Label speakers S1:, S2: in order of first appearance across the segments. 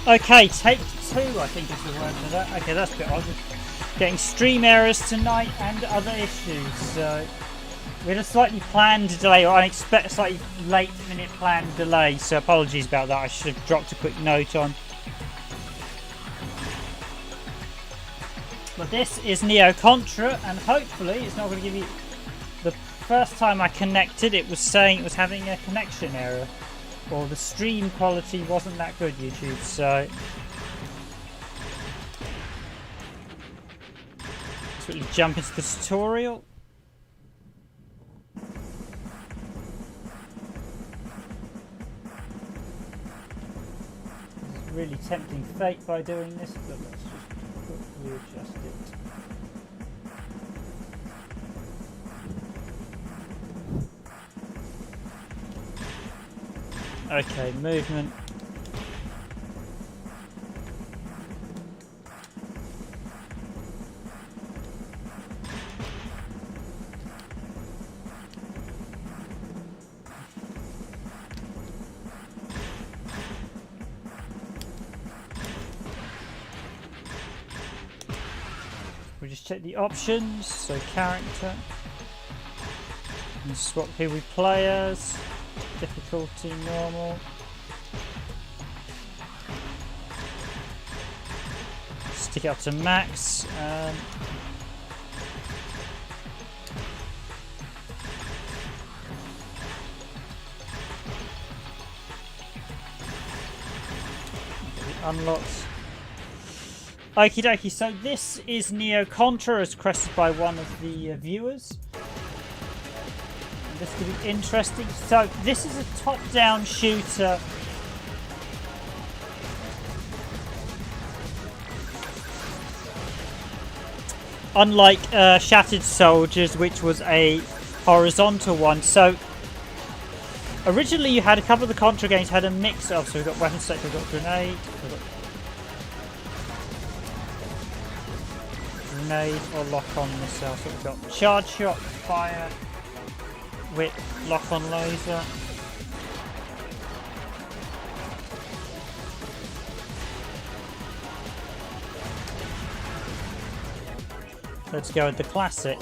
S1: Okay, take 2 I think is the word for that. Okay, that's good. I was getting stream errors tonight and other issues. So we had a slightly planned delay, or unexpected, slightly late minute planned delay. So apologies about that. I should have dropped a quick note on. But this is Neo Contra, and hopefully it's not going to give you... The first time I connected, it was saying it was having a connection error. Or the stream quality wasn't that good, YouTube, so... Let's really jump into the tutorial. This is really tempting fate by doing this, but let's just quickly adjust it. Okay, movement. We just check the options, so character. And swap who we play as. Difficulty normal. Stick it up to max. Unlocked. Okie dokie, so this is Neo Contra as requested by one of the viewers. This could be interesting. So this is a top-down shooter. Unlike Shattered Soldiers, which was a horizontal one. So originally you had a couple of the Contra games had a mix of, so we've got weapon select, we've got grenade, or lock-on missile. So we've got charge shot, fire, whip, lock-on laser. Let's go with the classic.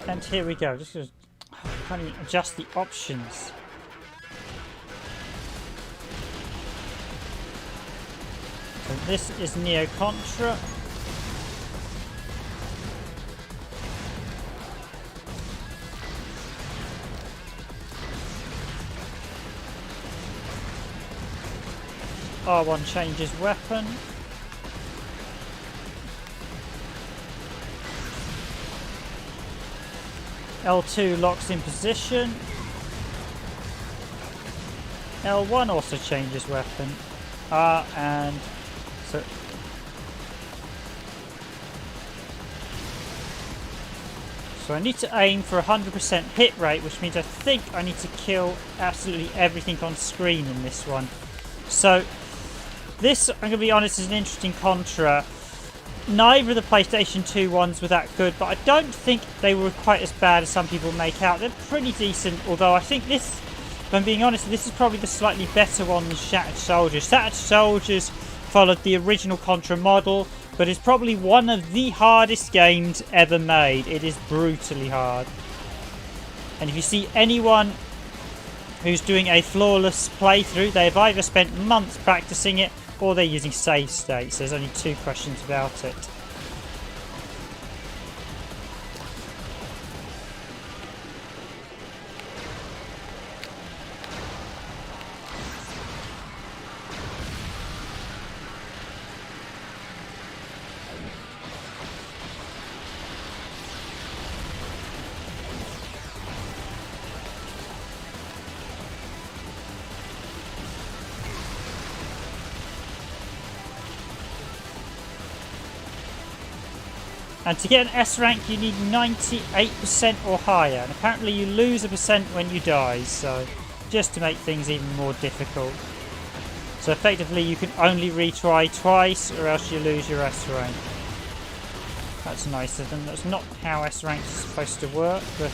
S1: And here we go. Just going to adjust the options. So this is Neo Contra. R1 changes weapon. L2 locks in position. L1 also changes weapon. And so I need to aim for 100% hit rate, which means I think I need to kill absolutely everything on screen in this one. So this, I'm going to be honest, is an interesting Contra. Neither of the PlayStation 2 ones were that good, but I don't think they were quite as bad as some people make out. They're pretty decent, although I think this, if I'm being honest, this is probably the slightly better one than Shattered Soldiers. Shattered Soldiers followed the original Contra model, but is probably one of the hardest games ever made. It is brutally hard. And if you see anyone who's doing a flawless playthrough, they've either spent months practicing it or they're using save states. There's only two questions about it. And to get an S rank you need 98% or higher, and apparently you lose a percent when you die, so just to make things even more difficult. So effectively you can only retry twice or else you lose your S rank. That's nice of them. That's not how S rank is supposed to work, but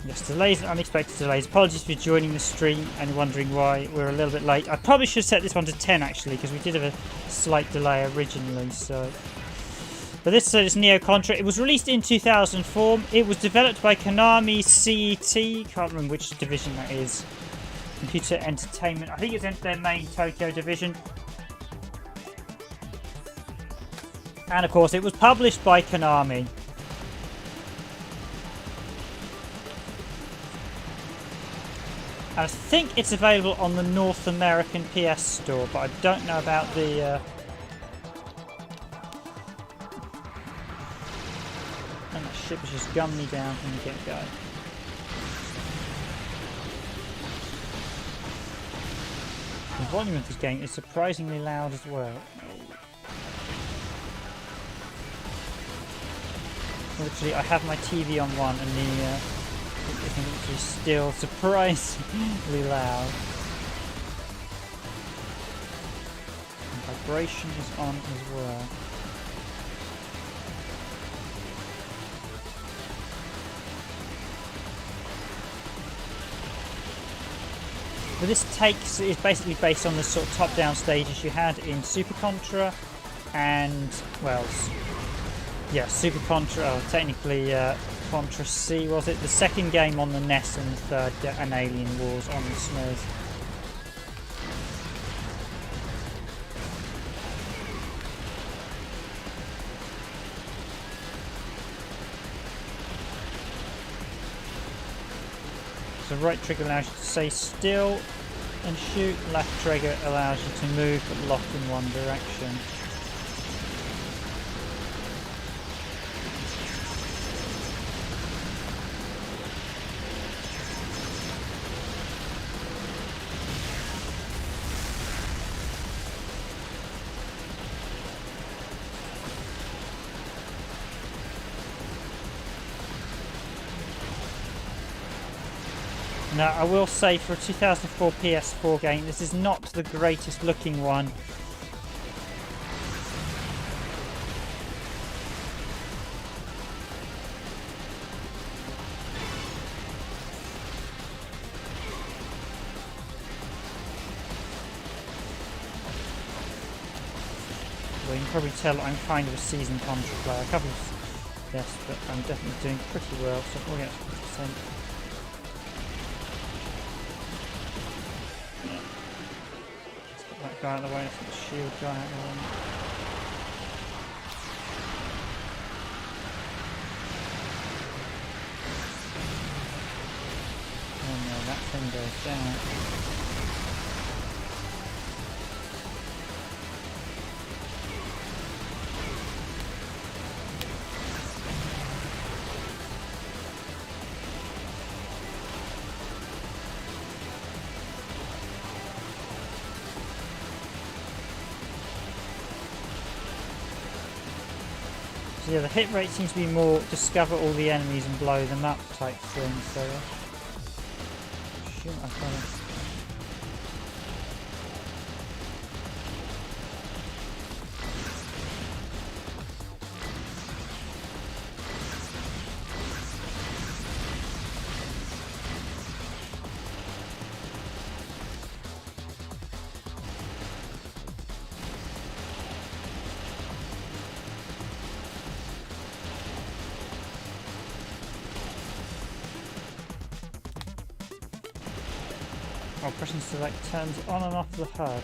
S1: yes, delays and unexpected delays. Apologies for joining the stream and wondering why we're a little bit late. I probably should set this one to 10 actually, because we did have a slight delay originally. So, but this is Neo Contra. It was released in 2004. It was developed by Konami CET. Can't remember which division that is. Computer Entertainment. I think it's their main Tokyo division. And of course, it was published by Konami. I think it's available on the North American PS Store, but I don't know about the... And that ship has just gunned me down from the get-go. The volume of this game is surprisingly loud as well. Literally, I have my TV on one and the... It's still surprisingly loud. And vibration is on as well. But this is basically based on the sort of top-down stages you had in Super Contra and, well, yeah, Super Contra, or technically Contra C, was it? The second game on the NES and the third, an Alien Wars on the SNES. So right trigger allows you to stay still and shoot, left trigger allows you to move but lock in one direction. Now, I will say for a 2004 PS4 game, this is not the greatest looking one. Well, you can probably tell I'm kind of a seasoned Contra player. A couple of, yes, but I'm definitely doing pretty well, so we'll get 50%. Guy out of the way, the shield guy out of the way. Oh no, that thing goes down. Yeah, the hit rate seems to be more discover all the enemies and blow them up type thing, so shoot, I've got it. Oh, pressing select turns on and off the HUD.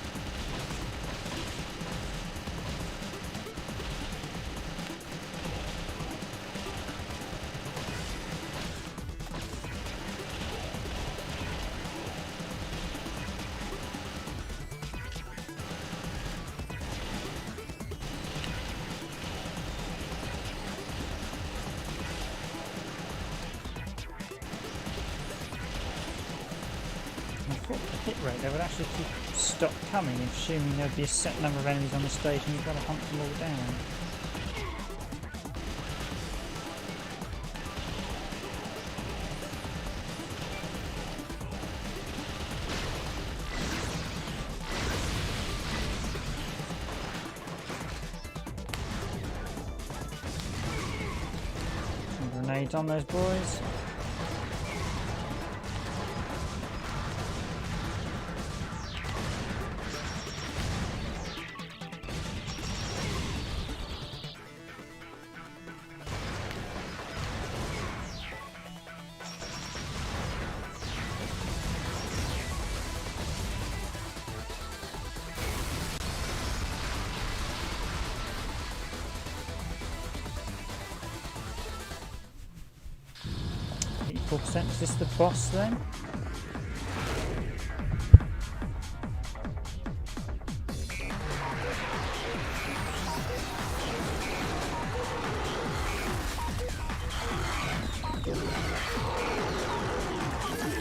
S1: Hit rate, they would actually stop coming, assuming there'd be a set number of enemies on the stage and you've got to hunt them all down. Some grenades on those boys. Is this the boss then?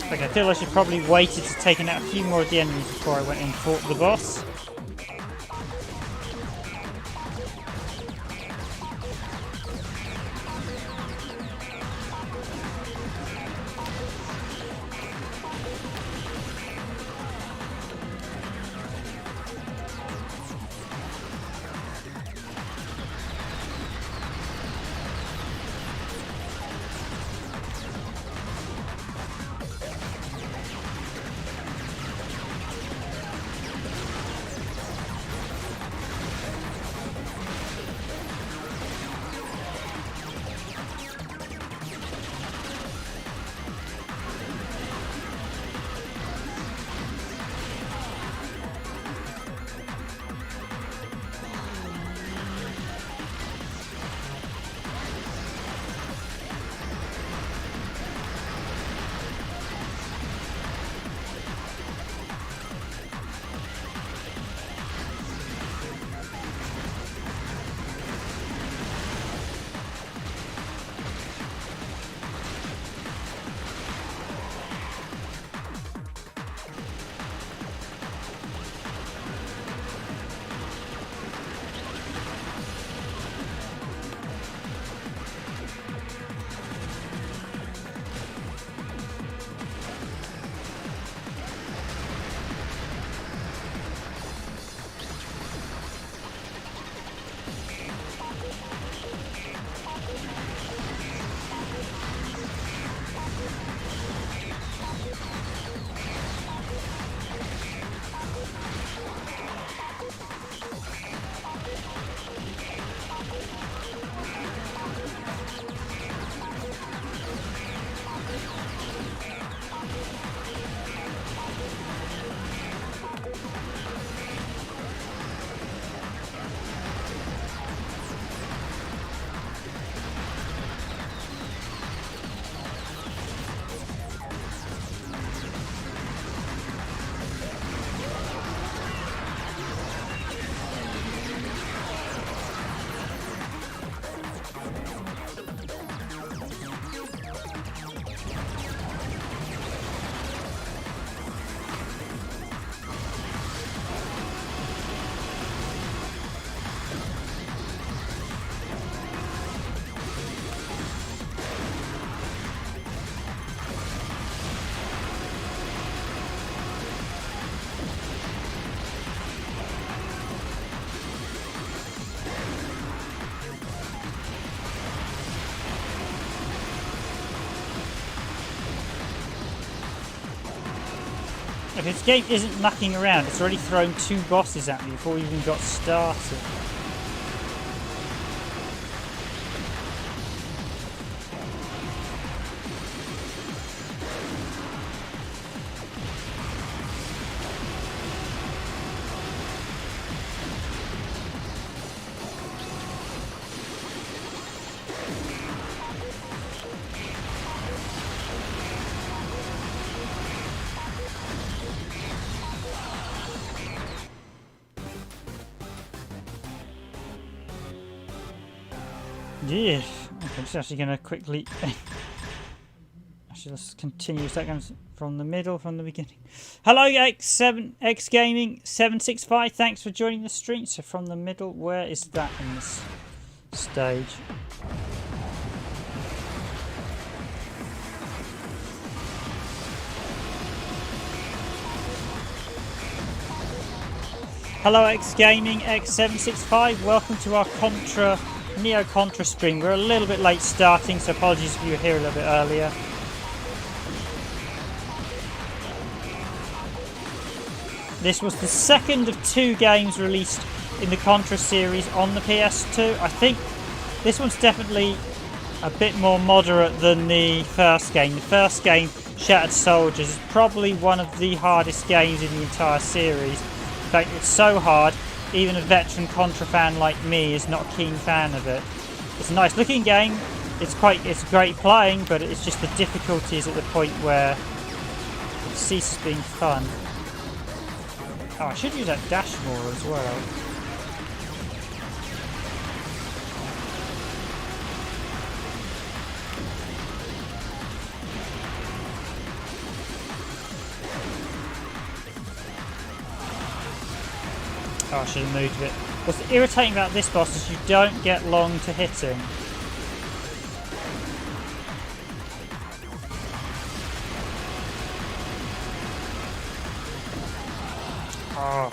S1: Okay, I feel I should probably waited to take out a few more of the enemies before I went and fought the boss. If this game isn't mucking around, it's already thrown 2 bosses at me before we even got started. Yeah. Okay, I'm just actually going to quickly... Actually, let's continue. So that comes from the middle, from the beginning. Hello, X Gaming 765. Thanks for joining the stream. So from the middle, where is that in this stage? Hello, X Gaming X765. Welcome to our Neo Contra stream. We're a little bit late starting, so apologies if you were here a little bit earlier. This was the second of 2 games released in the Contra series on the PS2. I think this one's definitely a bit more moderate than the first game. The first game, Shattered Soldiers, is probably one of the hardest games in the entire series. In fact, it's so hard, even a veteran Contra fan like me is not a keen fan of it. It's a nice looking game, it's great playing, but it's just the difficulty is at the point where it ceases being fun. Oh, I should use that dash more as well. Oh, I should have moved a bit. What's irritating about this boss is you don't get long to hit him. Oh.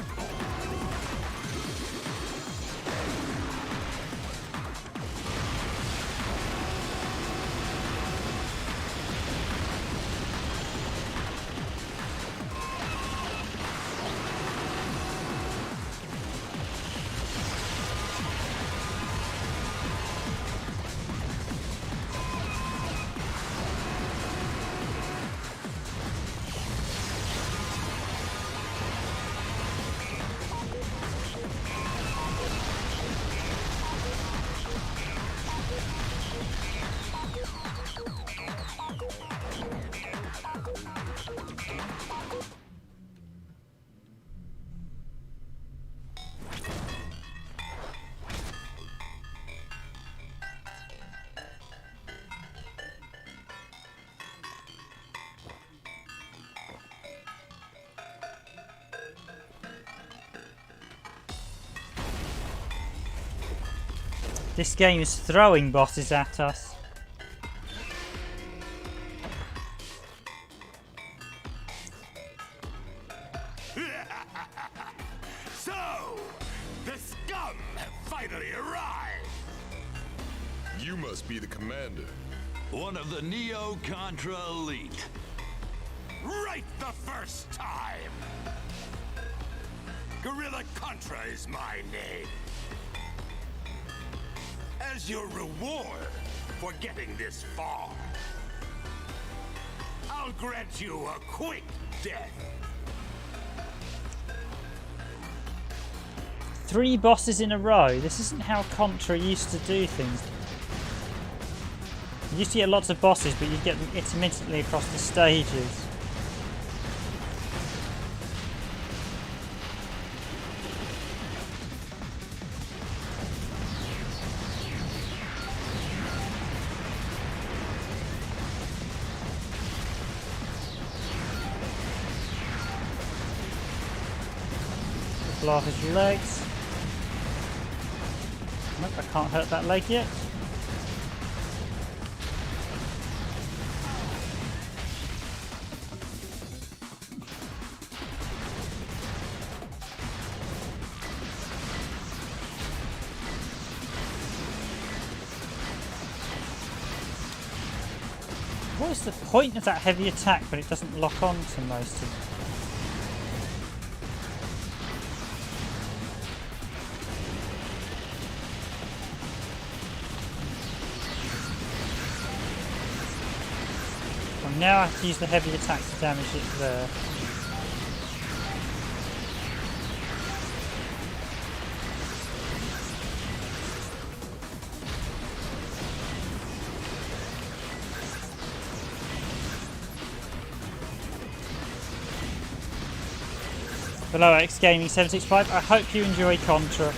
S1: This game is throwing bosses at us.
S2: So, the scum have finally arrived.
S3: You must be the commander.
S2: One of the Neo Contra elite. Right the first time. Gorilla Contra is my name. As your reward for getting this far, I'll grant you a quick death.
S1: 3 bosses in a row. This isn't how Contra used to do things. You used to get lots of bosses, but you'd get them intermittently across the stages. Blow off his legs. Nope, I can't hurt that leg yet. What is the point of that heavy attack when it doesn't lock on to most of them? Now I have to use the heavy attack to damage it there. Hello, X Gaming 765. I hope you enjoy Contra.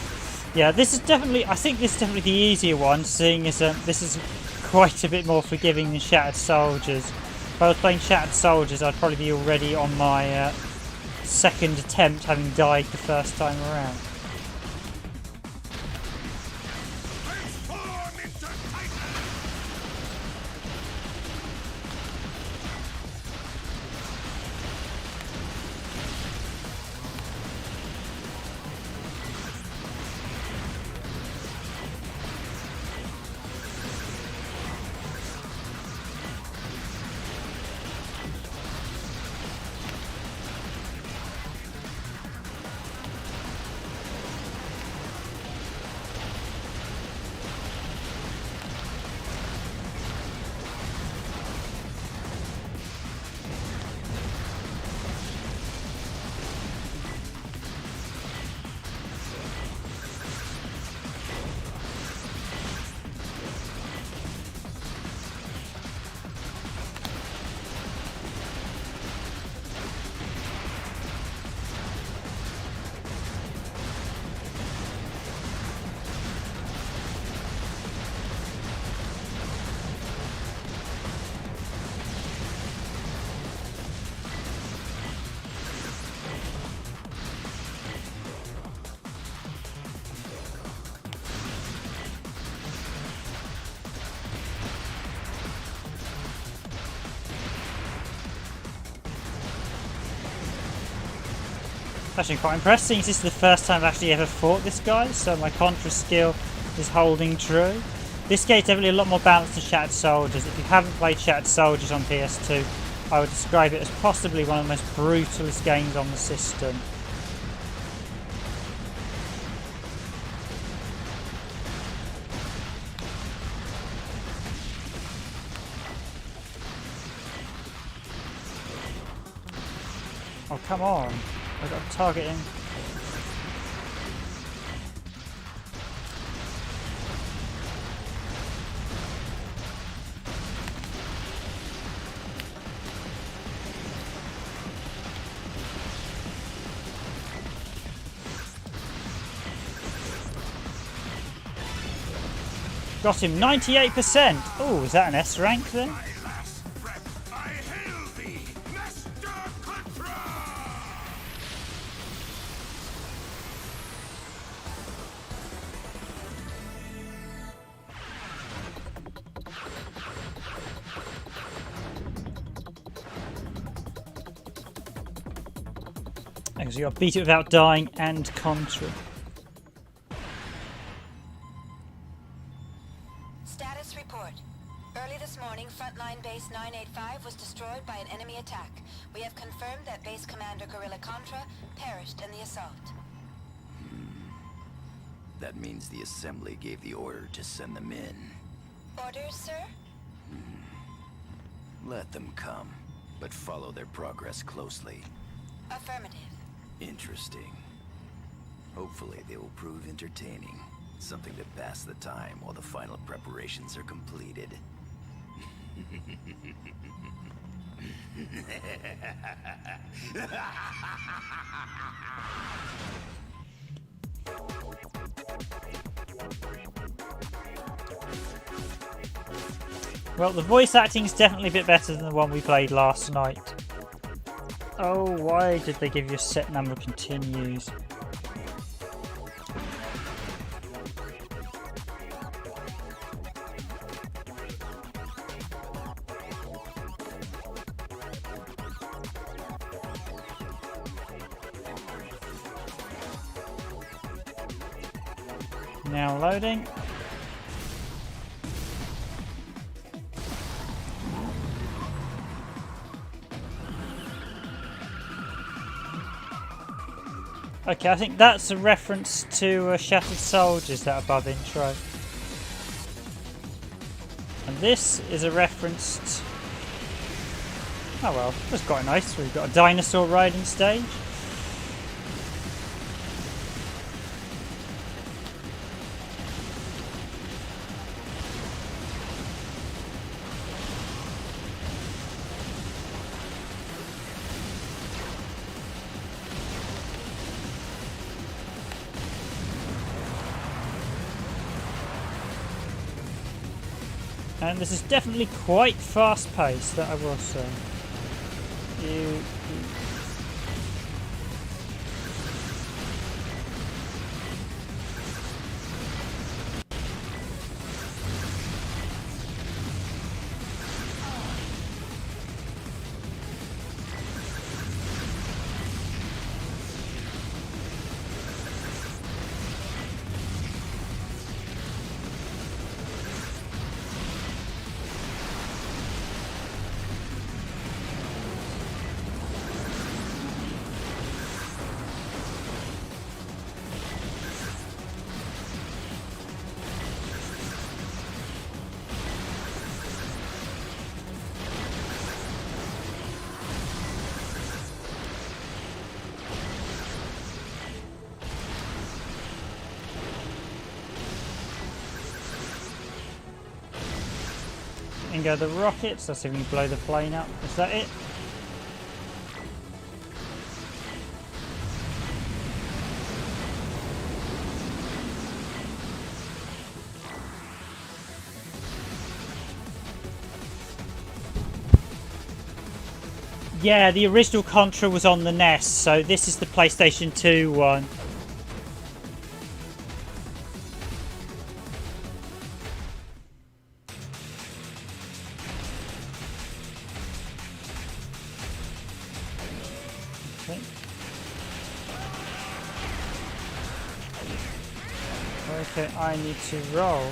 S1: Yeah, this is definitely, I think this is definitely the easier one, seeing as this is quite a bit more forgiving than Shattered Soldiers. If I was playing Shattered Soldiers, I'd probably be already on my second attempt, having died the first time around. Actually quite impressive, this is the first time I've actually ever fought this guy, so my Contra skill is holding true. This game's definitely a lot more balanced than Shattered Soldiers. If you haven't played Shattered Soldiers on PS2, I would describe it as possibly one of the most brutalist games on the system. Oh, come on. I've got to target him. Got him, 98%! Oh, is that an S rank then?
S2: My last breath, I hail thee, Master Contra!
S1: Because you got Beat It Without Dying and Contra.
S4: Status report. Early this morning, frontline base 985 was destroyed by an enemy attack. We have confirmed that base commander Guerrilla Contra perished in the assault.
S5: That means the assembly gave the order to send them in.
S4: Orders, sir?
S5: Let them come, but follow their progress closely.
S4: Affirmative.
S5: Interesting. Hopefully they will prove entertaining. Something to pass the time while the final preparations are completed.
S1: Well, the voice acting is definitely a bit better than the one we played last night. Oh, why did they give you a set number of continues? Now loading. Okay, I think that's a reference to Shattered Soldiers, that above intro. And this is a reference to... Oh well, that's quite nice. We've got a dinosaur riding stage. And this is definitely quite fast-paced, that I will say. And go the rockets. Let's see if we can blow the plane up. Is that it? Yeah, the original Contra was on the NES, so this is the PlayStation 2 one. Okay, I need to roll.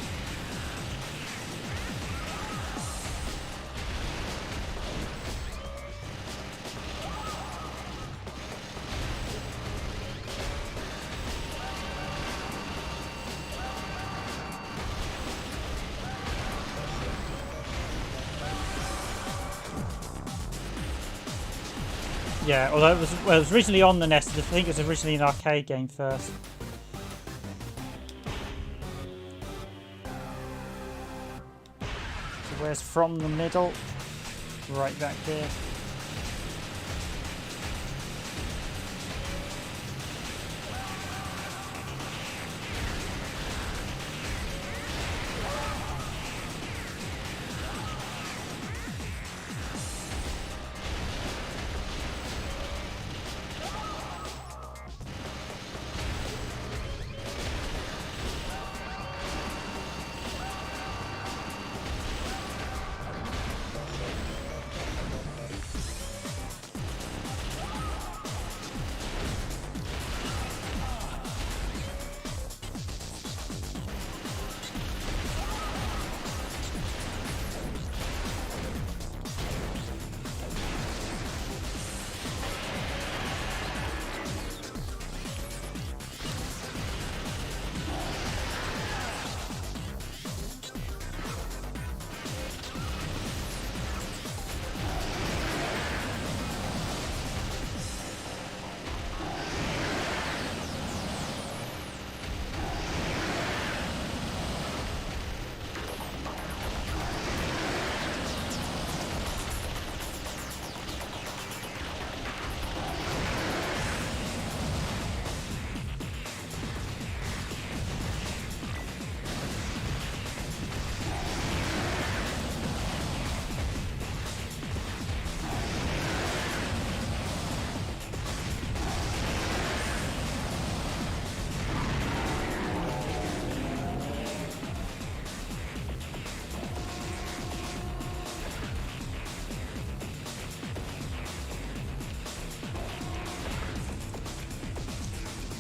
S1: Yeah, although it was originally on the NES, I think it was originally an arcade game first. Where's from the middle? Right back there.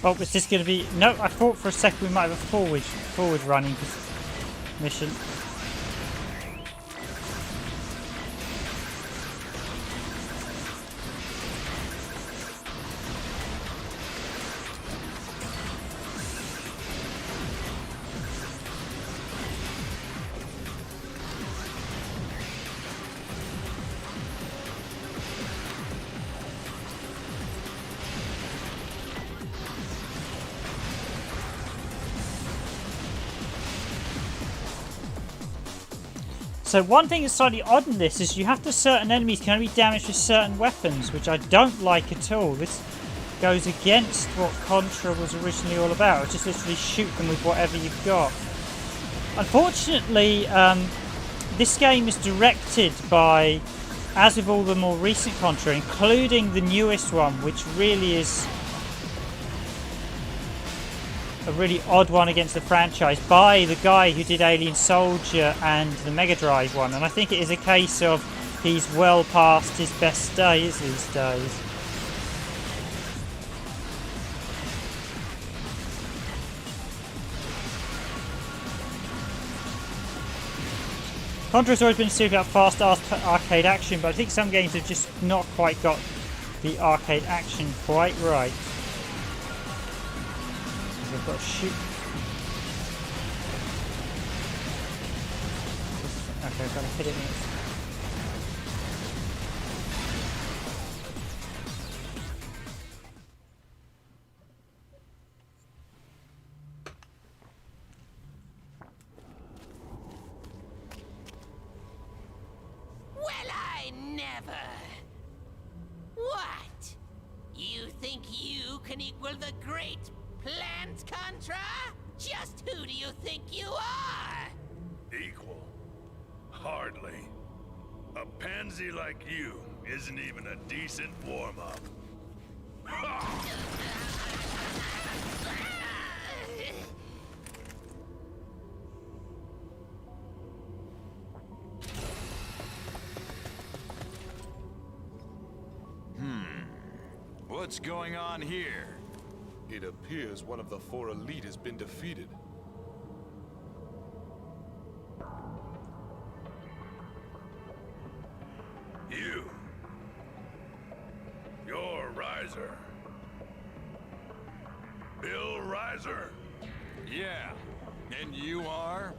S1: Oh, is this going to be... No, I thought for a second we might have a forward running mission. So one thing that's slightly odd in this is you have to certain enemies can only be damaged with certain weapons, which I don't like at all. This goes against what Contra was originally all about. It's just literally shoot them with whatever you've got. Unfortunately, this game is directed by, as with all the more recent Contra, including the newest one, which really is a really odd one against the franchise, by the guy who did Alien Soldier and the Mega Drive one. And I think it is a case of he's well past his best days these days. Contra's always been super about fast arcade action, but I think some games have just not quite got the arcade action quite right. I've got to shoot. Okay, I've got to hit it next.
S6: What? You think you can equal the great plant Contra? Just who do you think you are?
S2: Equal? Hardly. A pansy like you isn't even a decent warm-up.
S3: What's going on here? It appears one of the 4 elite has been defeated.
S2: You're Riser. Bill Riser.
S3: Yeah, and you are?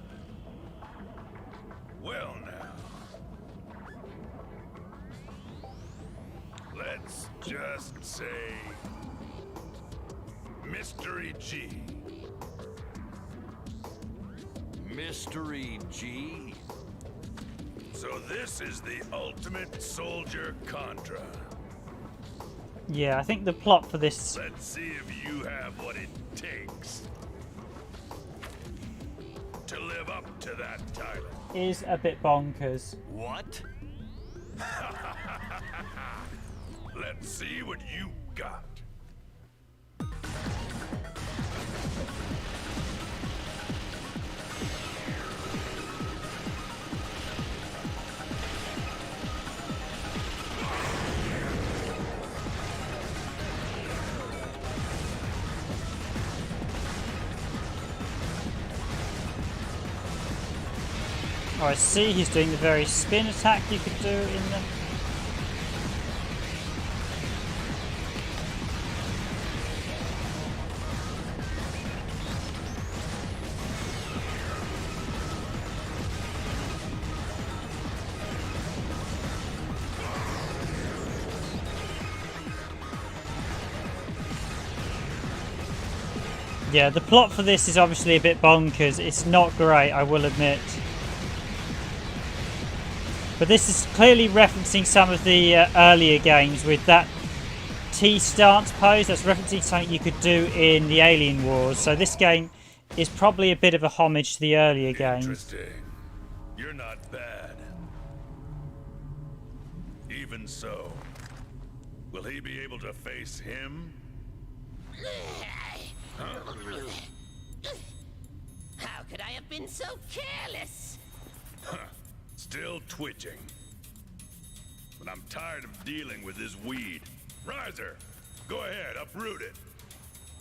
S2: Well now. Let's just say Mystery G.
S3: Mystery G?
S2: So this is the ultimate soldier Contra.
S1: Yeah, I think the plot for this...
S2: Let's see if you have what it takes to live up to that title.
S1: is a bit bonkers.
S3: What?
S2: Let's see what you got.
S1: Oh, I see he's doing the very spin attack you could do in the... Yeah, the plot for this is obviously a bit bonkers. It's not great, I will admit. But this is clearly referencing some of the earlier games with that T-stance pose. That's referencing something you could do in the Alien Wars. So this game is probably a bit of a homage to the earlier games.
S2: Interesting. You're not bad. Even so, will he be able to face him?
S6: How could I have been so careless?
S2: Still twitching. But I'm tired of dealing with this weed. Riser, go ahead, uproot it.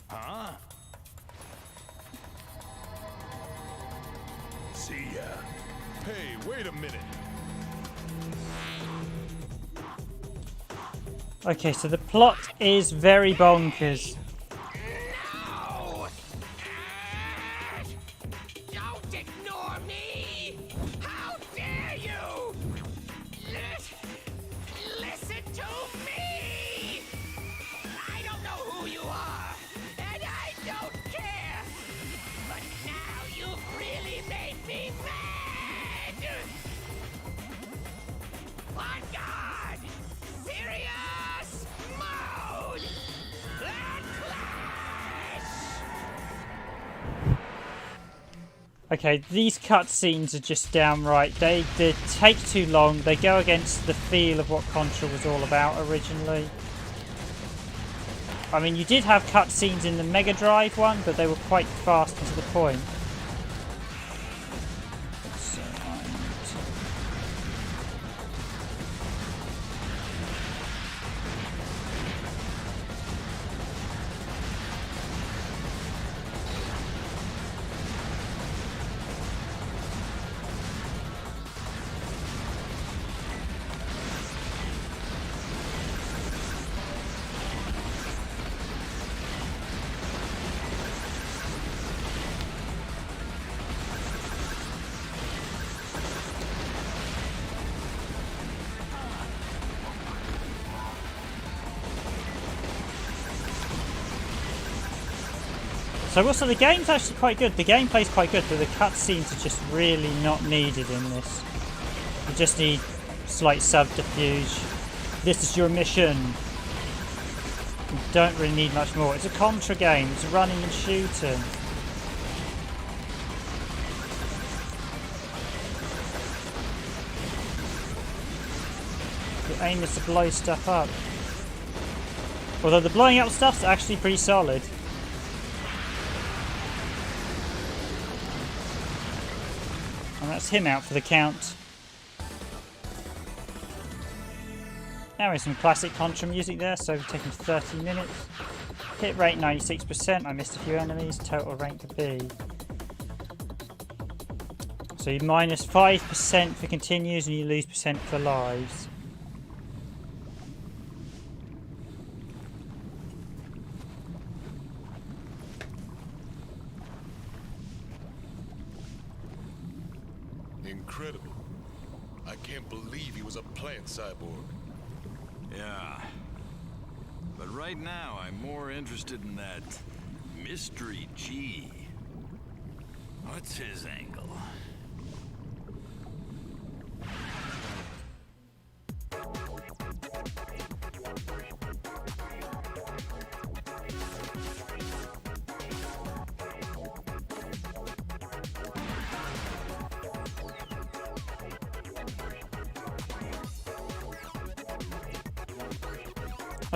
S3: Huh?
S2: See ya.
S3: Hey, wait a minute.
S1: Okay, so the plot is very bonkers.
S6: No! Don't ignore me! How dare you! Listen to me! I don't know who you are, and I don't care! But now you've really made me mad! On guard! Serious mode! Let's
S1: Okay, these cutscenes are just downright. They take too long. They go against the feel of what Contra was all about originally. I mean, you did have cutscenes in the Mega Drive one, but they were quite fast and to the point. So also the game's actually quite good. The gameplay's quite good, but the cutscenes are just really not needed in this. You just need slight subterfuge. This is your mission. You don't really need much more. It's a Contra game. It's running and shooting. The aim is to blow stuff up. Although the blowing up stuff's actually pretty solid. And that's him out for the count. Now some classic Contra music there, so we're taking 30 minutes. Hit rate 96%, I missed a few enemies, total rank to B. So you minus 5% for continues and you lose % for lives.
S3: Incredible. I can't believe he was a plant cyborg.
S5: Yeah. But right now, I'm more interested in that Mystery G. What's his angle?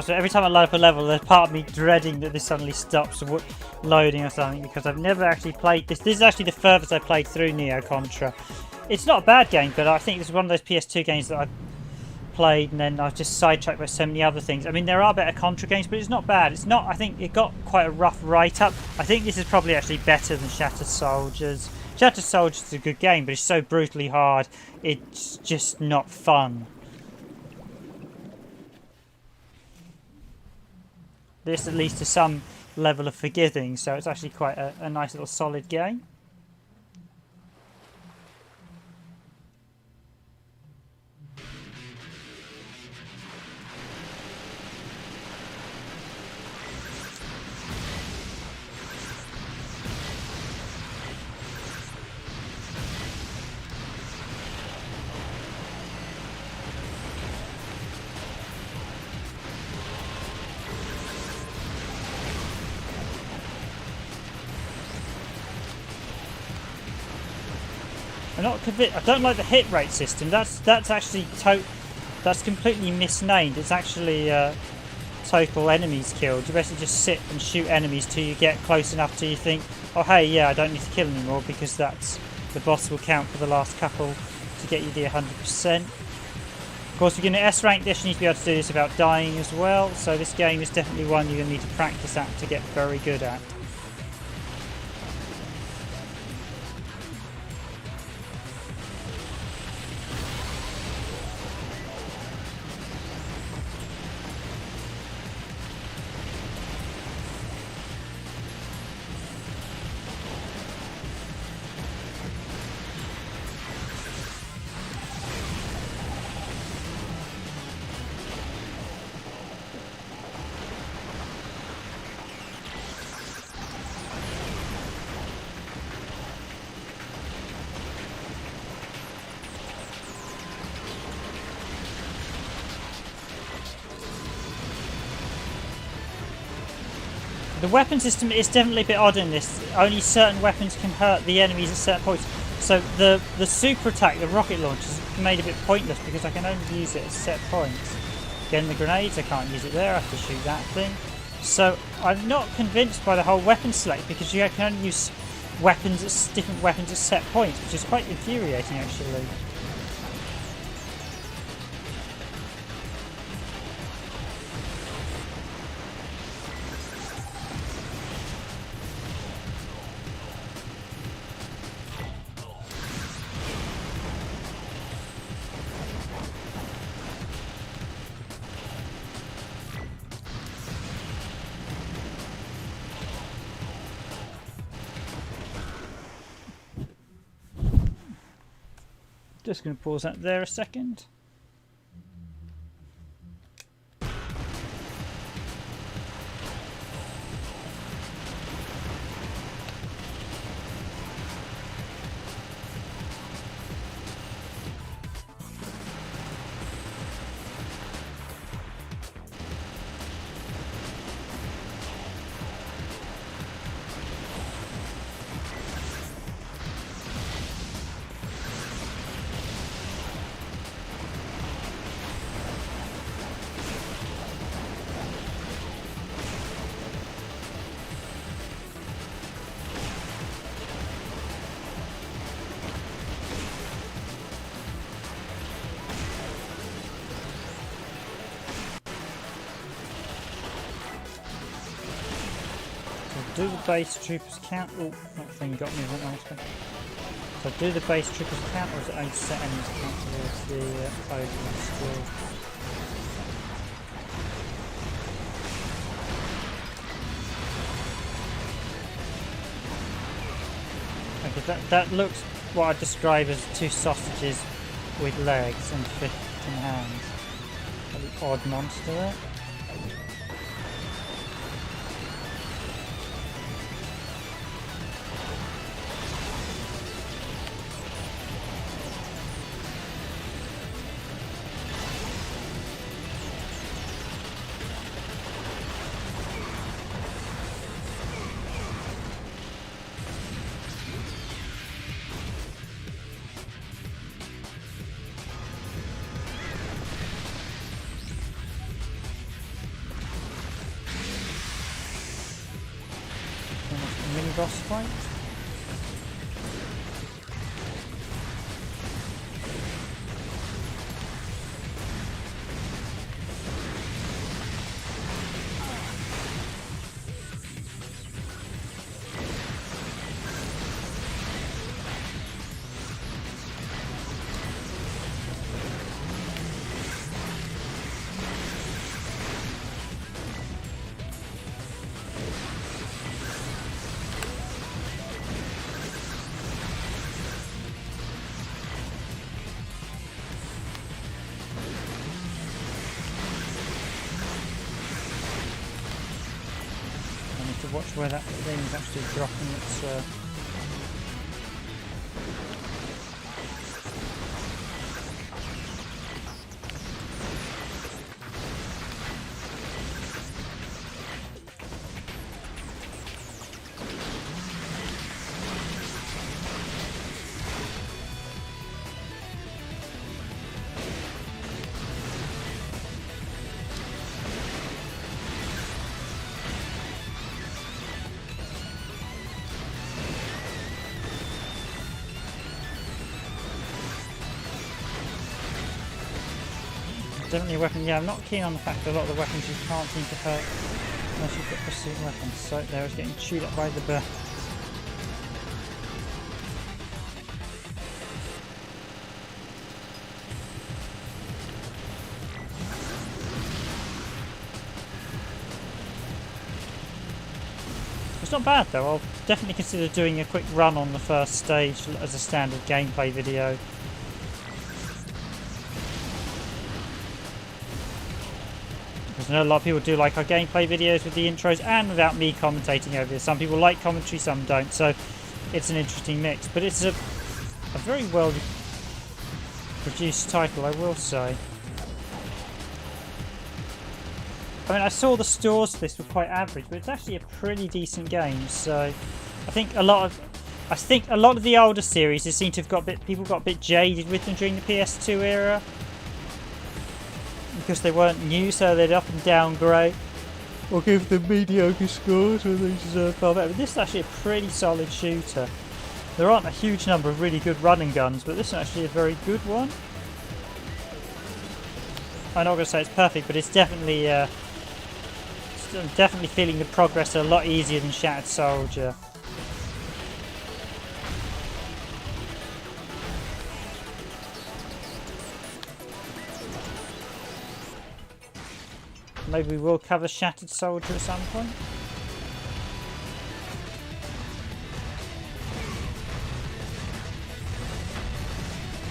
S1: So every time I load up a level, there's part of me dreading that this suddenly stops loading or something, because I've never actually played this. This is actually the furthest I played through Neo Contra. It's not a bad game, but I think this is one of those PS2 games that I've played and then I was just sidetracked by so many other things. I mean, there are better Contra games, but it's not bad. It's not. I think it got quite a rough write-up. I think this is probably actually better than Shattered Soldiers. Shattered Soldiers is a good game, but it's so brutally hard. It's just not fun. This at least is some level of forgiving, so it's actually quite a nice little solid game. I'm not convinced. I don't like the hit rate system. That's actually that's completely misnamed. It's actually total enemies killed. You basically just sit and shoot enemies till you get close enough till you think, oh hey, yeah, I don't need to kill anymore, because that's the boss will count for the last couple to get you the 100%. Of course, if you're going to S rank this, you need to be able to do this without dying as well. So this game is definitely one you're going to need to practice at to get very good at. The weapon system is definitely a bit odd in this. Only certain weapons can hurt the enemies at certain points. So the super attack, the rocket launch, is made a bit pointless because I can only use it at set points. Again, the grenades, I can't use it there, I have to shoot that thing. So I'm not convinced by the whole weapon select because you can only use weapons, different weapons at set points, which is quite infuriating actually. Just going to pause that there a second. Do the base troopers count? Oh, that thing got me that last one. So do the base troopers count, or is it only set enemies count towards the overall score? Okay, that looks what I describe as two sausages with legs and 15 hands. The odd monster there. Mini boss fight. Watch where that thing's actually dropping its definitely a weapon. Yeah, I'm not keen on the fact that a lot of the weapons you can't seem to hurt unless you've got pursuit weapons. So there, it's getting chewed up by the bear. It's not bad though. I'll definitely consider doing a quick run on the first stage as a standard gameplay video. I know a lot of people do like our gameplay videos with the intros and without me commentating over it. Some people like commentary, some don't, so it's an interesting mix. But it's a very well produced title, I will say. I mean, I saw the stores for this were quite average, but it's actually a pretty decent game. So I think a lot of the older series, they seem to have people got a bit jaded with them during the PS2 era because they weren't new, so they'd up and downgrade or give them mediocre scores when they deserve far better. But this is actually a pretty solid shooter. There aren't a huge number of really good running guns, but this is actually a very good one. I'm not going to say it's perfect, but it's definitely I'm definitely feeling the progress a lot easier than Shattered Soldier. Maybe we will cover Shattered Soldier at some point.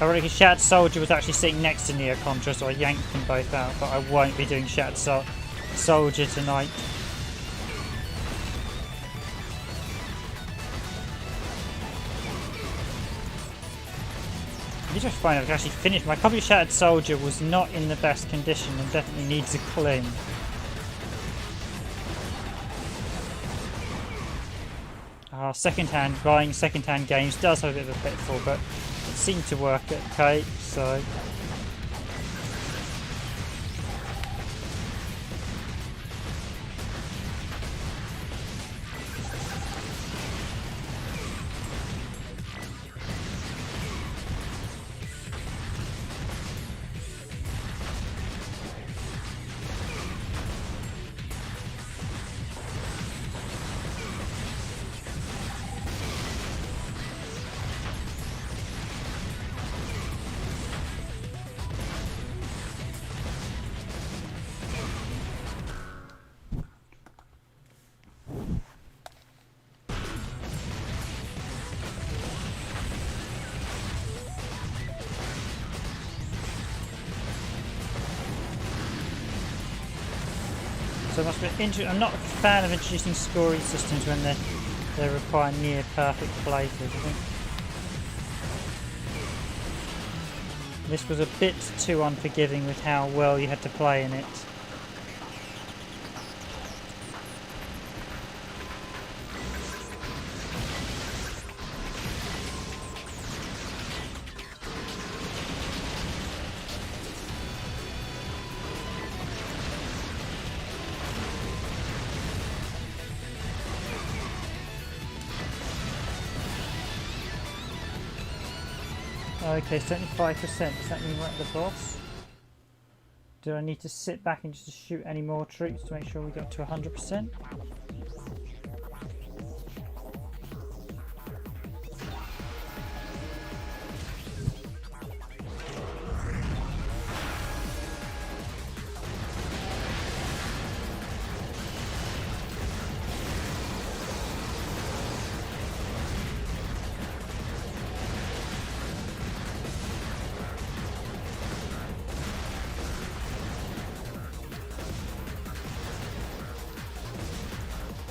S1: Ironically, Shattered Soldier was actually sitting next to Neo Contra, so I yanked them both out, but I won't be doing Shattered Soldier tonight. I just find I've actually finished. My copy of Shattered Soldier was not in the best condition and definitely needs a clean. Buying second-hand games does have a bit of a pitfall, but it seemed to work okay, so... So it must be I'm not a fan of introducing scoring systems when they require near perfect playthroughs. I think this was a bit too unforgiving with how well you had to play in it. Okay, 75%. Does that mean we're at the boss? Do I need to sit back and just shoot any more troops to make sure we got to 100%?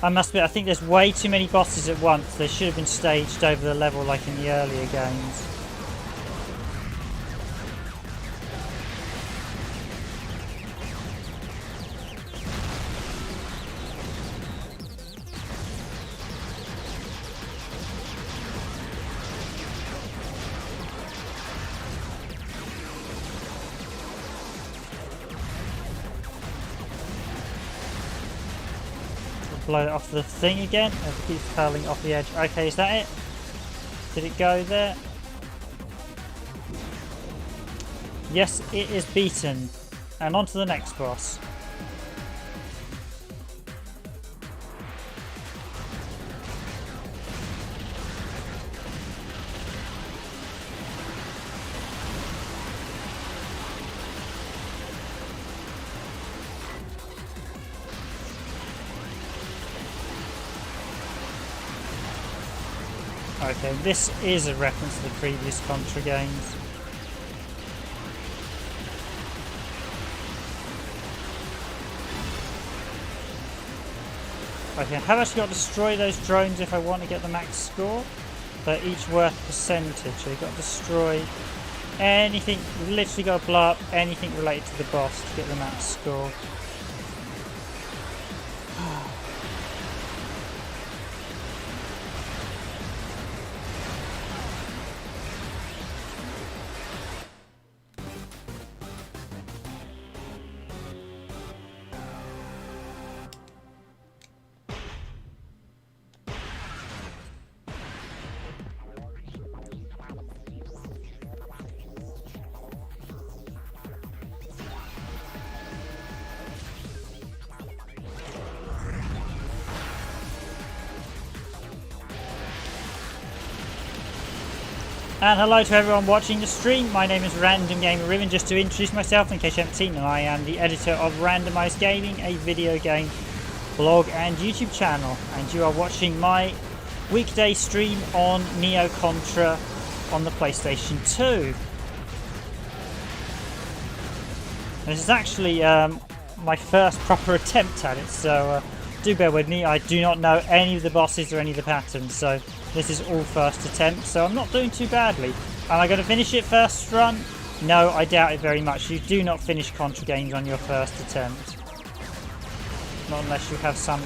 S1: I must admit, I think there's way too many bosses at once. They should have been staged over the level like in the earlier games. Blow it off the thing again. It keeps curling off the edge. Okay, is that it? Did it go there? Yes, it is beaten. And on to the next boss. Okay, this is a reference to the previous Contra games. Okay, I have actually got to destroy those drones if I want to get the max score. They're each worth percentage, so you've got to destroy anything, you've literally got to blow up anything related to the boss to get the max score. And hello to everyone watching the stream. My name is Random Gamer Riven. Just to introduce myself in case you haven't seen, and I am the editor of Randomised Gaming, a video game blog and YouTube channel. And you are watching my weekday stream on Neo Contra on the PlayStation 2. And this is actually my first proper attempt at it, so do bear with me. I do not know any of the bosses or any of the patterns, so this is all first attempt, so I'm not doing too badly. Am I going to finish it first run? No, I doubt it very much. You do not finish Contra games on your first attempt. Not unless you have some...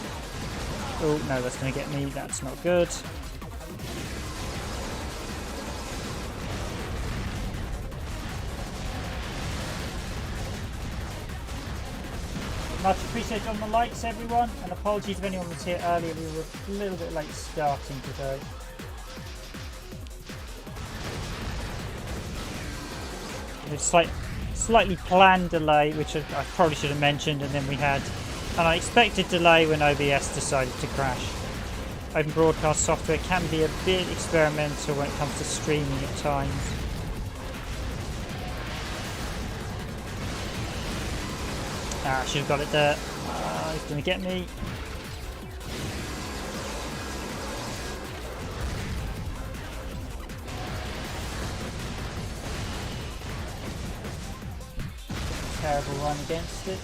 S1: Oh, no, that's going to get me. That's not good. Much appreciated on the likes, everyone, and apologies if anyone was here earlier. We were a little bit late starting today. It's like slightly planned delay, which I probably should have mentioned, and then we had an unexpected delay when OBS decided to crash. Open broadcast software can be a bit experimental when it comes to streaming at times. Ah, I should have got it there. He's going to get me. Terrible run against it.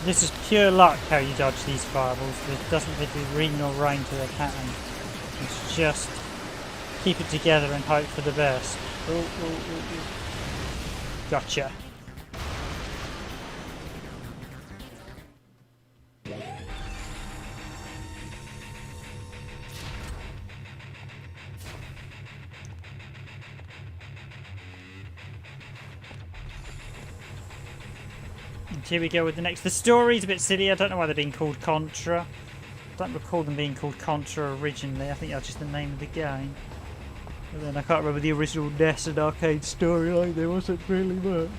S1: This is pure luck how you dodge these fireballs. There doesn't really ring nor rhyme to their pattern. It's just keep it together and hope for the best. Ooh, ooh, ooh, ooh. Gotcha. Here we go with the next. The story's a bit silly. I don't know why they're being called Contra. I don't recall them being called Contra originally. I think that's just the name of the game. But then I can't remember the original NES and arcade storyline. There wasn't really much.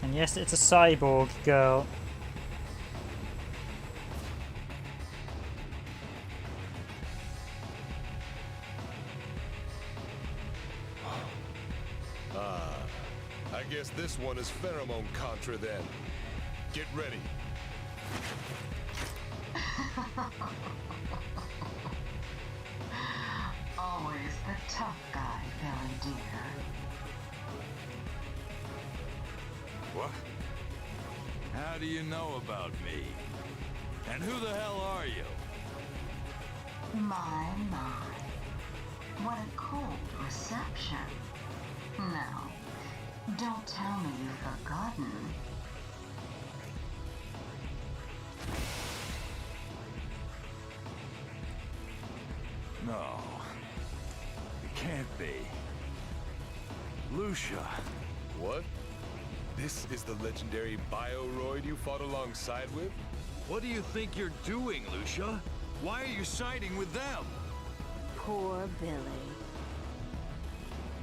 S1: And yes, it's a cyborg girl.
S3: I guess this one is Pheromone Contra then. Get ready.
S7: Always the tough guy, Billy dear.
S3: What?
S2: How do you know about me? And who the hell are you?
S7: My. What a cold reception. Now, don't tell me you've forgotten.
S2: No. It can't be. Lucia.
S3: What? This is the legendary Bioroid you fought alongside with?
S2: What do you think you're doing, Lucia? Why are you siding with them?
S8: Poor Billy.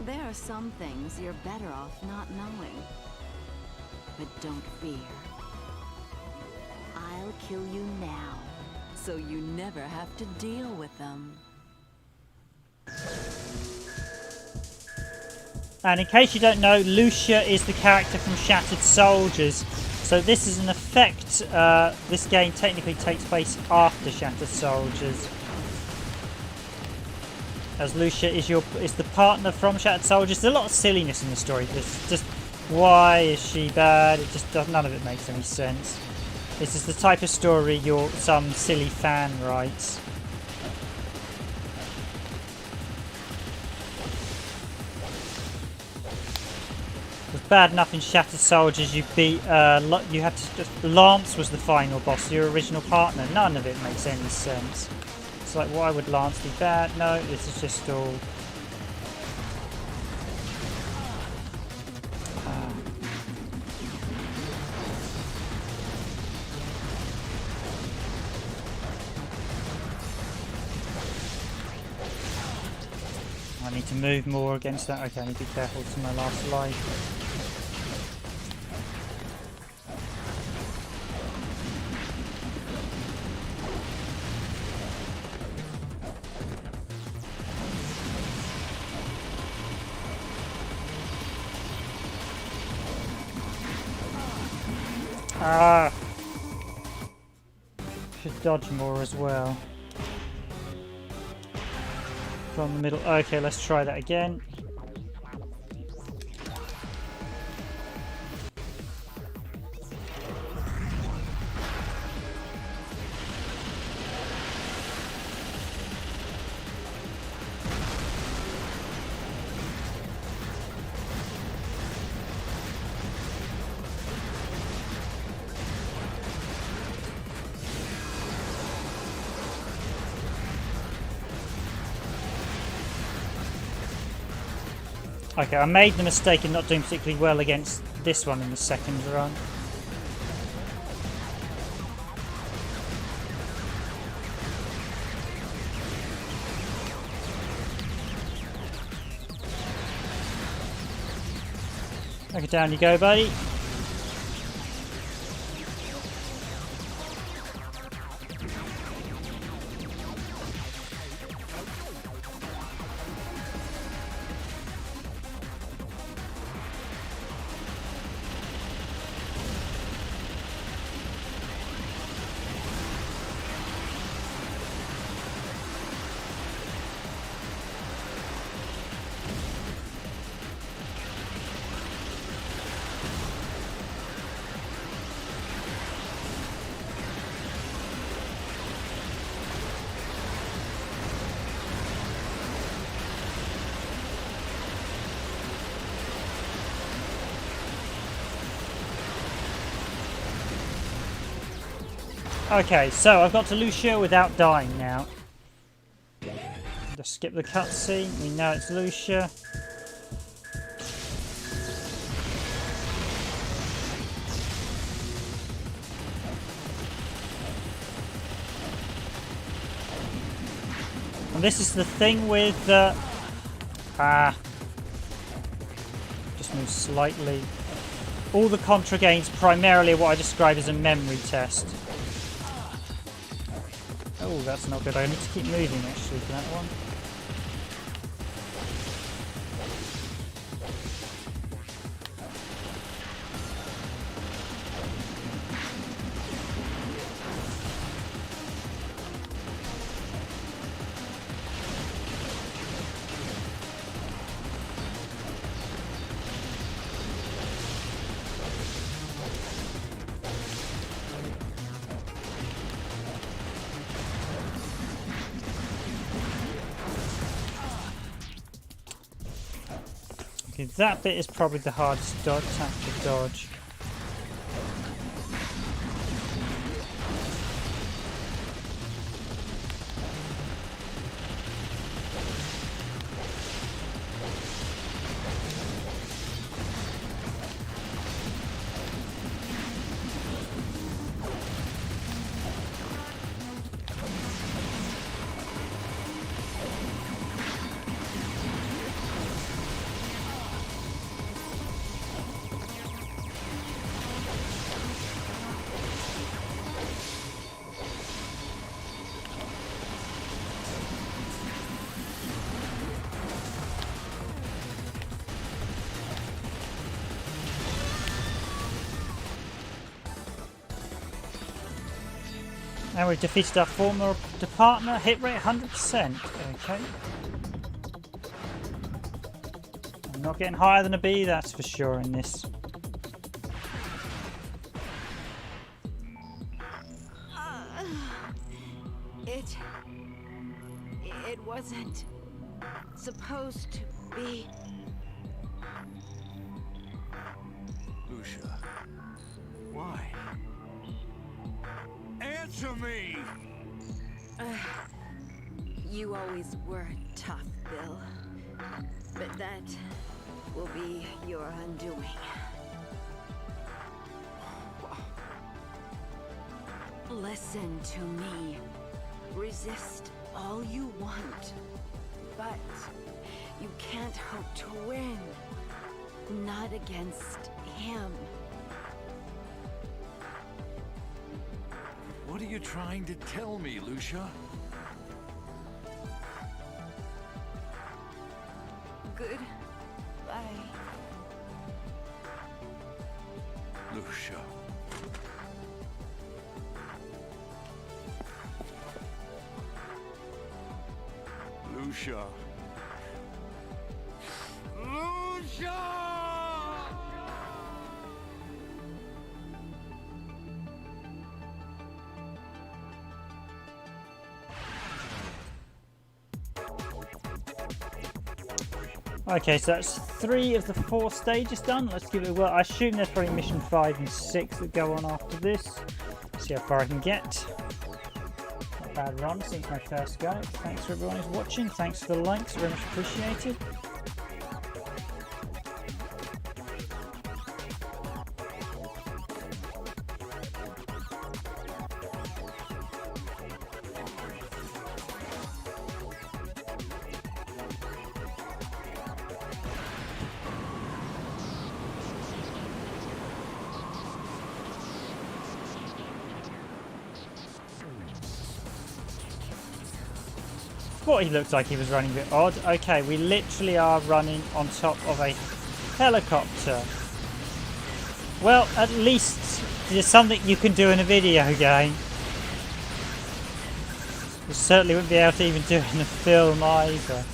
S8: There are some things you're better off not knowing. But don't fear. I'll kill you now, so you never have to deal with them.
S1: And in case you don't know, Lucia is the character from Shattered Soldiers. So this is an effect. This game technically takes place after Shattered Soldiers. As Lucia is the partner from Shattered Soldiers. There's a lot of silliness in the story. It's just why is she bad? It just does, none of it makes any sense. This is the type of story some silly fan writes. It was bad enough in Shattered Soldiers you beat, you had to just, Lance was the final boss, your original partner. None of it makes any sense. It's like, why would Lance be bad? No, this is just all... I need to move more against that. Okay, I need to be careful. This is my last life. Ah! Should dodge more as well. From the middle. Okay, let's try that again. Okay, I made the mistake of not doing particularly well against this one in the second run. Okay, down you go, buddy. Okay, so I've got to Lucia without dying now. Just skip the cutscene. We know it's Lucia. And this is the thing with just move slightly. All the Contra games primarily what I describe as a memory test. Oh, that's not good. I need to keep moving actually for that one. Okay, that bit is probably the hardest attack to dodge. And we've defeated our former partner, hit rate 100%. Okay. I'm not getting higher than a B, that's for sure in this.
S8: It wasn't supposed to be.
S3: Lucia, why? Answer me!
S8: You always were tough, Bill. But that will be your undoing. Listen to me. Resist all you want. But you can't hope to win. Not against him.
S3: What are you trying to tell me, Lucia?
S8: Goodbye.
S3: Lucia. Lucia. Lucia!
S1: Okay, so that's 3 of the 4 stages done. Let's give it a whirl. I assume there's probably mission 5 and 6 that go on after this. See how far I can get. Not a bad run since my first go. Thanks for everyone who's watching. Thanks for the likes, very much appreciated. Thought he looked like he was running a bit odd. Okay, we literally are running on top of a helicopter. Well, at least there's something you can do in a video game. You certainly wouldn't be able to even do it in a film either.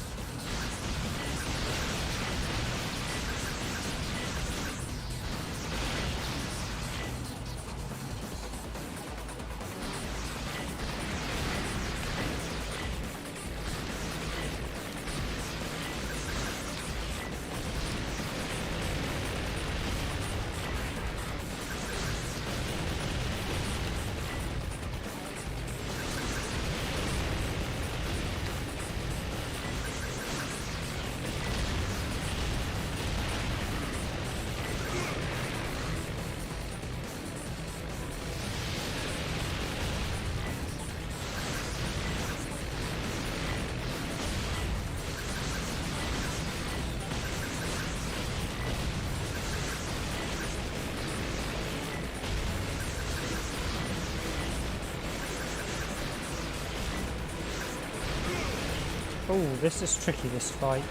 S1: Oh, this is tricky, this fight.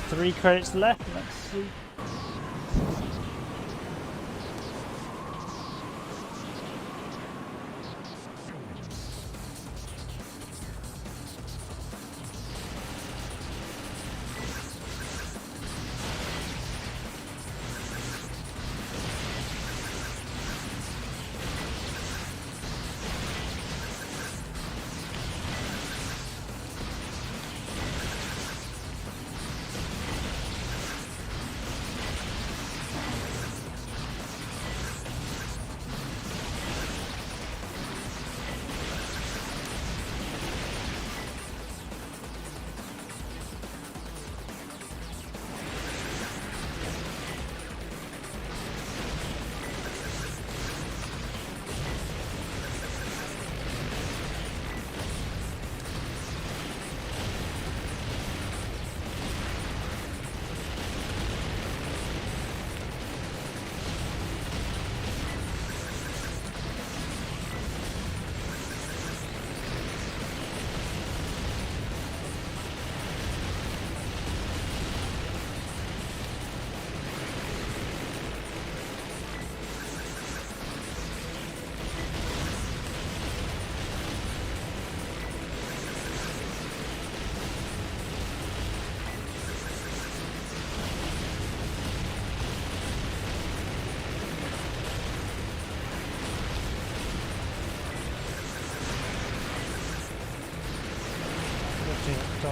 S1: 3 credits left, let's see.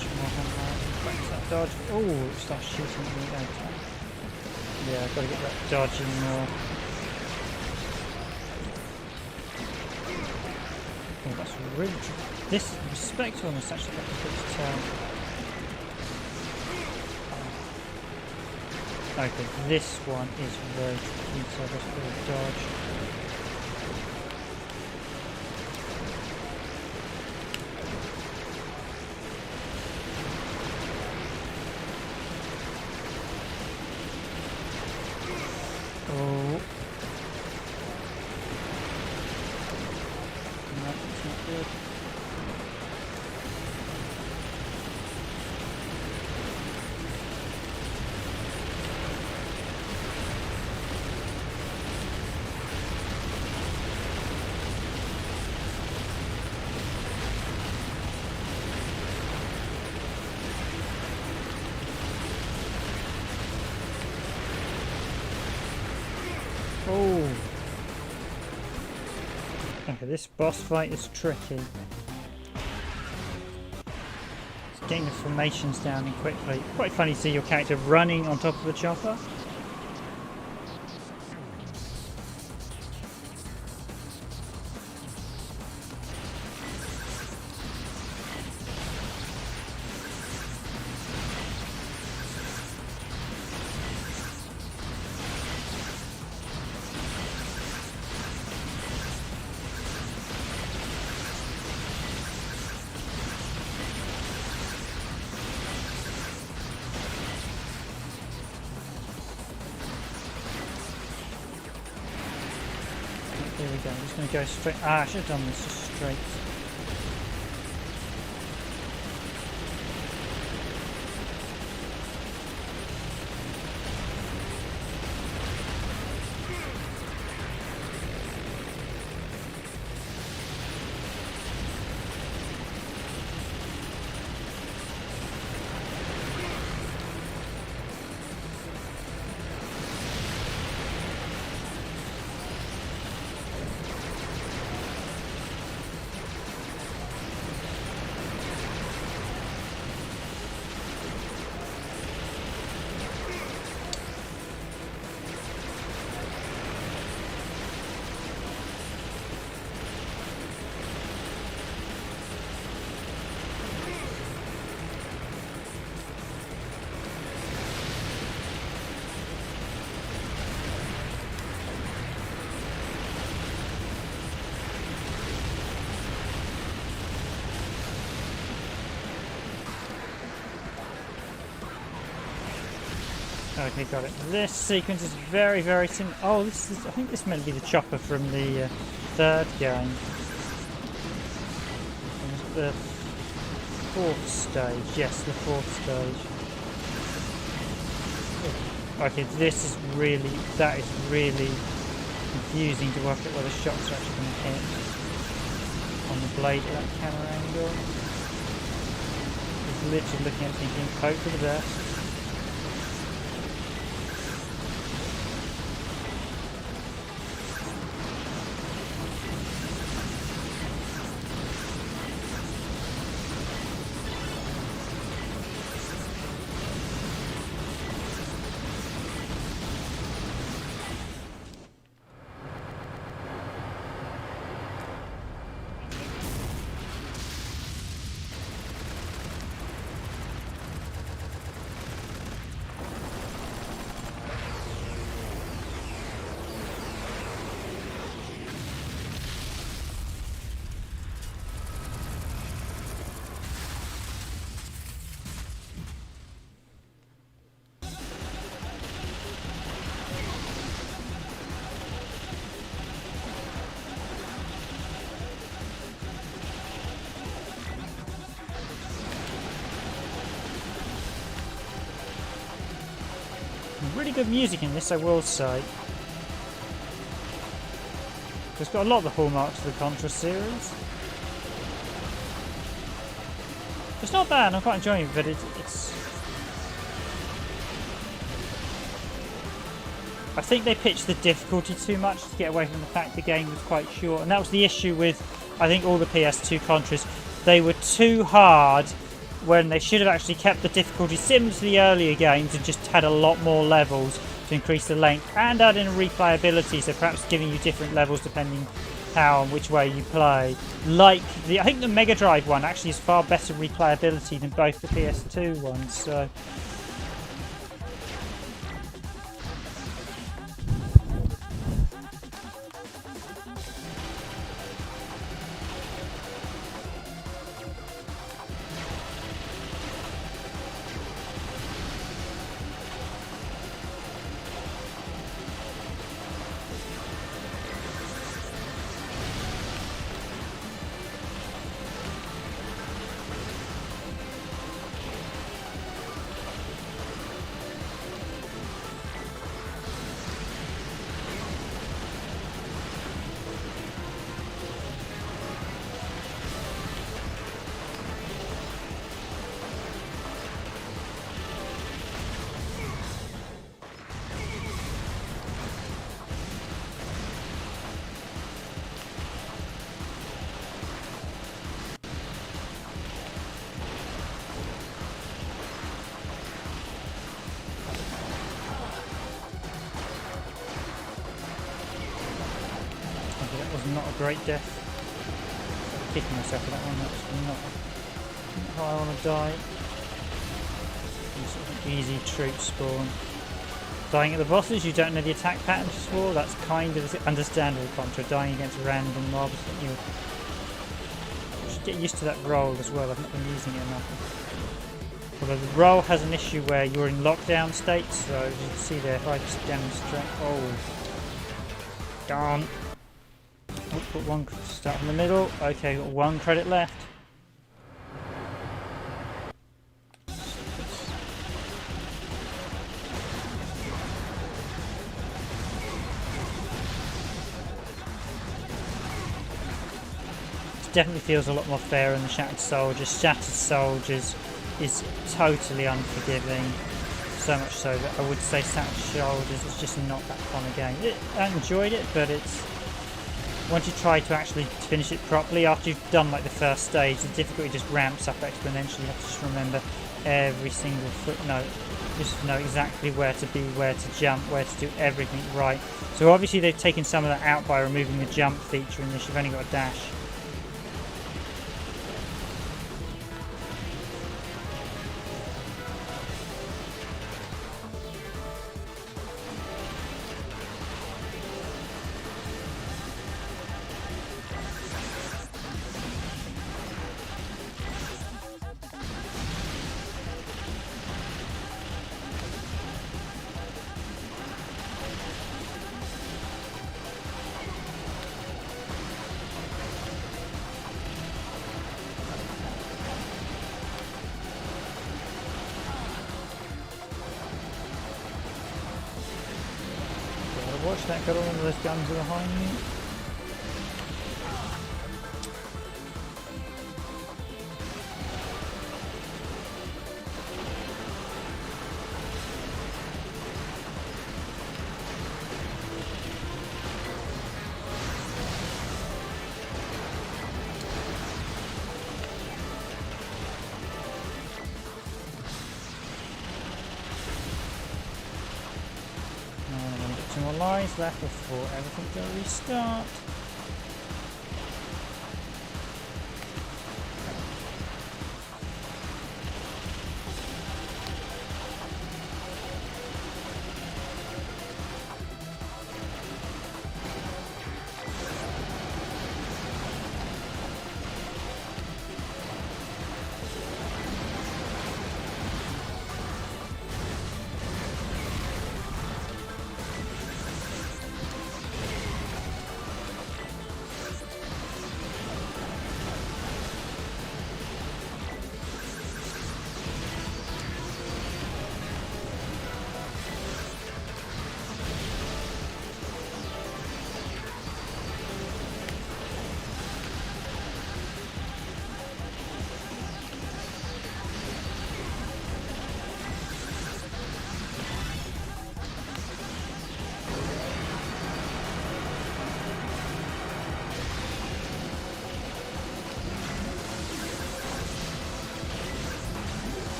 S1: Dodge, more hammer. Back to that dodge. Oh, it starts shooting at me. Okay. Yeah, I've got to get that dodging more. Oh, that's really tricky. This respect on this actually got a bit to tell. Okay, this one is very tricky, so I've just got to dodge. Oh. No, it's not good. Oh. Okay, this boss fight is tricky. It's getting the formations down and quickly. Quite funny to see your character running on top of a chopper. Here we go, I'm just going to go straight. Ah, I should have done this just straight. Okay, got it. This sequence is very, very similar. Oh, this is. I think this meant to be the chopper from the third game. The fourth stage. Yes, the fourth stage. Okay, this is really. That is really confusing to work out where the shots are actually going to hit on the blade at that camera angle. Just literally looking at it thinking, hope for the best. Really good music in this, I will say. It's got a lot of the hallmarks of the Contra series. It's not bad, I'm quite enjoying it, but it's... I think they pitched the difficulty too much to get away from the fact the game was quite short, and that was the issue with, I think, all the PS2 Contras. They were too hard when they should have actually kept the difficulty similar to the earlier games and just had a lot more levels to increase the length and add in replayability, so perhaps giving you different levels depending how and which way you play. Like I think the Mega Drive one actually has far better replayability than both the PS2 ones, so not a great death. Kicking myself for that one, that's not how I want to die. Sort of easy troop spawn. Dying at the bosses, you don't know the attack patterns for, that's kind of understandable. Contra, dying against random mobs, you should get used to that roll as well. I've not been using it enough. Although the roll has an issue where you're in lockdown state, so as you can see there, if I just demonstrate, oh, darn. Put one start in the middle. Okay, got one credit left. It definitely feels a lot more fair in the Shattered Soldiers. Shattered Soldiers is totally unforgiving. So much so that I would say Shattered Soldiers is just not that fun a game. I enjoyed it, but it's once you try to actually finish it properly, after you've done like the first stage, the difficulty just ramps up exponentially. You have to just remember every single footnote, just know exactly where to be, where to jump, where to do everything right. So obviously they've taken some of that out by removing the jump feature in this. You've only got a dash. Watch that, got all of those guns behind me. Two more lives left before everything will restart.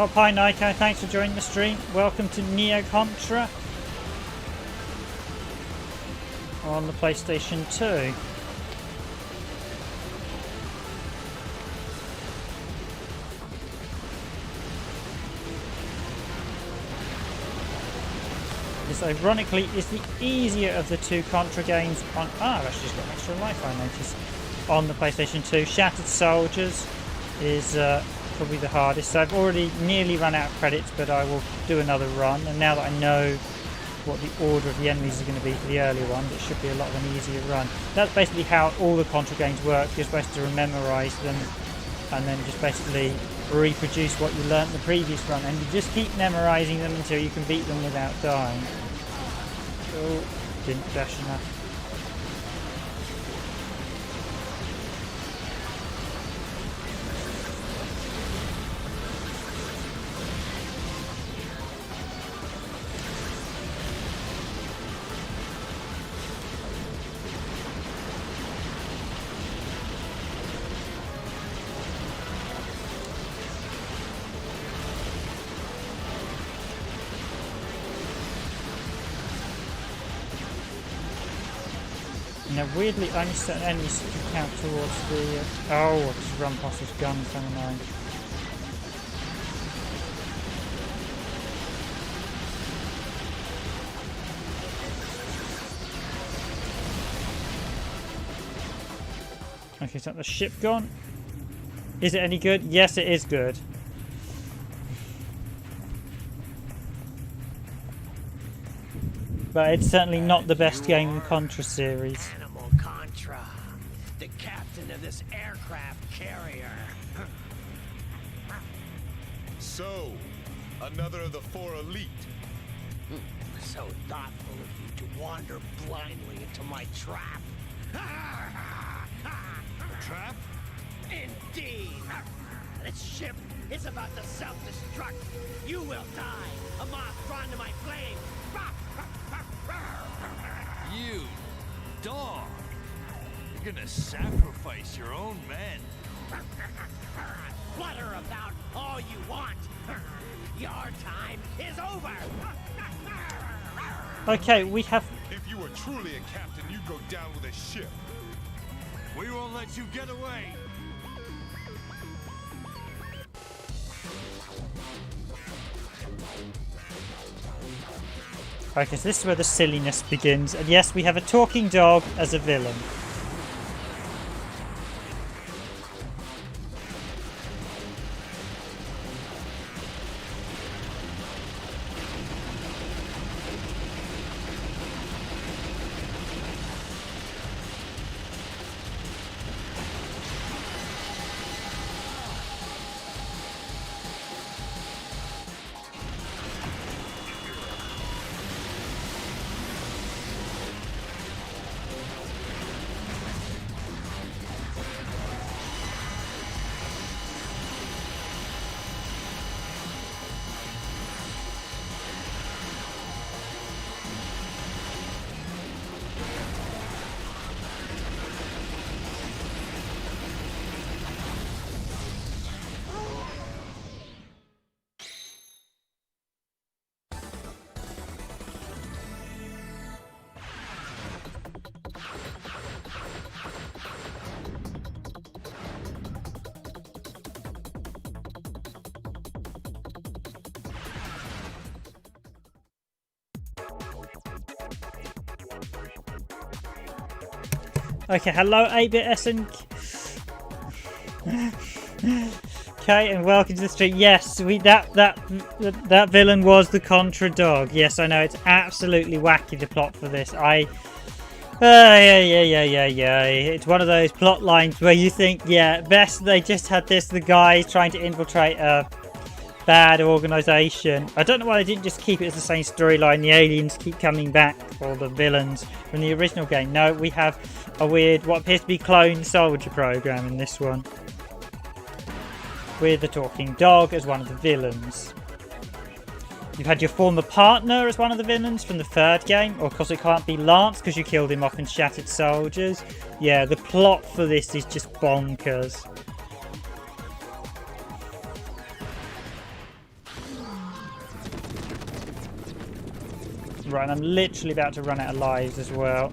S1: Oh, hi Nico, thanks for joining the stream. Welcome to Neo Contra on the PlayStation 2. This ironically is the easier of the two Contra games on... I've actually just got an extra life, I noticed. On the PlayStation 2. Shattered Soldiers is probably the hardest. So I've already nearly run out of credits, but I will do another run. And now that I know what the order of the enemies are going to be for the earlier ones, it should be a lot of an easier run. That's basically how all the Contra games work. You're supposed to memorise them and then just basically reproduce what you learnt in the previous run. And you just keep memorising them until you can beat them without dying. Oh, didn't dash enough. Now, weirdly, only certain enemies can count towards the... oh, I just run past this gun, so annoying. Okay, so the ship gone. Is it any good? Yes, it is good. But it's certainly not the best game in the Contra series.
S6: Animal Contra, the captain of this aircraft carrier.
S3: So, another of the four elite.
S6: So thoughtful of you to wander blindly into my trap.
S3: Trap?
S6: Indeed. This ship is about to self-destruct. You will die. A moth drawn to my flame.
S9: You dog! You're gonna sacrifice your own men.
S6: Flutter about all you want. Your time is over.
S1: Okay, we have...
S3: If you were truly a captain, you'd go down with a ship.
S9: We won't let you get away.
S1: Okay, so this is where the silliness begins. And yes, we have a talking dog as a villain. Okay, hello 8-bit SN. Okay, and welcome to the stream. Yes, that villain was the Contra dog. Yes, I know, it's absolutely wacky, the plot for this. Yeah. It's one of those plot lines where you think, yeah, best they just had the guy trying to infiltrate a bad organisation. I don't know why they didn't just keep it as the same storyline. The aliens keep coming back, or the villains from the original game. No, we have a weird, what appears to be clone soldier program in this one, with the talking dog as one of the villains. You've had your former partner as one of the villains from the third game, or of course it can't be Lance because you killed him off in Shattered Soldiers. Yeah, the plot for this is just bonkers. Right, and I'm literally about to run out of lives as well.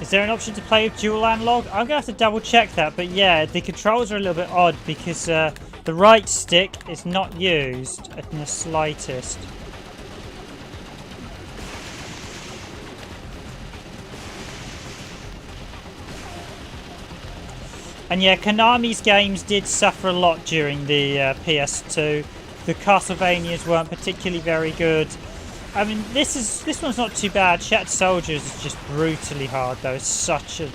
S1: Is there an option to play with dual analog? I'm going to have to double check that, but yeah, the controls are a little bit odd because the right stick is not used in the slightest. And yeah, Konami's games did suffer a lot during the PS2. The Castlevanias weren't particularly very good. I mean, this one's not too bad. Shattered Soldiers is just brutally hard, though. It's such a...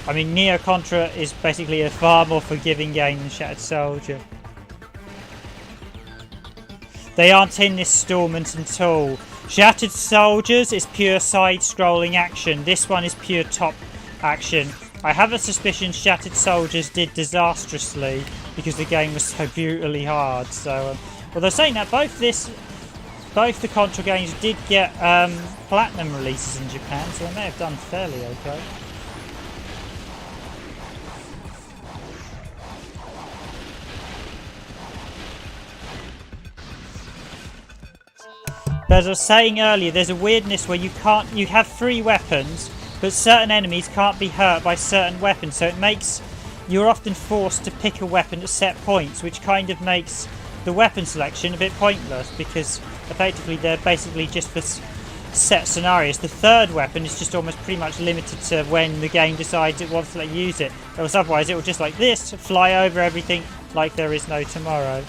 S1: I mean, Neo Contra is basically a far more forgiving game than Shattered Soldier. They aren't in this installment at all. Shattered Soldiers is pure side-scrolling action. This one is pure top action. I have a suspicion Shattered Soldiers did disastrously because the game was so brutally hard. So, although saying that, both the Contra games did get platinum releases in Japan, so they may have done fairly okay. But as I was saying earlier, there's a weirdness where you have 3 weapons, but certain enemies can't be hurt by certain weapons, so it makes you're often forced to pick a weapon at set points, which kind of makes the weapon selection a bit pointless because effectively they're basically just for set scenarios. The third weapon is just almost pretty much limited to when the game decides it wants to let you use it, else otherwise it will just like this fly over everything like there is no tomorrow.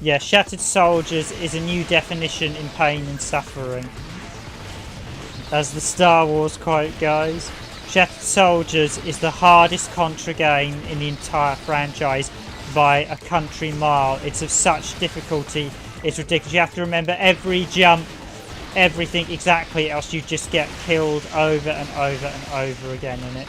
S1: Yeah, Shattered Soldiers is a new definition in pain and suffering. As the Star Wars quote goes, Shattered Soldiers is the hardest Contra game in the entire franchise by a country mile. It's of such difficulty, it's ridiculous. You have to remember every jump, everything exactly, else you just get killed over and over and over again in it.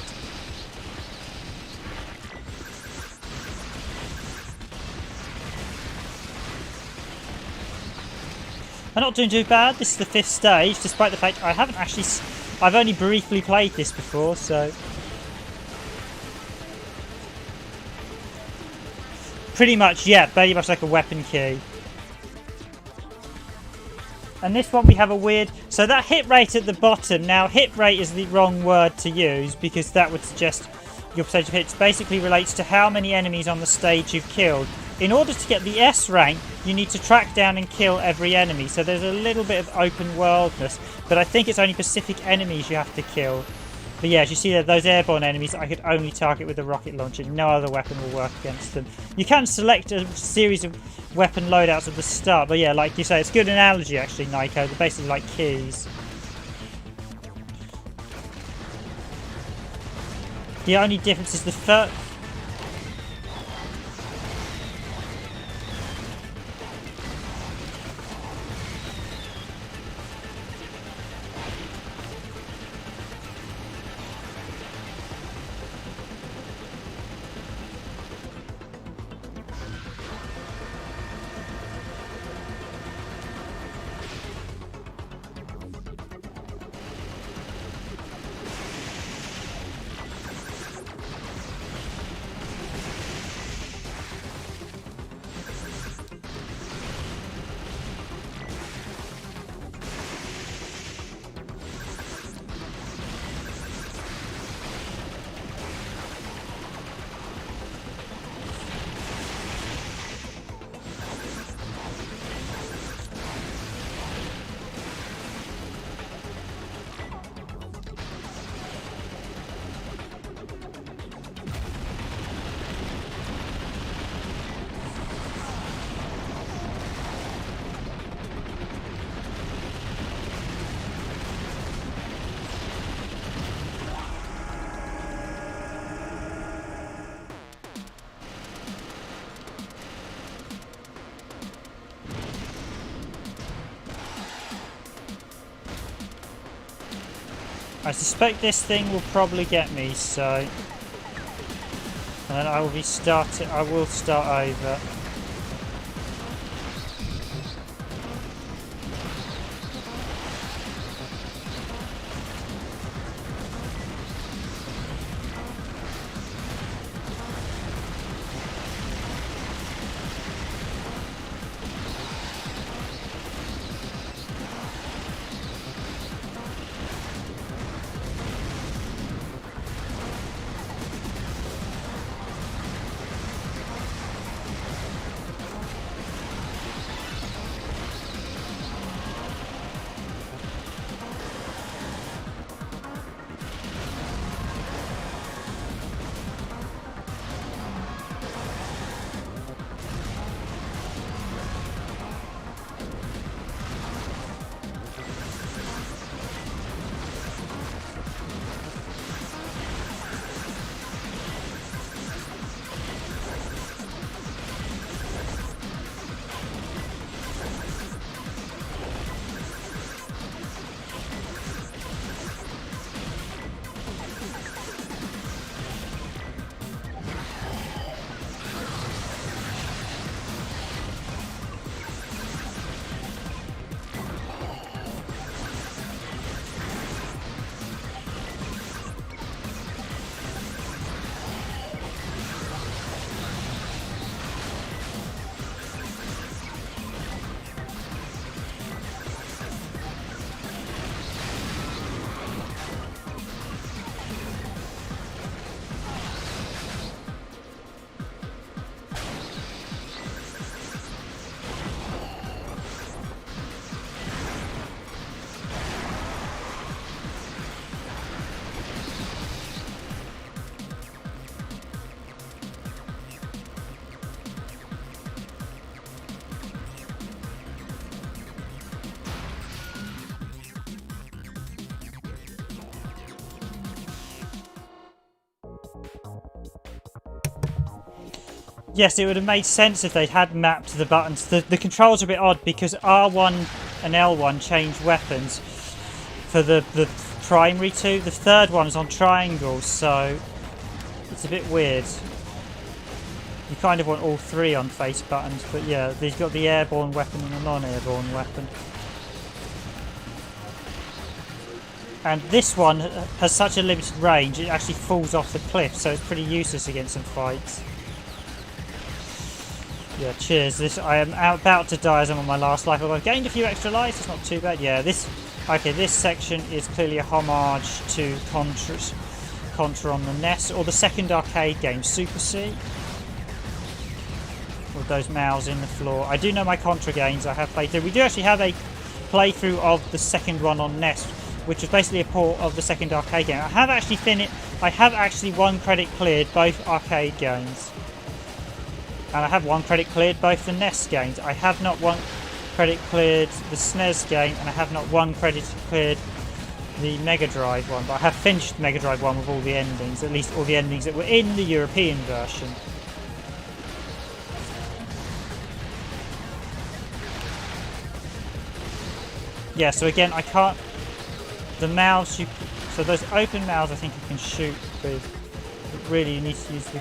S1: I'm not doing too bad. This is the 5th stage, despite the fact I've only briefly played this before, so... Pretty much, yeah, very much like a weapon key. And this one we have a weird... So that hit rate at the bottom, now hit rate is the wrong word to use because that would suggest your percentage of hits. Basically relates to how many enemies on the stage you've killed. In order to get the S rank, you need to track down and kill every enemy. So there's a little bit of open worldness, but I think it's only specific enemies you have to kill. But yeah, as you see there, those airborne enemies I could only target with a rocket launcher. No other weapon will work against them. You can select a series of weapon loadouts at the start, but yeah, like you say, it's a good analogy actually, Nico. They're basically like keys. The only difference is the first... I suspect this thing will probably get me, so... And then I will start over. Yes, it would have made sense if they'd had mapped the buttons. The controls are a bit odd because R1 and L1 change weapons for the primary two. The third one is on triangles, so it's a bit weird. You kind of want all three on face buttons, but yeah, they've got the airborne weapon and the non-airborne weapon. And this one has such a limited range, it actually falls off the cliff, so it's pretty useless against some fights. Yeah, cheers. I am about to die as I'm on my last life. I've gained a few extra lives. It's not too bad. Yeah, this section is clearly a homage to Contra on the NES, or the second arcade game, Super C. With those mouths in the floor. I do know my Contra games. I have played through. We do actually have a playthrough of the second one on NES, which was basically a port of the second arcade game. I have actually one credit cleared both arcade games. And I have one credit cleared both the NES games. I have not one credit cleared the SNES game, and I have not one credit cleared the Mega Drive one. But I have finished the Mega Drive one with all the endings, at least all the endings that were in the European version. Yeah, so again, I can't... The mouths you... So those open mouths I think you can shoot with. But really you need to use the...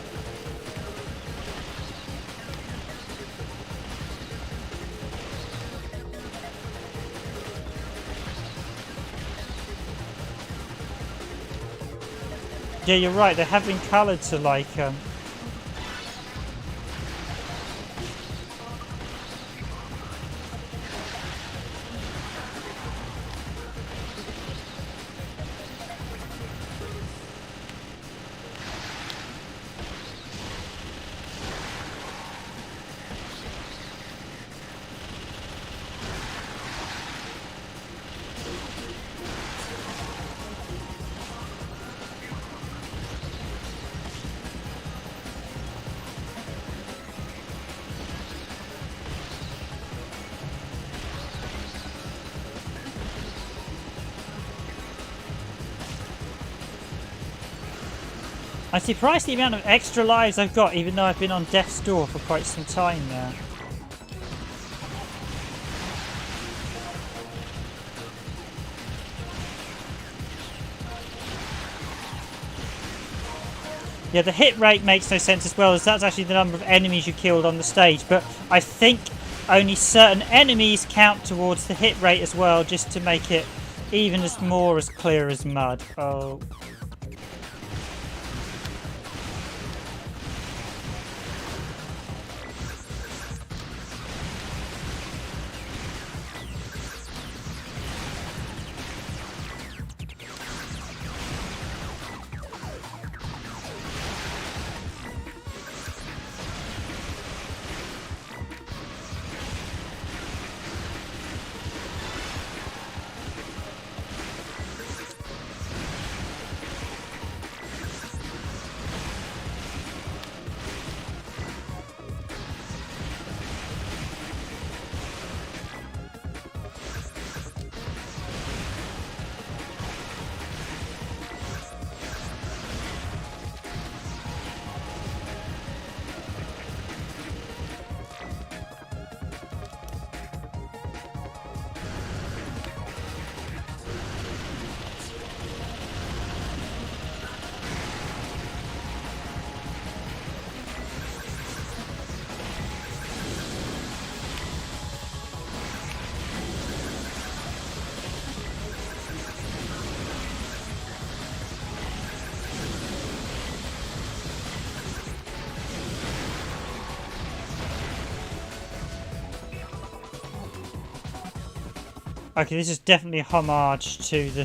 S1: Yeah, you're right, they have been coloured to like... I'm surprised the amount of extra lives I've got, even though I've been on death's door for quite some time now. Yeah, the hit rate makes no sense as well, as that's actually the number of enemies you killed on the stage, but I think only certain enemies count towards the hit rate as well, just to make it even as clear as mud. Oh. Okay, this is definitely a homage to the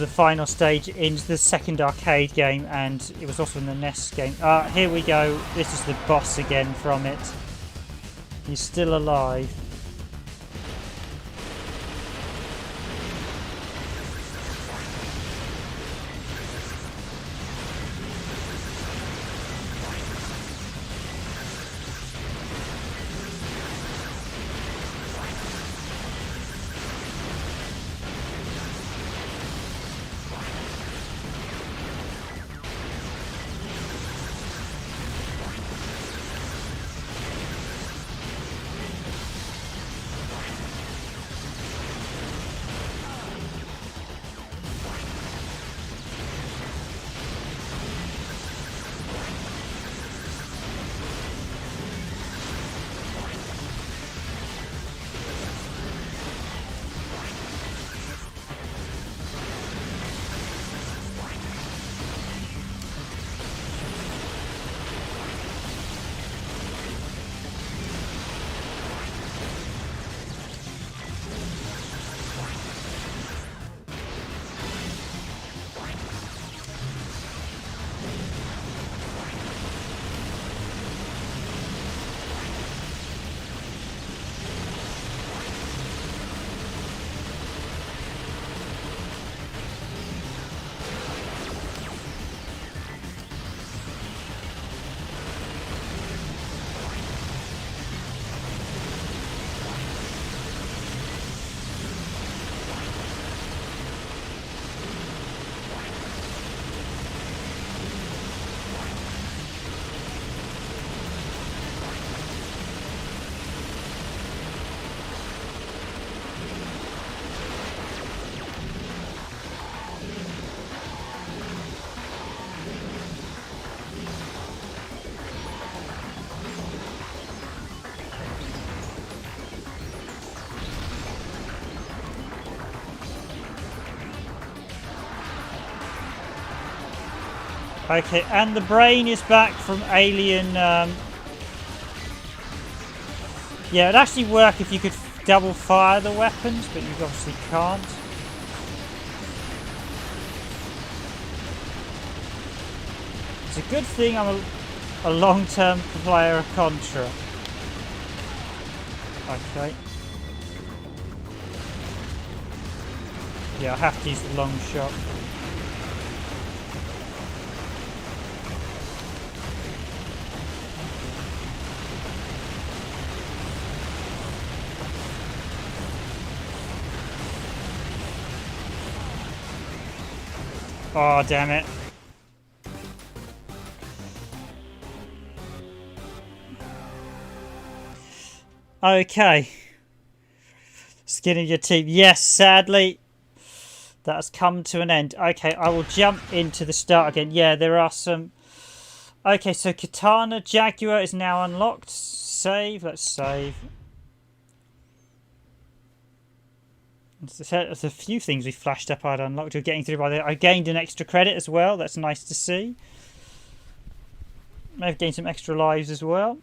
S1: final stage in the second arcade game, and it was also in the NES game. Here we go. This is the boss again from it. He's still alive. Okay, and the brain is back from Alien. Yeah, it'd actually work if you could double fire the weapons, but you obviously can't. It's a good thing I'm a long-term player of Contra. Okay. Yeah, I have to use the long shot. Oh, damn it. Okay. Skin of your teeth. Yes, sadly, that has come to an end. Okay, I will jump into the start again. Yeah, there are some... Okay, so Katana Jaguar is now unlocked. Save. Let's save. There's a few things we flashed up I'd unlocked. We're getting through by the... I gained an extra credit as well. That's nice to see. May have gained some extra lives as well.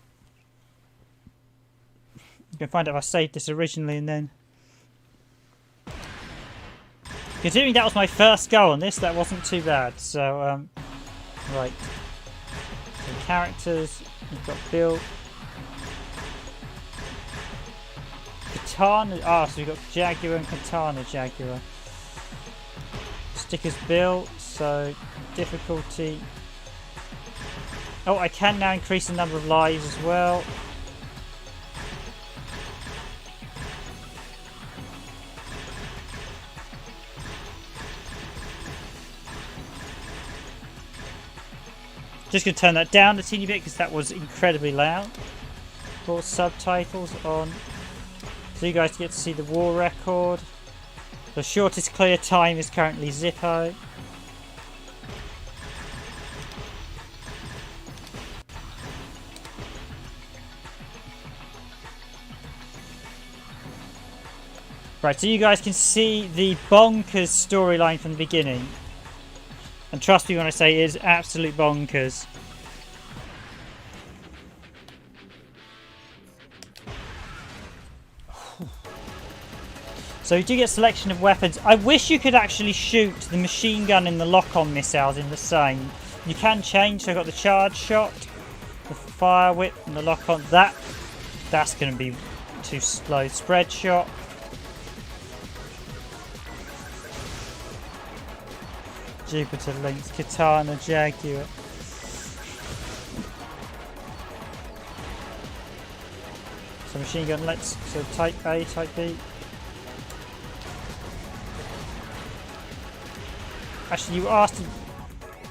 S1: You can find out if I saved this originally and then... Considering that was my first go on this, that wasn't too bad. So, right. So characters, we've got Bill. Katana, so we've got Jaguar and Katana Jaguar. Stickers built, so difficulty. Oh, I can now increase the number of lives as well. Just going to turn that down a teeny bit because that was incredibly loud. Put subtitles on. So you guys get to see the war record. The shortest clear time is currently Zippo. Right, so you guys can see the bonkers storyline from the beginning. And trust me when I say it is absolute bonkers. So you do get a selection of weapons. I wish you could actually shoot the machine gun and the lock-on missiles in the same. You can change, so I've got the charge shot, the fire whip and the lock-on. That's going to be too slow. Spread shot. Jupiter Lynx, Katana Jaguar. So machine gun, so type A, type B. Actually, you asked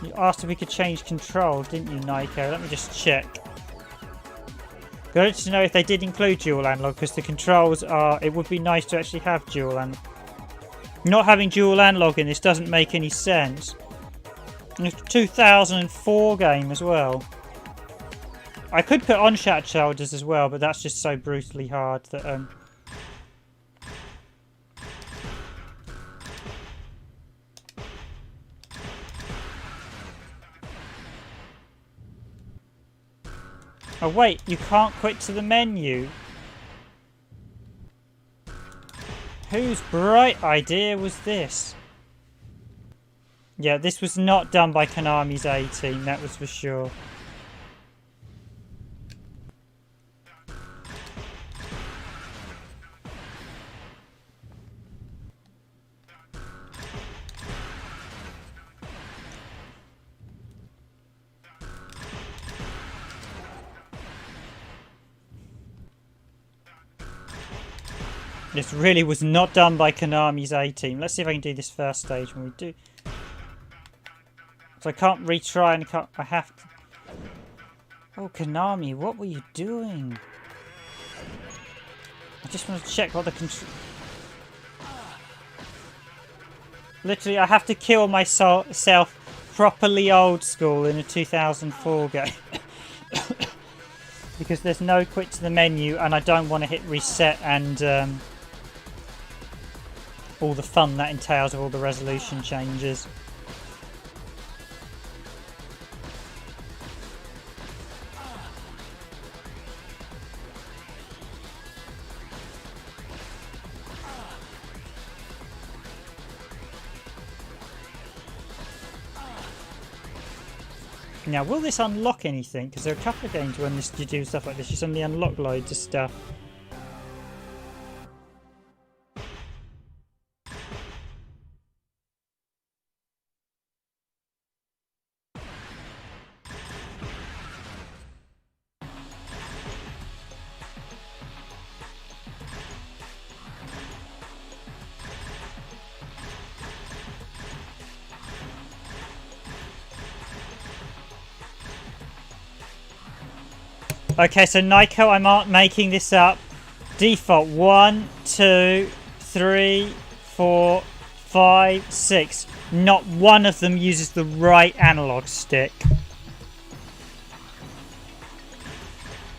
S1: if we could change control, didn't you, Nico? Let me just check. Good to know if they did include dual analog, because the controls are... It would be nice to actually have dual analog. Not having dual analog in this doesn't make any sense. And it's a 2004 game as well. I could put on Shattered Shoulders as well, but that's just so brutally hard that... Oh wait, you can't quit to the menu. Whose bright idea was this? Yeah, this was not done by Konami's A-Team, that was for sure. This really was not done by Konami's A-Team. Let's see if I can do this first stage when we do. So I can't retry and I have to... Oh, Konami, what were you doing? I just want to check what the control... Literally, I have to kill myself properly old school in a 2004 game. Because there's no quit to the menu and I don't want to hit reset and... all the fun that entails of all the resolution changes. Now, will this unlock anything? Because there are a couple of games when you do stuff like this, you suddenly unlock loads of stuff. Okay, so Nico, I'm not making this up. Default 1, 2, 3, 4, 5, 6. Not one of them uses the right analog stick.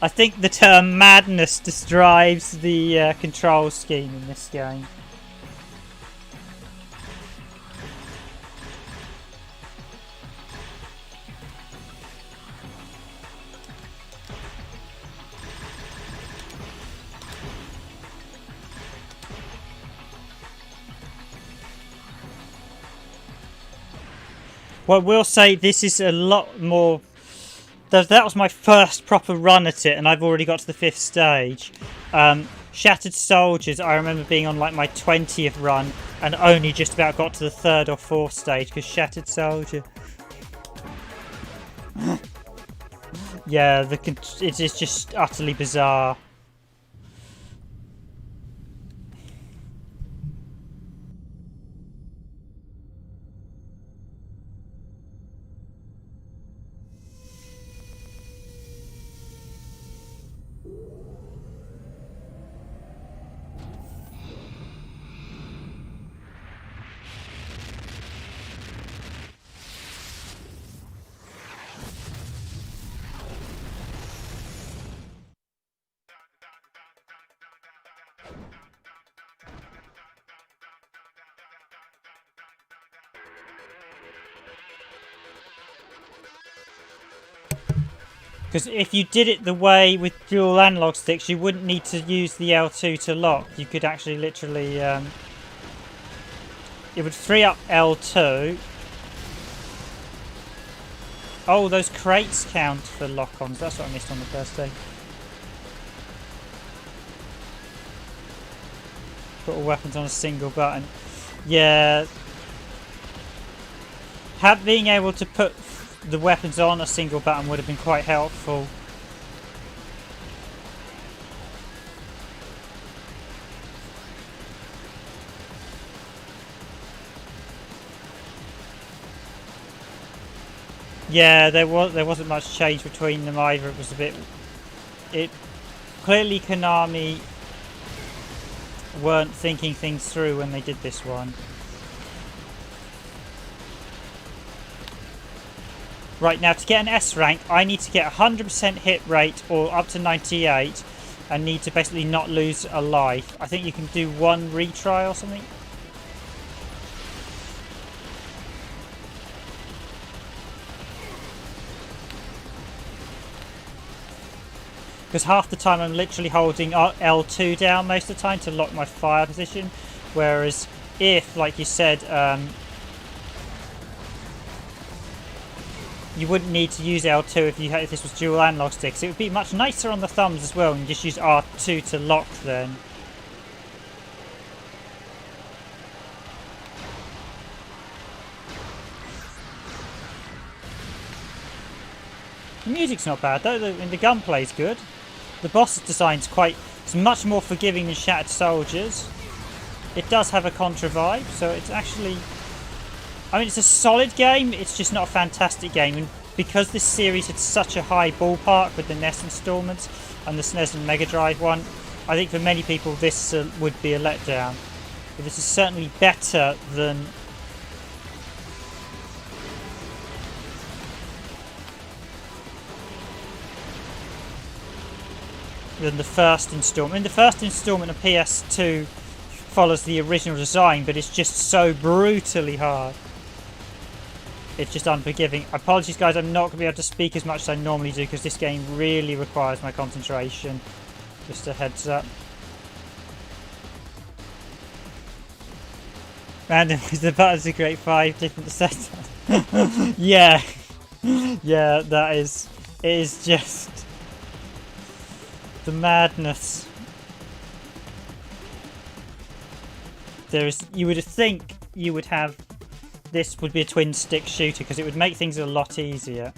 S1: I think the term madness describes the control scheme in this game. Well, we'll say this is a lot more... That was my first proper run at it, and I've already got to the 5th stage. Shattered Soldiers, I remember being on like my 20th run, and only just about got to the 3rd or 4th stage, because Shattered Soldier... yeah, it is just utterly bizarre. Because if you did it the way with dual analog sticks, you wouldn't need to use the L2 to lock. You could actually literally... it would free up L2. Oh, those crates count for lock-ons. That's what I missed on the first day. Put all weapons on a single button. Yeah. Being able to put the weapons on a single button would have been quite helpful. Yeah, there wasn't much change between them either. It was a bit... Clearly Konami weren't thinking things through when they did this one. Right, now to get an S rank, I need to get 100% hit rate or up to 98 and need to basically not lose a life. I think you can do one retry or something. Because half the time I'm literally holding L2 down most of the time to lock my fire position. Whereas if, like you said, you wouldn't need to use L2 if this was dual analog sticks. It would be much nicer on the thumbs as well, and you just use R2 to lock then. The music's not bad though, and the gunplay's good. The boss design's it's much more forgiving than Shattered Soldiers. It does have a Contra vibe, so it's actually... I mean, it's a solid game, it's just not a fantastic game, and because this series had such a high ballpark with the NES installments and the SNES and Mega Drive one, I think for many people this would be a letdown. But this is certainly better than... the first installment. I mean, the first installment of PS2 follows the original design, but it's just so brutally hard. It's just unforgiving. Apologies guys, I'm not going to be able to speak as much as I normally do because this game really requires my concentration. Just a heads up. And the buttons to create 5 different setups. Yeah. Yeah, that is... It is just... the madness. You would think you would have... This would be a twin stick shooter because it would make things a lot easier.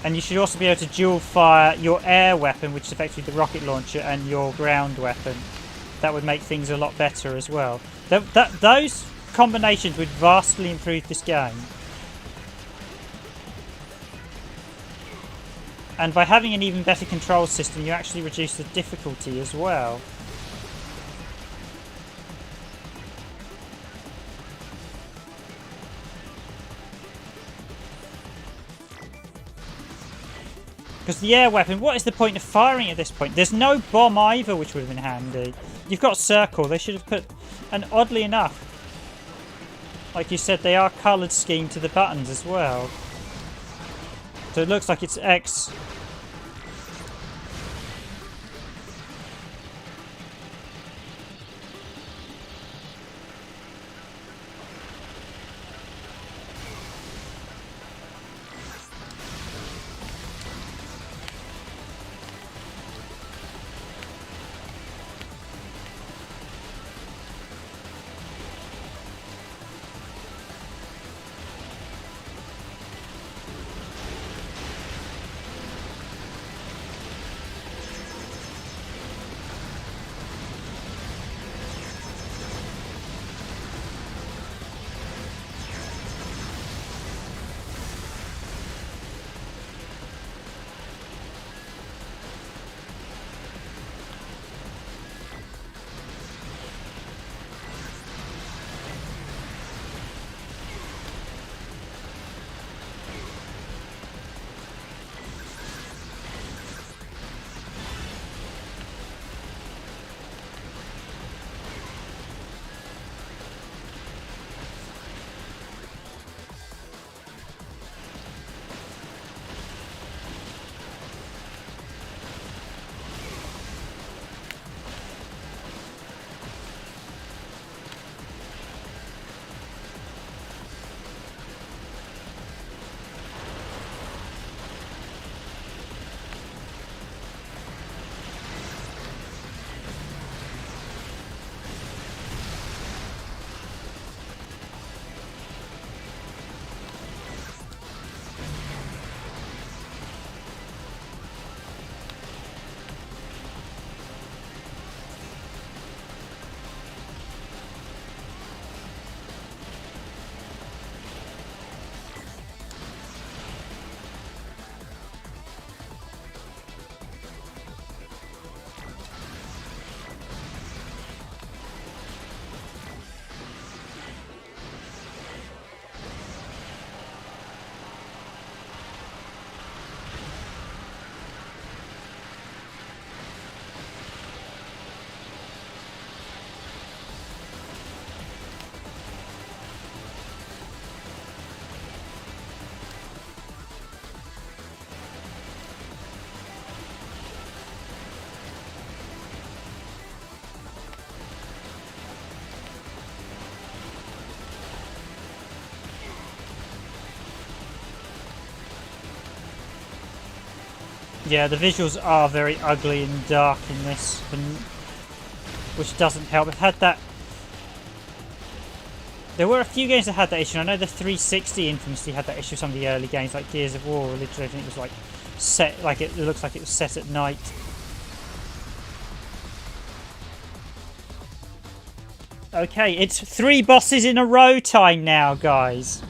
S1: And you should also be able to dual fire your air weapon, which is effectively the rocket launcher, and your ground weapon. That would make things a lot better as well. Those combinations would vastly improve this game. And by having an even better control system, you actually reduce the difficulty as well. Because the air weapon, what is the point of firing at this point? There's no bomb either, which would have been handy. You've got circle. They should have put... And oddly enough, like you said, they are coloured scheme to the buttons as well. So it looks like it's X. Yeah, the visuals are very ugly and dark in this, which doesn't help. I've had that... There were a few games that had that issue. I know the 360 infamously had that issue with some of the early games, like Gears of War. Literally everything was like set, like it looks like it was set at night. Okay, it's 3 bosses in a row time now, guys.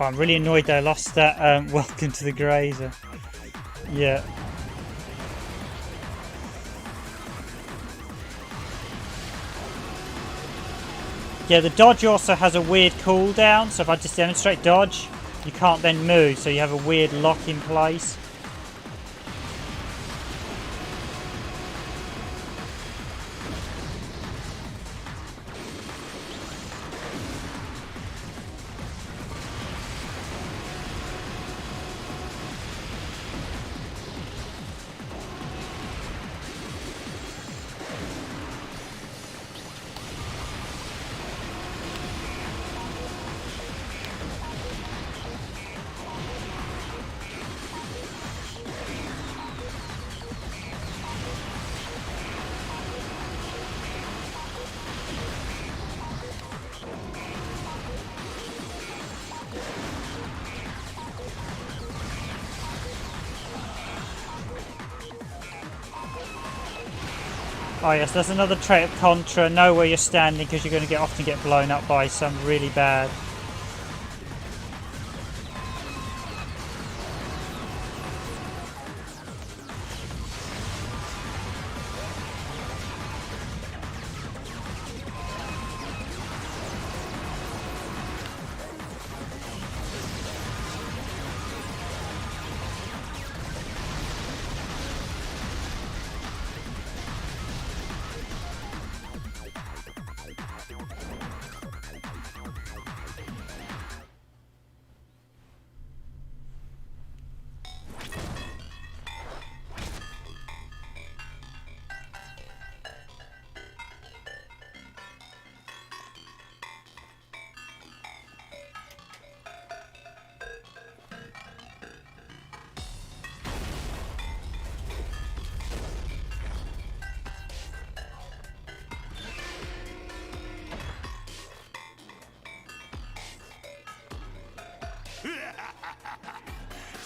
S1: Oh, I'm really annoyed that I lost that welcome to the grazer. Yeah. Yeah, the dodge also has a weird cooldown, so if I just demonstrate dodge, you can't then move, so you have a weird lock in place. Oh yes, that's another trait of Contra. Know where you're standing because you're going to often get blown up by some really bad.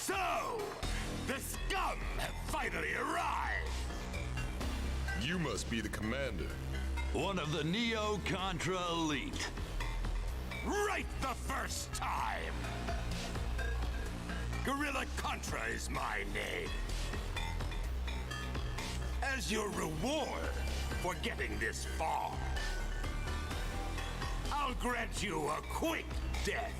S2: So, the scum have finally arrived.
S3: You must be the commander.
S9: One of the Neo Contra elite.
S2: Right the first time. Gorilla Contra is my name. As your reward for getting this far, I'll grant you a quick death.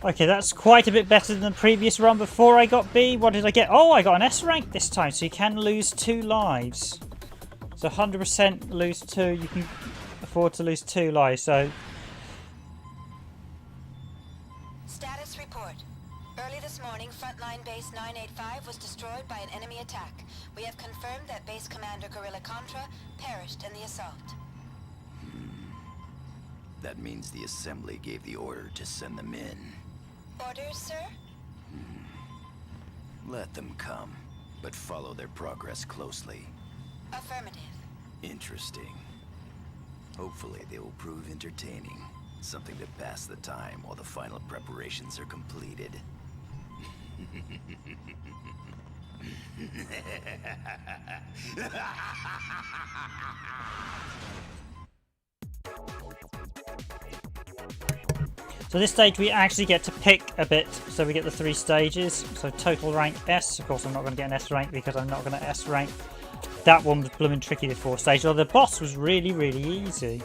S1: Okay, that's quite a bit better than the previous run before I got B. What did I get? Oh, I got an S rank this time, so you can lose 2 lives. So 100% lose 2. You can afford to lose 2 lives, so...
S4: Status report. Early this morning, frontline base 985 was destroyed by an enemy attack. We have confirmed that base commander Guerrilla Contra perished in the assault.
S5: That means the assembly gave the order to send them in.
S4: Orders, sir?
S5: Let them come, but follow their progress closely.
S4: Affirmative.
S5: Interesting. Hopefully they will prove entertaining. Something to pass the time while the final preparations are completed.
S1: So this stage we actually get to pick a bit, so we get the 3 stages. So total rank S, of course I'm not going to get an S rank because I'm not going to S rank. That one was blooming tricky, the 4th stage, although the boss was really, really easy.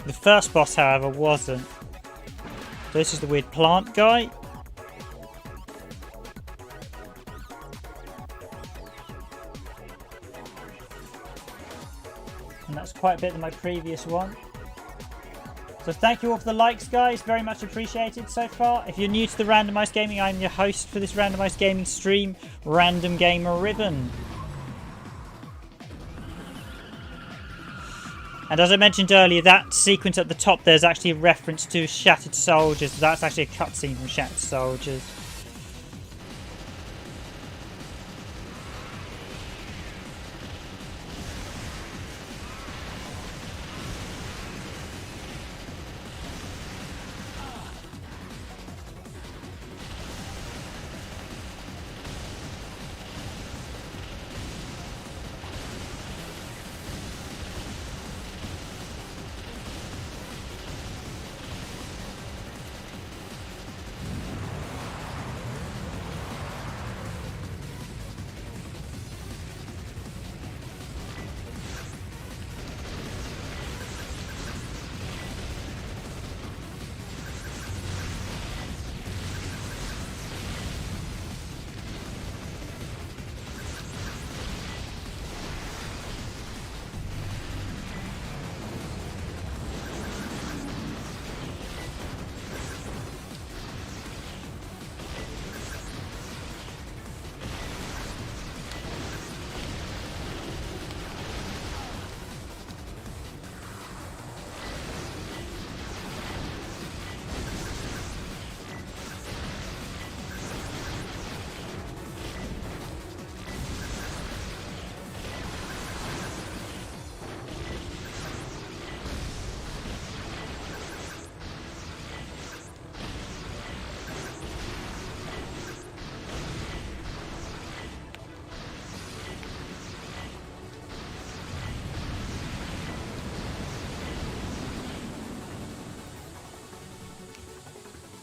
S1: The first boss, however, wasn't. So this is the weird plant guy. And that's quite a bit than my previous one. So thank you all for the likes, guys. Very much appreciated so far. If you're new to the Randomised Gaming, I'm your host for this Randomised Gaming stream, Random Gamer Ribbon. And as I mentioned earlier, that sequence at the top there's actually a reference to Shattered Soldiers. That's actually a cutscene from Shattered Soldiers.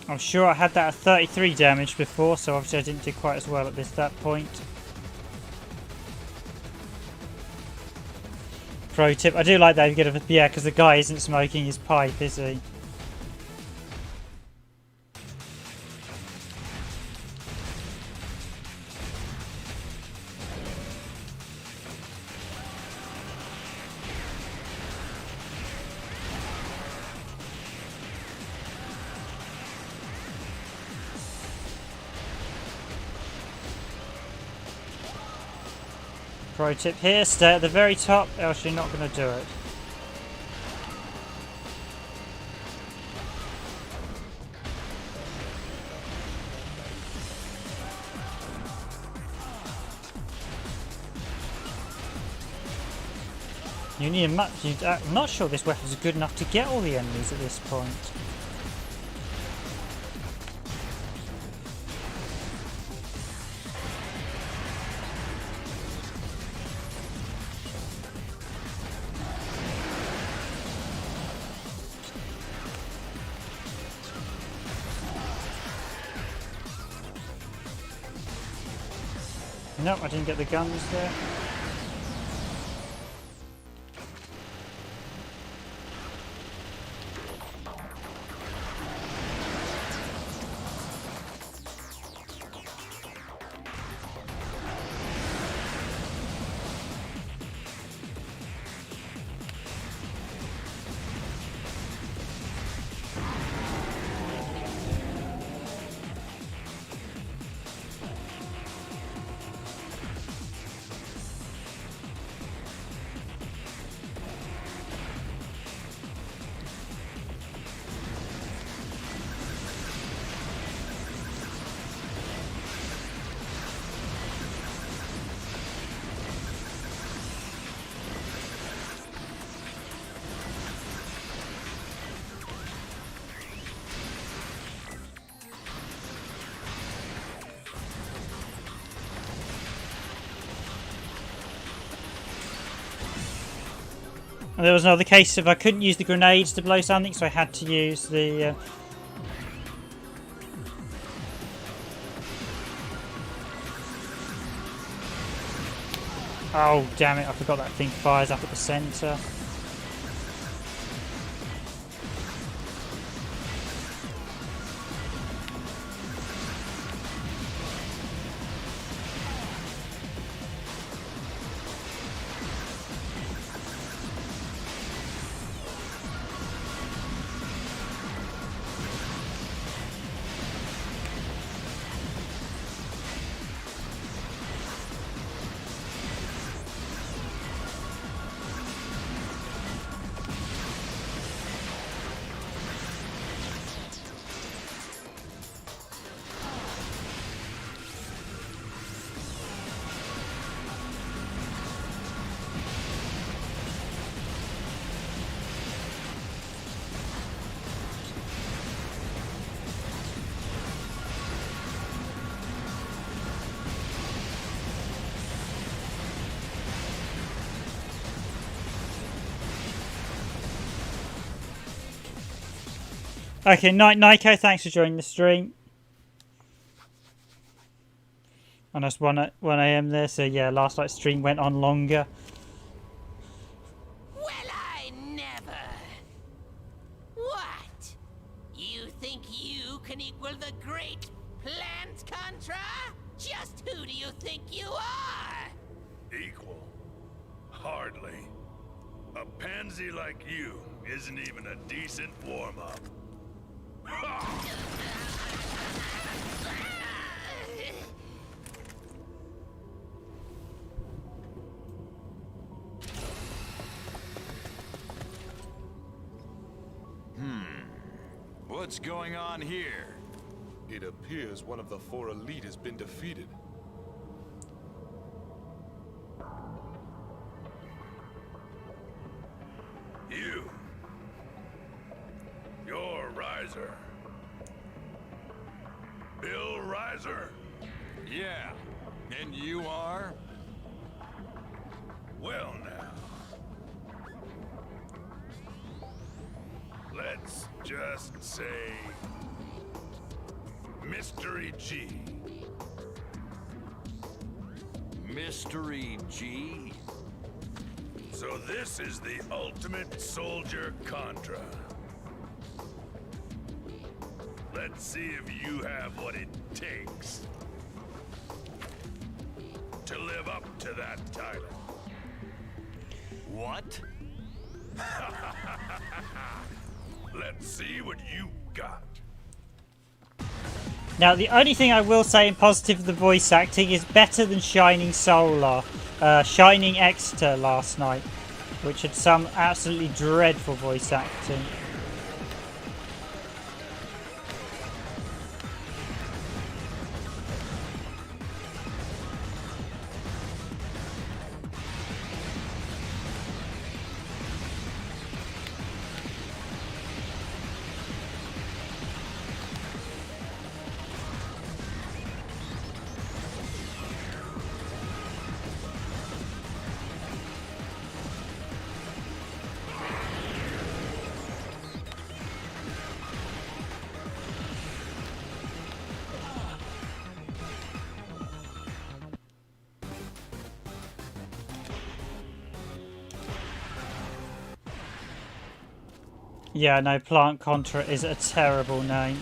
S1: I'm sure I had that at 33 damage before, so obviously I didn't do quite as well at that point. Pro tip, I do like that you get a, yeah, because the guy isn't smoking his pipe, is he? Pro tip here, stay at the very top, else you're not going to do it. You need a much. I'm not sure this weapon's good enough to get all the enemies at this point. Nope, I didn't get the guns there. And there was another case of I couldn't use the grenades to blow something, so I had to use the... Oh, damn it, I forgot that thing fires up at the centre. Okay, Nico, thanks for joining the stream. And it's 1 AM there, so yeah, last night's stream went on longer.
S6: Well, I never. What? You think you can equal the great plant Contra? Just who do you think you are?
S2: Equal? Hardly. A pansy like you isn't even a decent warm-up.
S9: What's going on here?
S3: It appears one of the 4 elite has been defeated.
S2: You're Riser. Bill Riser.
S9: Yeah. And you are?
S2: Well now. Let's just say... Mystery G.
S9: Mystery G?
S2: So this is the ultimate soldier Contra. Let's see if you have what it takes to live up to that title.
S9: What?
S2: Let's see what you got.
S1: Now, the only thing I will say in positive of the voice acting is better than Shining Shining Exeter last night, which had some absolutely dreadful voice acting. Yeah, no, Plant Contra is a terrible name.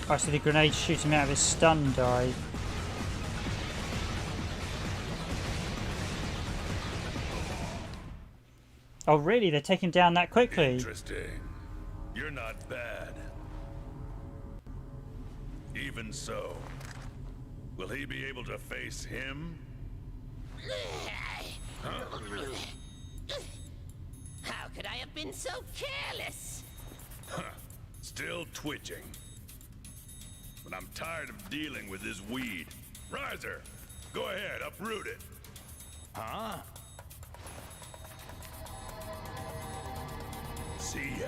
S1: Oh, so the grenade shoots him out of his stun dive. Oh, really? They're taking him down that quickly?
S2: Interesting. You're not bad. Even so, will he be able to face him?
S6: How could I have been so careless?
S2: Still twitching. But I'm tired of dealing with this weed. Riser, go ahead, uproot it.
S9: Huh?
S2: See ya.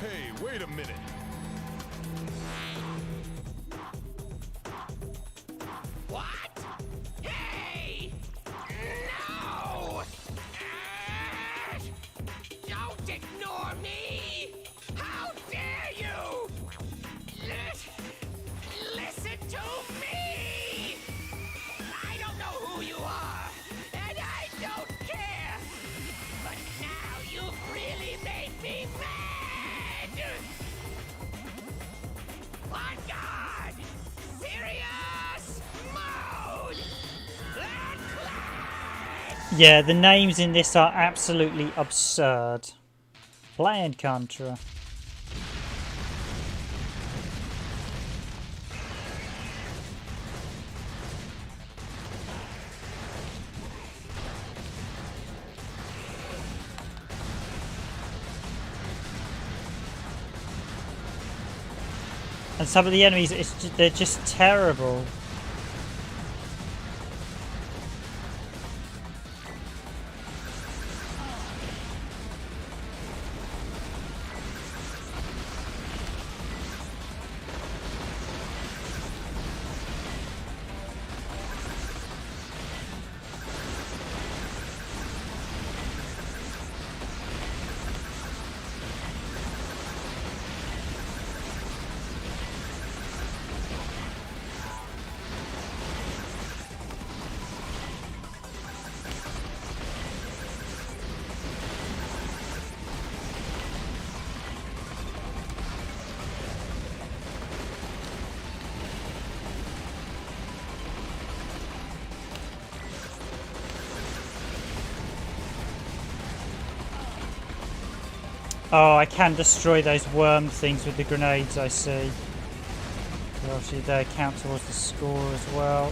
S3: Hey, wait a minute.
S6: What? Hey! No! Don't ignore me! How dare you! Listen to me! I don't know who you are, and I don't care! But now you've really made me mad! On guard! Serious mode! And clash!
S1: Yeah, the names in this are absolutely absurd. Playing Contra. And some of the enemies, they're just terrible. Oh, I can destroy those worm things with the grenades, I see. So obviously they count towards the score as well.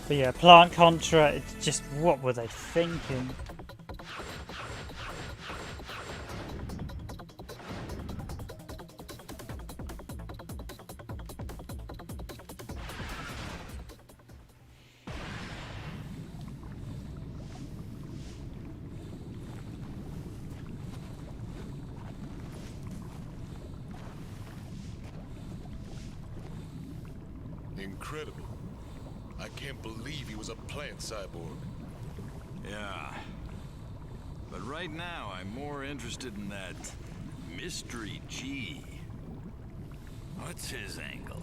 S1: But yeah, Plant Contra, it's just, what were they thinking?
S3: Incredible. I can't believe he was a plant cyborg.
S9: Yeah. But right now, I'm more interested in that Mystery G. What's his angle?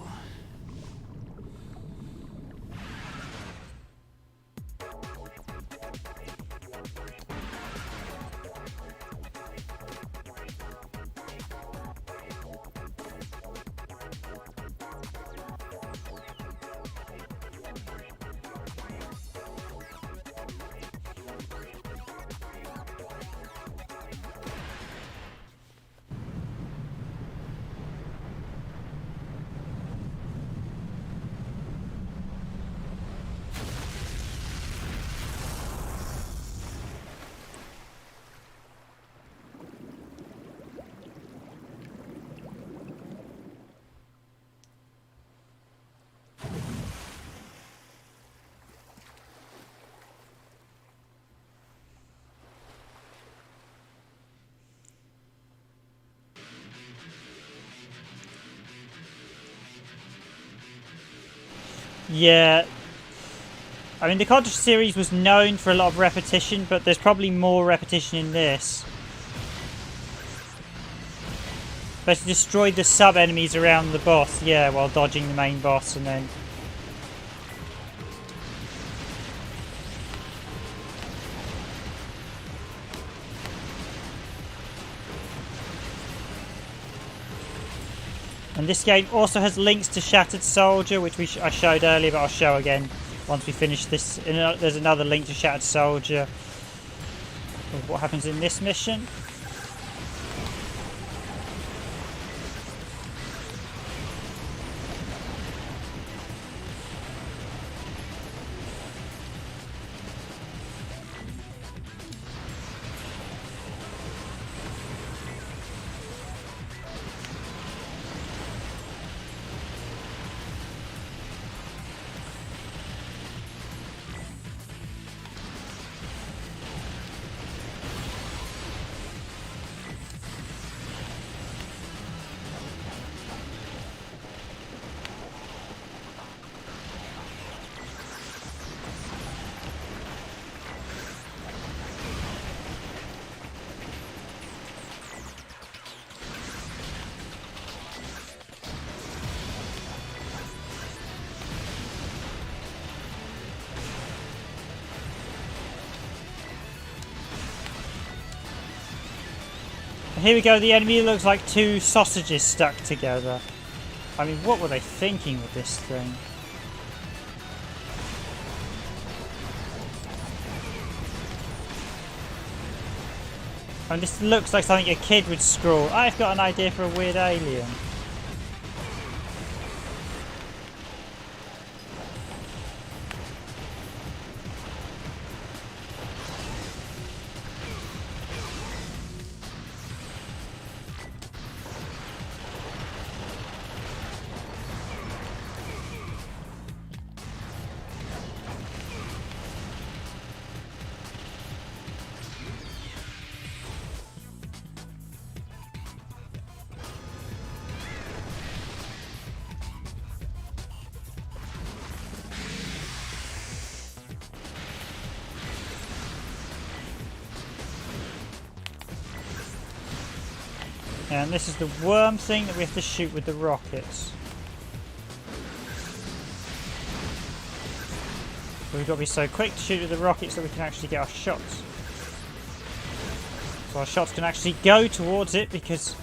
S9: Yeah, I mean the Contra series was known for a lot of repetition, but there's probably more repetition in this. Basically destroy the sub-enemies around the boss, yeah, while dodging the main boss, and then... And this game also has links to Shattered Soldier, which I showed earlier, but I'll show again once we finish this. There's another link to Shattered Soldier.
S1: with what happens in this mission. Here we go, the enemy looks like two sausages stuck together. I mean, what were they thinking with this thing? I mean, this looks like something a kid would scrawl. I've got an idea for a weird alien. And this is the worm thing that we have to shoot with the rockets. But we've got to be so quick to shoot with the rockets that we can actually get our shots. So our shots can actually go towards it because...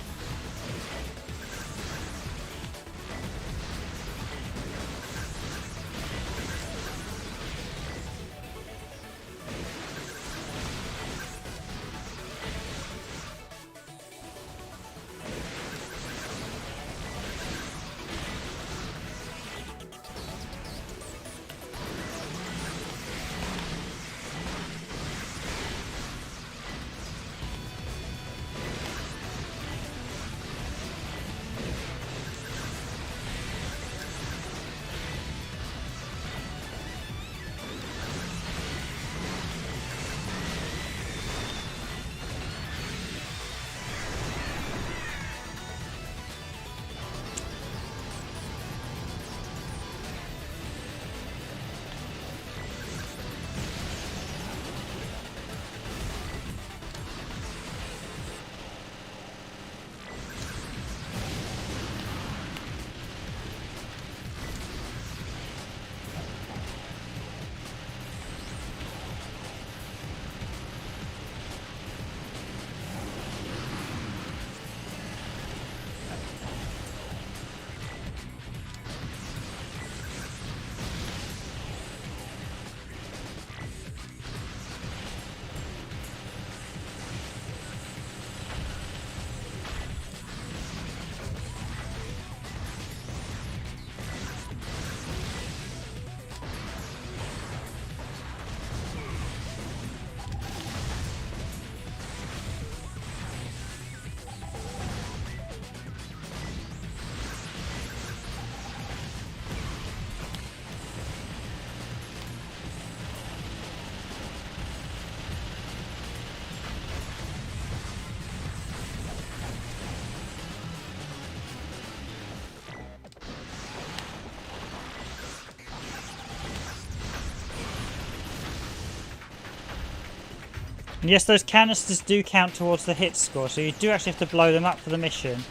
S1: And yes, those canisters do count towards the hit score, so you do actually have to blow them up for the mission.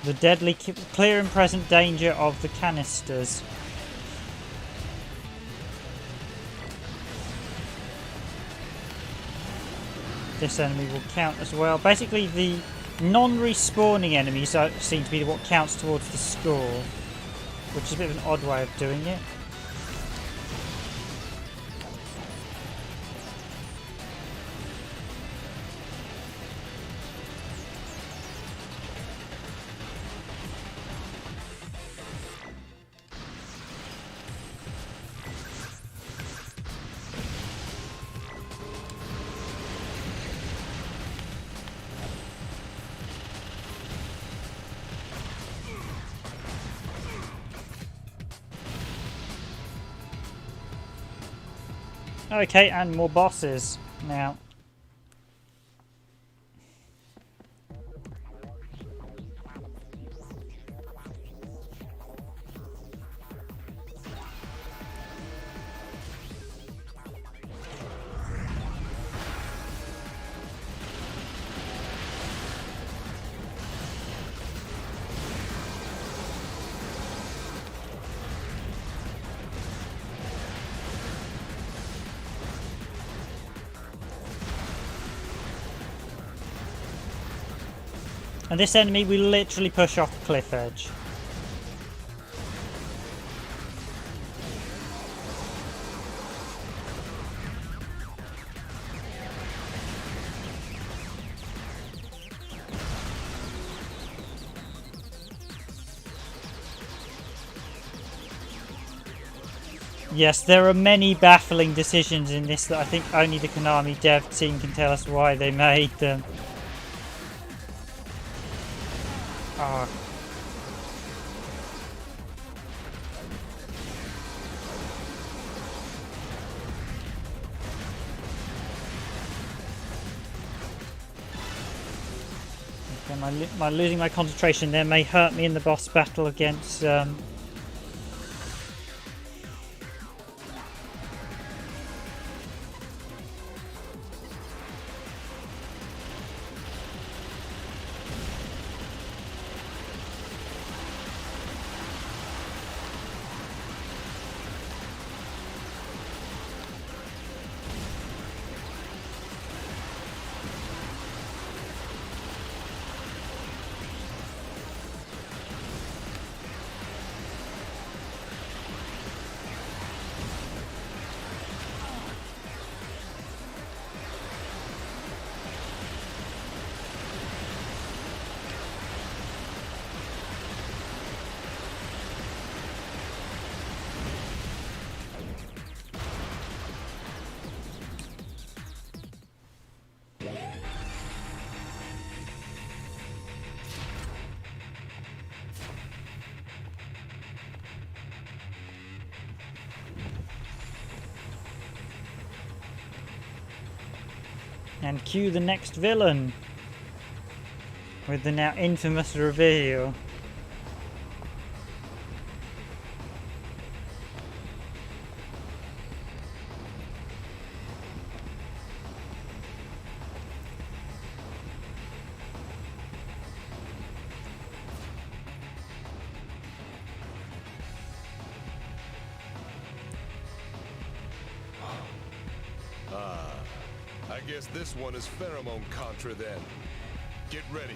S1: The deadly, clear and present danger of the canisters. This enemy will count as well. Basically, the non-respawning enemies seem to be what counts towards the score, which is a bit of an odd way of doing it. Okay, and more bosses now. And this enemy we literally push off the cliff edge. Yes, there are many baffling decisions in this that I think only the Konami dev team can tell us why they made them. Oh. Okay, my losing my concentration there may hurt me in the boss battle against and cue the next villain with the now infamous reveal.
S3: I guess this one is pheromone Contra then. Get ready.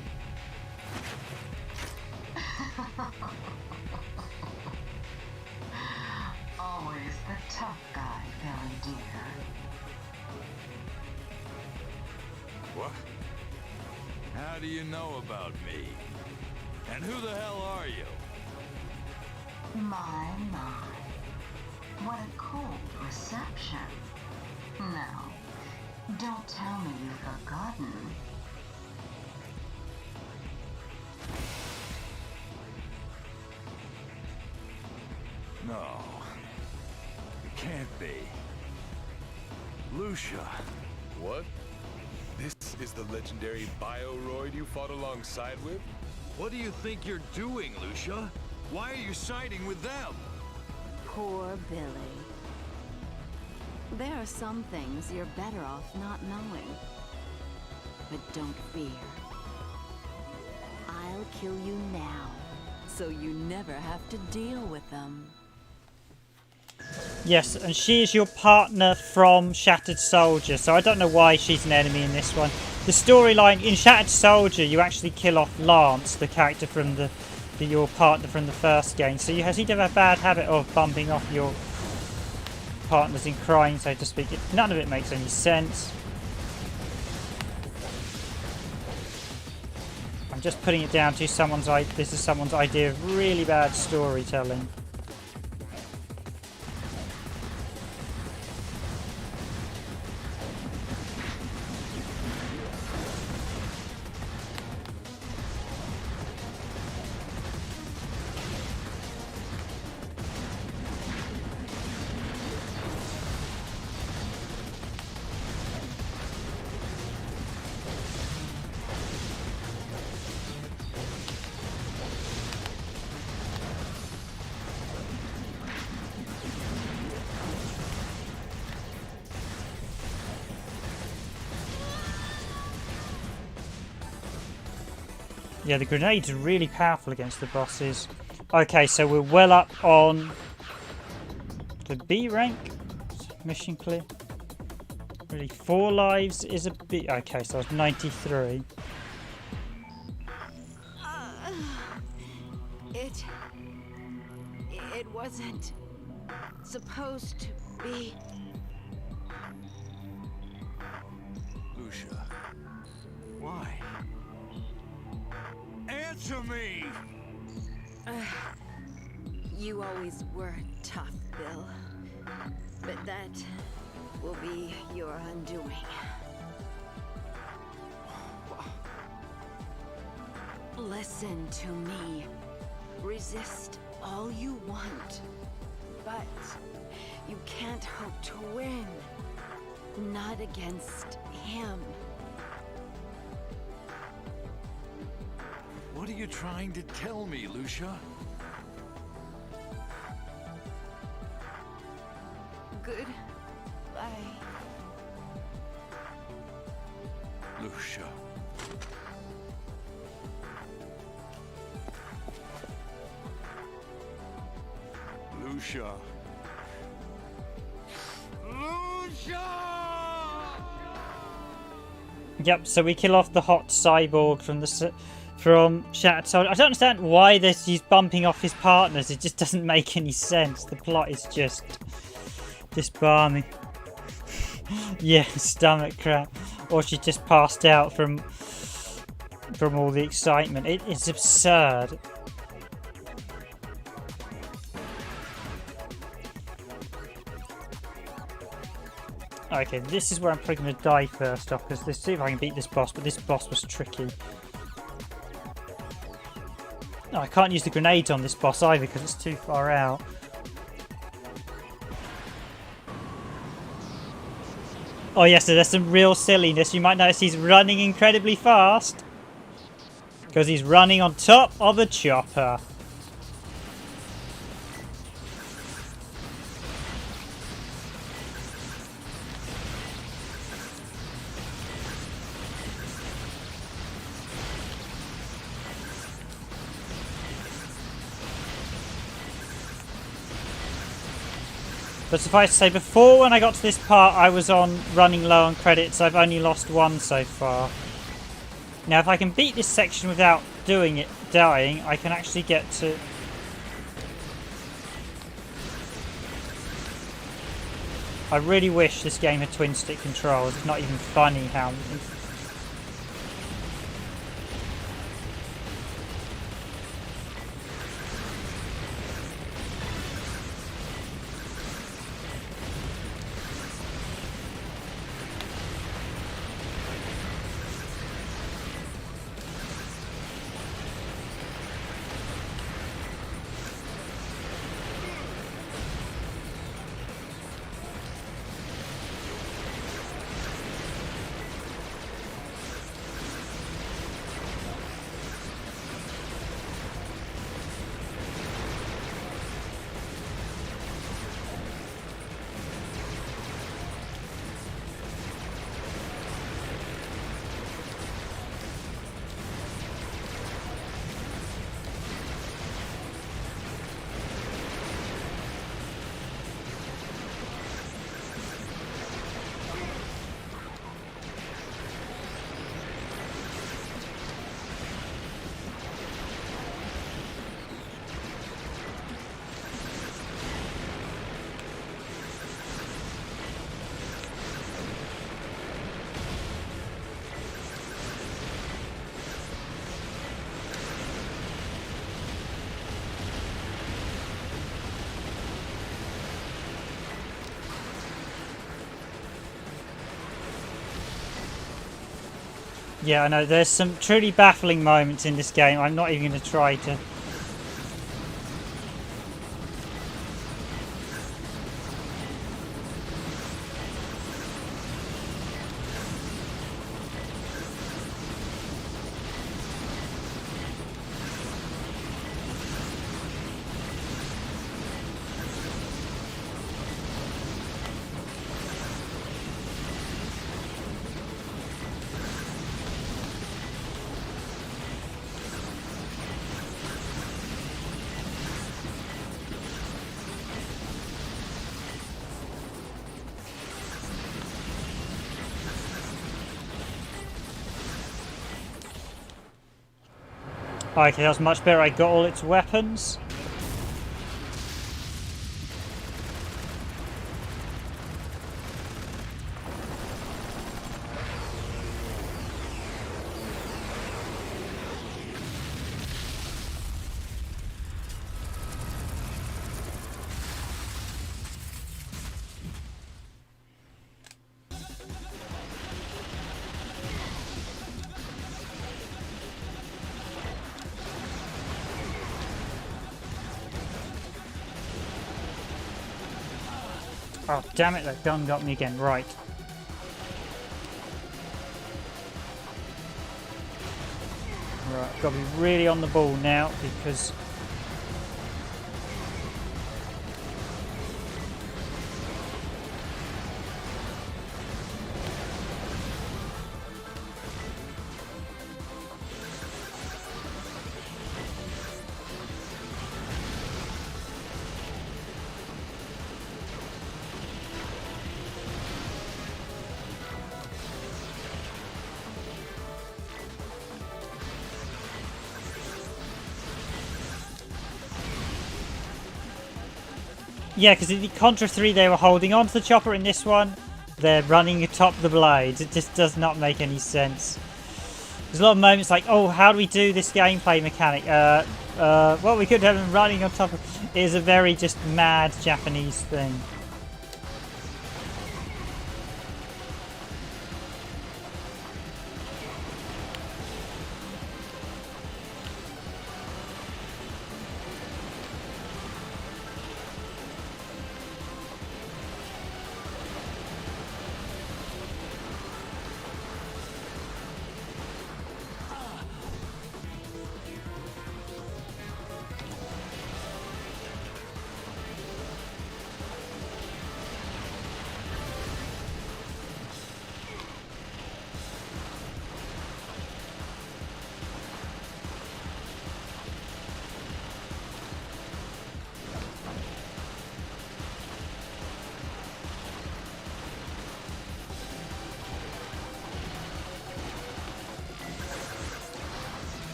S7: Always the tough guy, Billy dear.
S3: What?
S2: How do you know about me? And who the hell are you?
S7: My. What a cold reception. Now, don't tell me you've forgotten.
S2: No. It can't be. Lucia.
S3: What? This is the legendary Bioroid you fought alongside with?
S2: What do you think you're doing, Lucia? Why are you siding with them?
S8: Poor Billy. There are some things you're better off not knowing. But don't fear. I'll kill you now, so you never have to deal with them.
S1: Yes, and she is your partner from Shattered Soldier, so I don't know why she's an enemy in this one. The storyline in Shattered Soldier, you actually kill off Lance, the character from your partner from the first game. So you seem to have a bad habit of bumping off your partners in crime, so to speak. None of it makes any sense. I'm just putting it down to this is someone's idea of really bad storytelling. Yeah, the grenades are really powerful against the bosses. Okay, so we're well up on the B rank. Mission clear. Really, 4 lives is a bit... Okay, so I was 93.
S8: It wasn't supposed to be.
S3: Lucia, why? Answer me!
S8: You always were tough, Bill. But that will be your undoing. Listen to me. Resist all you want. But you can't hope to win. Not against him.
S3: What are you trying to tell me, Lucia?
S8: Goodbye.
S3: Lucia. Lucia. Lucia!
S1: Yep, so we kill off the hot cyborg from Shattered Soldier. I don't understand why he's bumping off his partners. It just doesn't make any sense. The plot is just balmy. Yeah, stomach cramp. Or she just passed out from all the excitement. It is absurd. Okay, this is where I'm probably going to die first off, because let's see if I can beat this boss, but this boss was tricky. No, I can't use the grenades on this boss either because it's too far out. Oh yes, so there's some real silliness. You might notice he's running incredibly fast because he's running on top of a chopper. But suffice to say, before when I got to this part, I was running low on credits. I've only lost 1 so far. Now, if I can beat this section without dying, I can actually get to... I really wish this game had twin-stick controls. It's not even funny how... Yeah, I know, there's some truly baffling moments in this game. I'm not even going to try to... Okay, that was much better. I got all its weapons. Oh, damn it, that gun got me again. Right. Right, I've got to be really on the ball now because... Yeah, because in the Contra 3 they were holding on to the chopper. In this one, they're running atop the blades. It just does not make any sense. There's a lot of moments like, oh, how do we do this gameplay mechanic? Well, we could have them running on top of... It is a very just mad Japanese thing.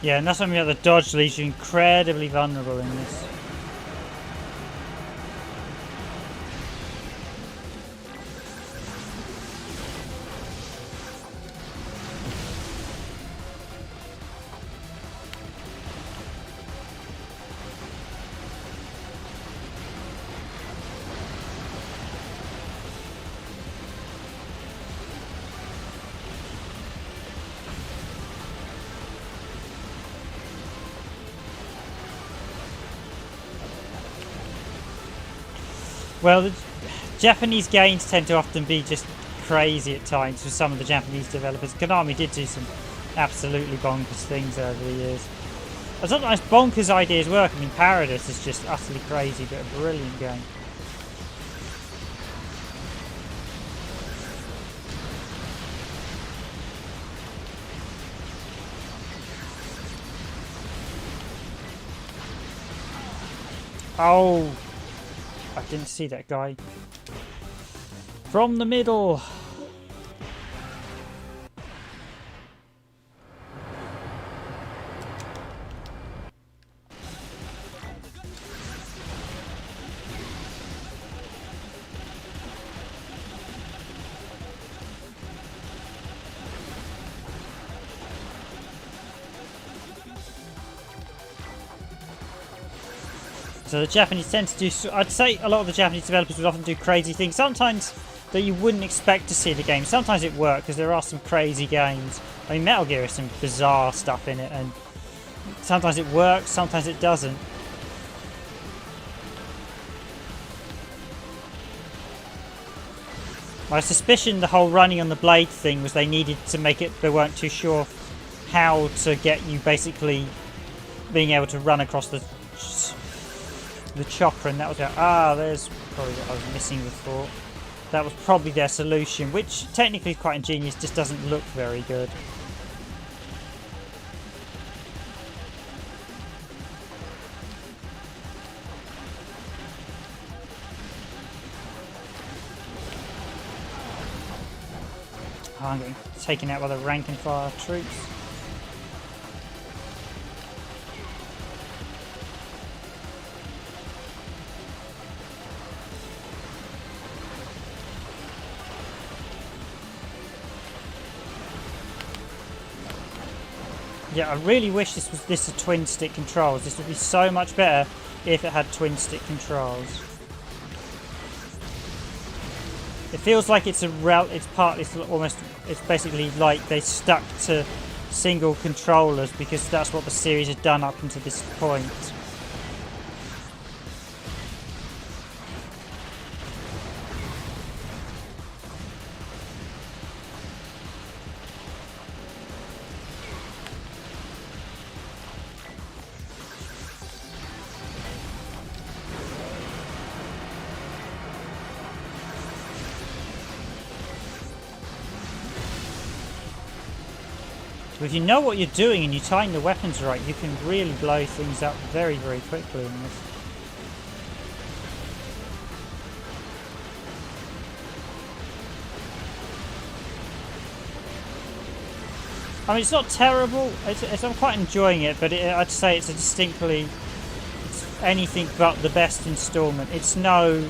S1: Yeah, and that's when we have the dodge leaves you incredibly vulnerable in this. Well, the Japanese games tend to often be just crazy at times for some of the Japanese developers. Konami did do some absolutely bonkers things over the years. And sometimes bonkers ideas work. I mean, Paradise is just utterly crazy, but a brilliant game. Oh! I didn't see that guy. From the middle! So the Japanese tend to do, I'd say a lot of the Japanese developers would often do crazy things, sometimes that you wouldn't expect to see in the game. Sometimes it works because there are some crazy games. I mean, Metal Gear has some bizarre stuff in it, and sometimes it works, sometimes it doesn't. My suspicion the whole running on the blade thing was they needed to make it, they weren't too sure how to get you basically being able to run across the chopper, and that was there's probably what I was missing before. That was probably their solution, which technically is quite ingenious, just doesn't look very good. Oh, I'm getting taken out by the rank and file troops. Yeah, I really wish this are twin stick controls. This would be so much better if it had twin stick controls. It feels like it's basically like they stuck to single controllers because that's what the series had done up until this point. If you know what you're doing and you time the weapons right, you can really blow things up very, very quickly in this. I mean, it's not terrible. I'm quite enjoying it, but I'd say it's it's anything but the best installment. It's no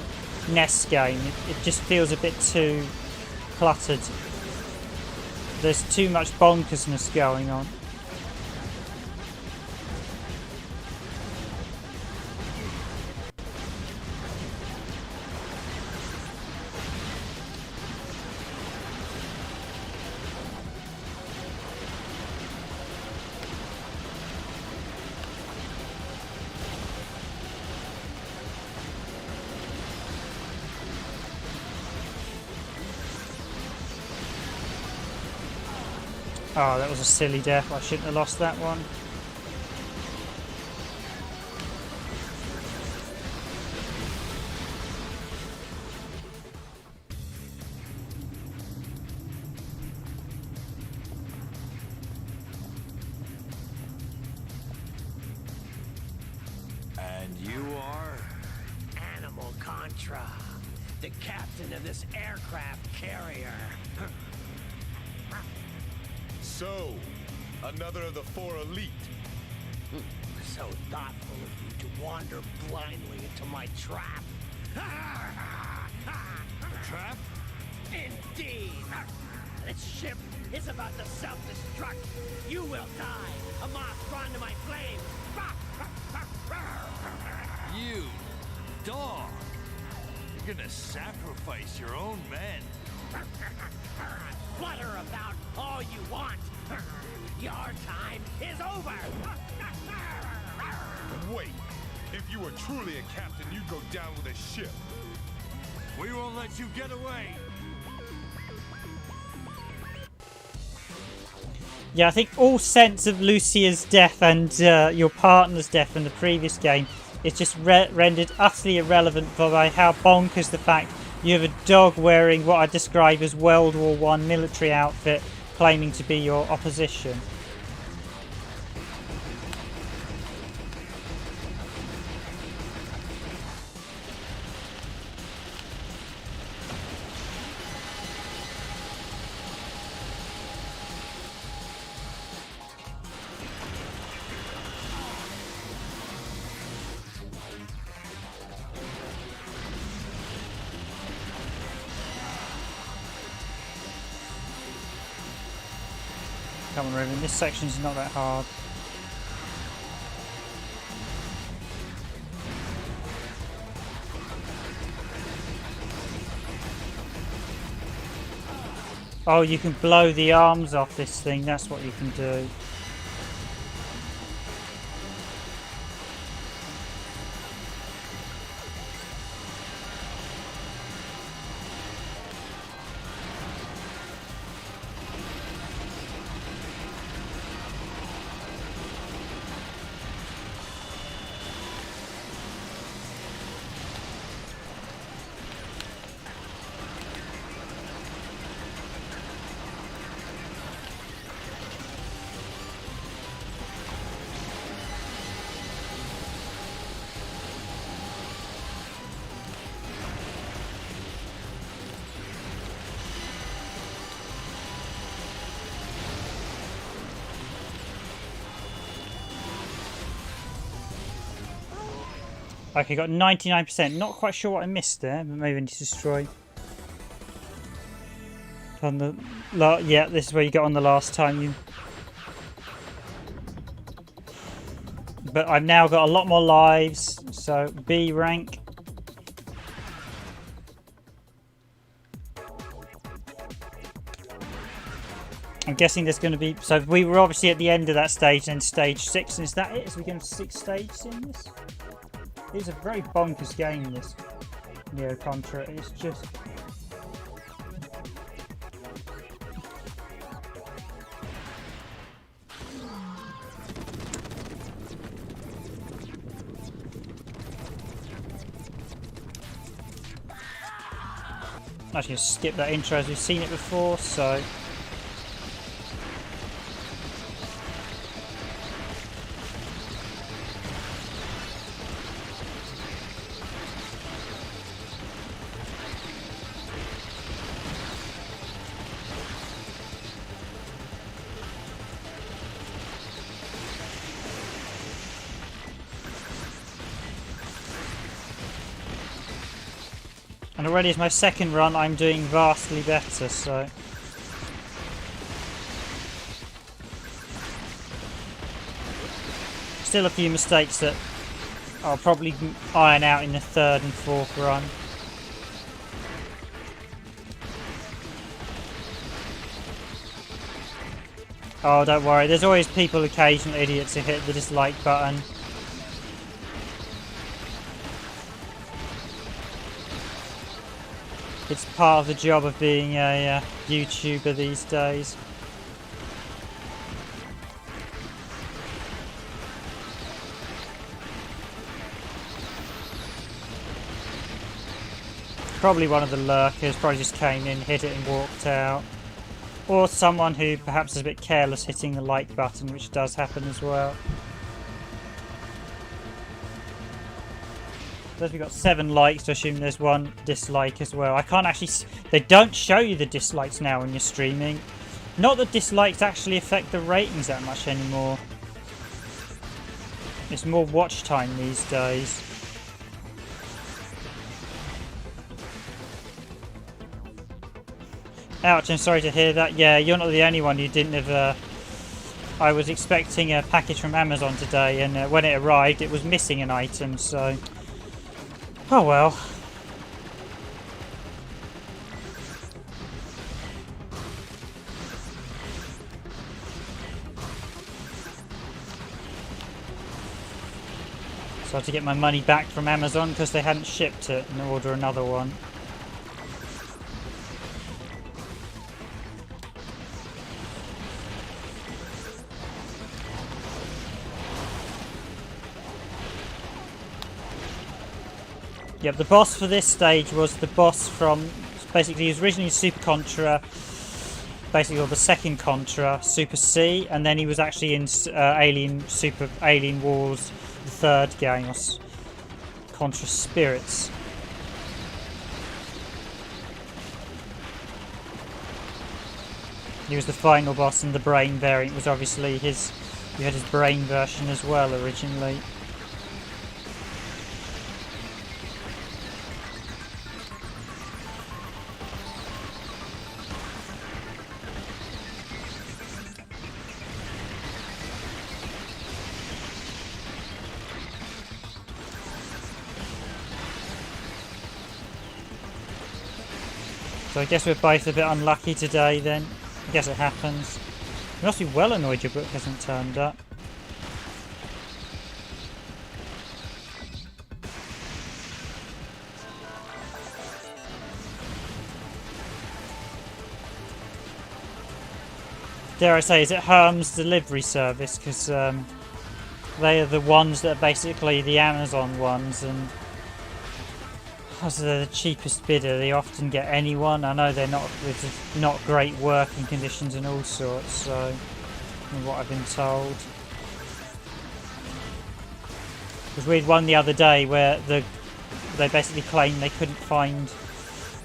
S1: NES game. It just feels a bit too cluttered. There's too much bonkersness going on. Oh, that was a silly death. I shouldn't have lost that one.
S5: And you are?
S6: Animal Contra, the captain of this aircraft carrier.
S3: So, another of the 4 elite.
S6: So thoughtful of you to wander blindly into my trap.
S3: The trap?
S6: Indeed. This ship is about to self-destruct. You will die. A moth drawn to my flames.
S10: You dog. You're gonna sacrifice your own men.
S6: Flutter about all you want. Your time is over.
S3: Wait. If you were truly a captain, you'd go down with a ship.
S10: We won't let you get away.
S1: Yeah, I think all sense of Lucia's death and your partner's death in the previous game is just rendered utterly irrelevant by how bonkers the fact you have a dog wearing what I describe as World War I military outfit claiming to be your opposition. Come on, Raven, this section's not that hard. Oh, you can blow the arms off this thing, that's what you can do. Okay, got 99%. Not quite sure what I missed there, but maybe I need to destroy. On the yeah, this is where you got on the last time you. But I've now got a lot more lives, so B rank. I'm guessing there's going to be... So we were obviously at the end of that stage, and stage 6, and is that it? Is we going to 6 stages in this? It's a very bonkers game, this Neo Contra. It's just... I'm actually going to skip that intro as we've seen it before, so... And already as my second run, I'm doing vastly better, so... Still a few mistakes that I'll probably iron out in the 3rd and 4th run. Oh, don't worry, there's always people, occasional idiots who hit the dislike button. It's part of the job of being a YouTuber these days. Probably one of the lurkers, probably just came in, hit it and walked out. Or someone who perhaps is a bit careless hitting the like button, which does happen as well. So we've got 7 likes, I assume there's 1 dislike as well. I can't actually... They don't show you the dislikes now when you're streaming. Not that dislikes actually affect the ratings that much anymore. It's more watch time these days. Ouch, I'm sorry to hear that. Yeah, you're not the only one who didn't have... I was expecting a package from Amazon today, and when it arrived, it was missing an item, so... Oh well. So I had to get my money back from Amazon because they hadn't shipped it and order another one. Yep, the boss for this stage was the boss from... Basically, he was originally Super Contra, basically, or the second Contra, Super C, and then he was actually in Alien Wars, the 3rd game, or Contra Spirits. He was the final boss, and the brain variant was obviously his... You had his brain version as well, originally. So I guess we're both a bit unlucky today then. I guess it happens. You must be well annoyed your book hasn't turned up. Dare I say, is it Herm's delivery service? Because they are the ones that are basically the Amazon ones, and as they're the cheapest bidder, they often get anyone. I know they're not with not great working conditions and all sorts, so from what I've been told. Because we had one the other day where they basically claimed they couldn't find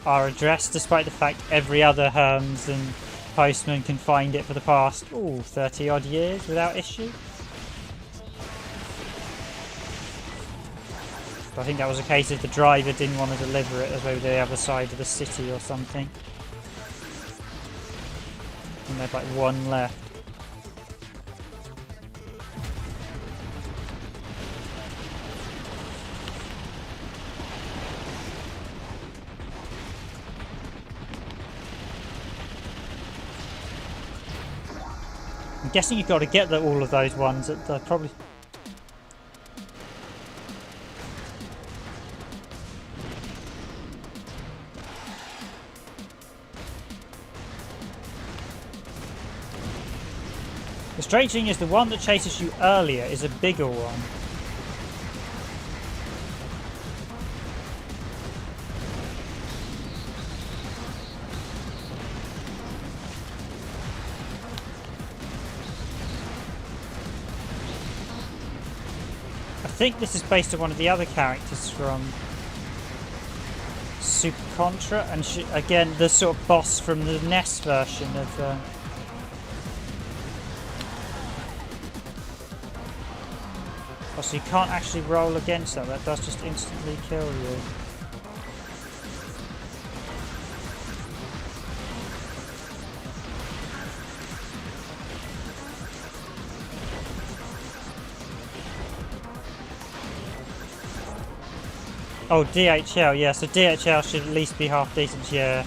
S1: our address, despite the fact every other Herms and postman can find it for the past 30 odd years without issue. But I think that was a case of the driver didn't want to deliver it as maybe the other side of the city or something. And there's like one left. I'm guessing you've got to get all of those ones that probably... The strange thing is the one that chases you earlier is a bigger one. I think this is based on one of the other characters from Super Contra, and again the sort of boss from the NES version of... Oh, so you can't actually roll against that, that does just instantly kill you. Oh, DHL, yeah, so DHL should at least be half decent, yeah.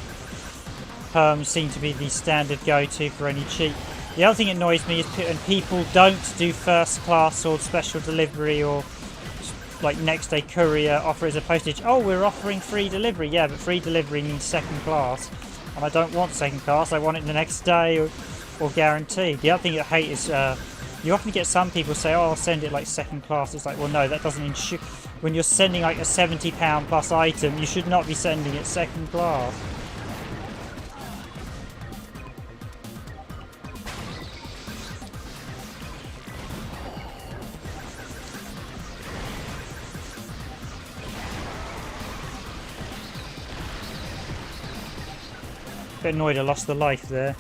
S1: Seem to be the standard go-to for any cheap. The other thing that annoys me is when people don't do first class or special delivery or like next day courier offer as a postage. Oh, we're offering free delivery. Yeah, but free delivery means second class. And I don't want second class. I want it the next day or guaranteed. The other thing I hate is you often get some people say, oh, I'll send it like second class. It's like, well, no, that doesn't ensure... When you're sending like a £70 plus item, you should not be sending it second class. Bit annoyed I lost the life there.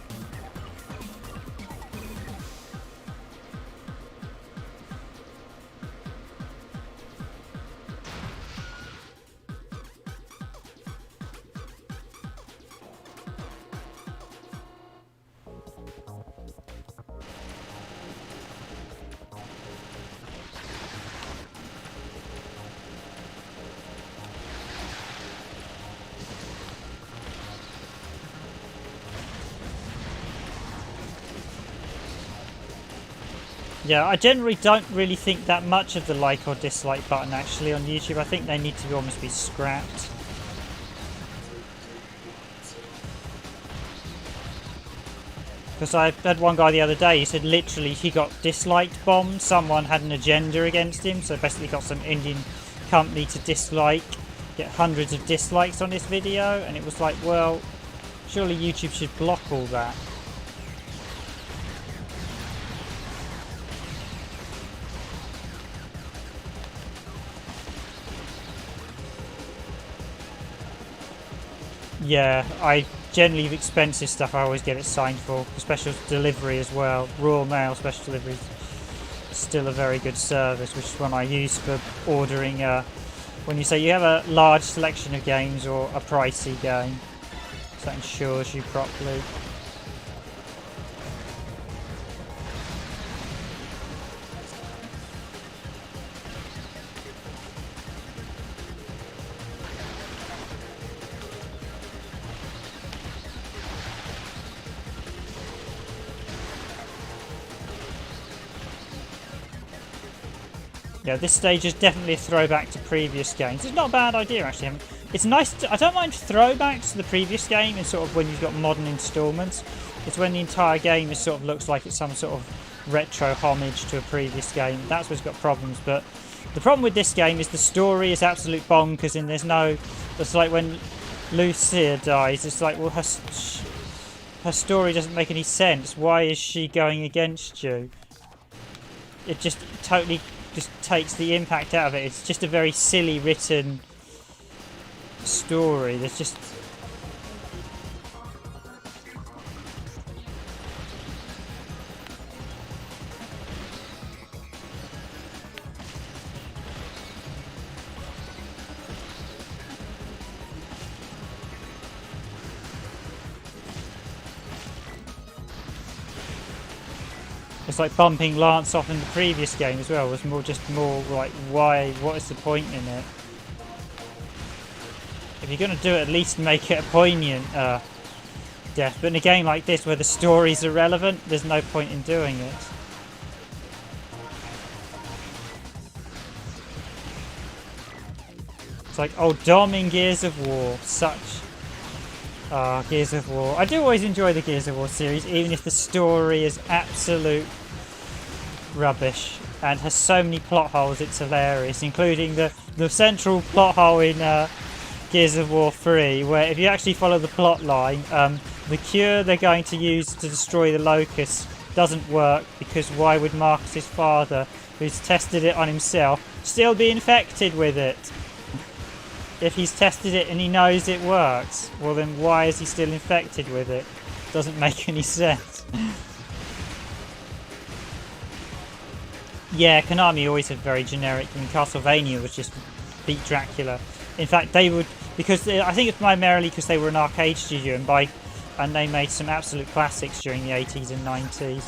S1: Yeah, I generally don't really think that much of the like or dislike button actually on YouTube. I think they need to almost be scrapped. Because I had one guy the other day, he said literally he got disliked bombed. Someone had an agenda against him, so basically got some Indian company to dislike, get hundreds of dislikes on this video, and it was like, well, surely YouTube should block all that. Yeah, I generally with expensive stuff I always get it signed for special delivery as well. Royal Mail special delivery is still a very good service, which is one I use for ordering when you say you have a large selection of games or a pricey game. So that ensures you properly. Yeah, this stage is definitely a throwback to previous games. It's not a bad idea, actually. It's nice to, I don't mind throwbacks to the previous game and sort of when you've got modern installments. It's when the entire game is sort of looks like it's some sort of retro homage to a previous game. That's what's got problems. But the problem with this game is the story is absolute bonkers, and there's no... It's like when Lucia dies, it's like, well, her story doesn't make any sense. Why is she going against you? It just totally... just takes the impact out of it. It's just a very silly written story. There's just... It's like bumping Lance off in the previous game as well. It was more like, why? What is the point in it? If you're going to do it, at least make it a poignant death. But in a game like this, where the story's irrelevant, there's no point in doing it. It's like, oh, Dom in Gears of War. Such... Gears of War. I do always enjoy the Gears of War series, even if the story is absolute rubbish and has so many plot holes, it's hilarious, including the central plot hole in Gears of War 3, where if you actually follow the plot line, the cure they're going to use to destroy the Locusts doesn't work, because why would Marcus's father, who's tested it on himself, still be infected with it? If he's tested it and he knows it works, well then why is he still infected with it? Doesn't make any sense. Yeah, Konami always had very generic, and Castlevania was just beat Dracula. In fact, they would, because I think it's primarily because they were an arcade studio, and they made some absolute classics during the 80s and 90s.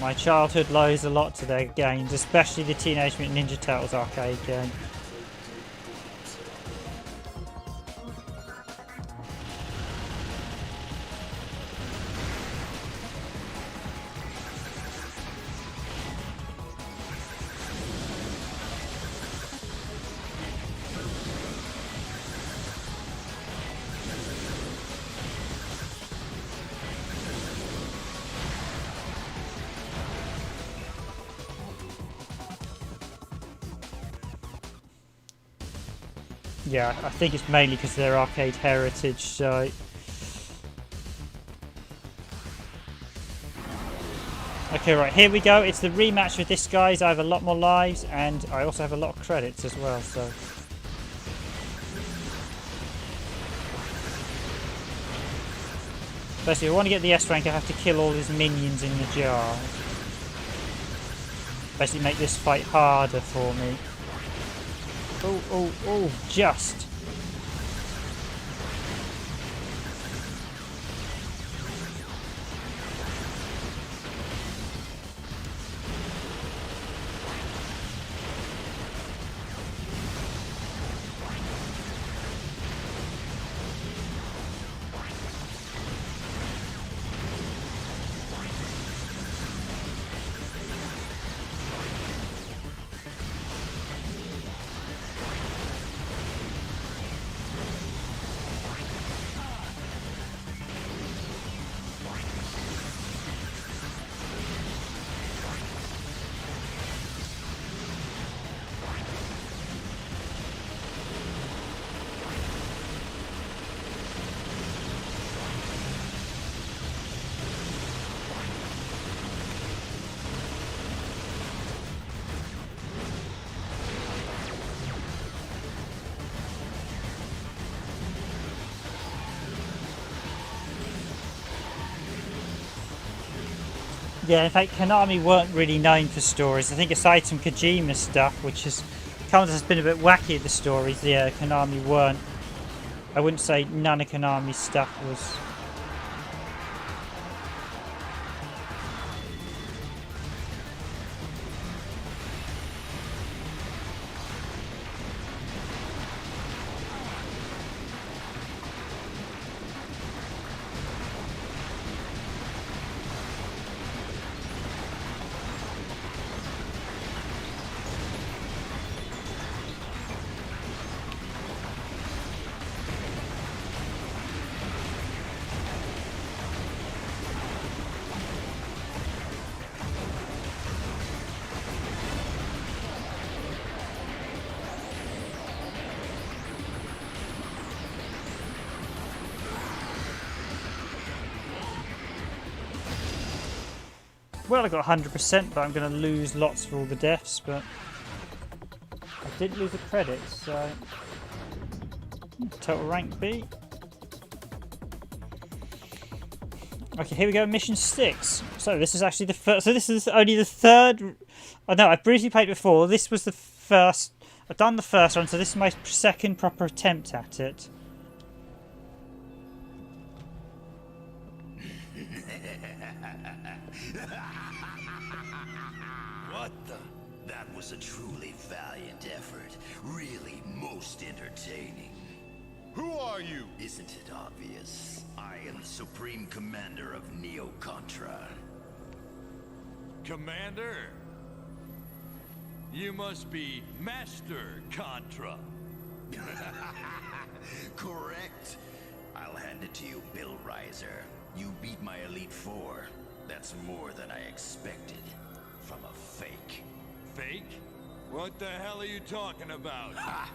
S1: My childhood owes a lot to their games, especially the Teenage Mutant Ninja Turtles arcade game. Yeah, I think it's mainly because of their arcade heritage, so... Okay, right, here we go. It's the rematch with this guy. I have a lot more lives, and I also have a lot of credits as well, so... Basically, if I want to get the S rank, I have to kill all his minions in the jar. Basically make this fight harder for me. Oh, oh, oh, just. Yeah, in fact, Konami weren't really known for stories. I think aside from Kojima stuff, which has been a bit wacky at the stories, yeah, Konami weren't. I wouldn't say none of Konami's stuff was... Well, I got 100%, but I'm going to lose lots for all the deaths, but I did lose a credit, so... Total rank B. Okay, here we go, mission 6. So this is actually the first... So this is only the third... Oh no, I've briefly played before. This was the first... I've done the first one, so this is my second proper attempt at it.
S5: was a truly valiant effort. Really most entertaining.
S3: Who are you?
S5: Isn't it obvious? I am the Supreme Commander of Neo Contra.
S10: Commander? You must be Master Contra.
S5: Correct. I'll hand it to you, Bill Reiser. You beat my Elite Four. That's more than I expected. From a fake.
S10: Fake? What the hell are you talking about?
S5: Ha!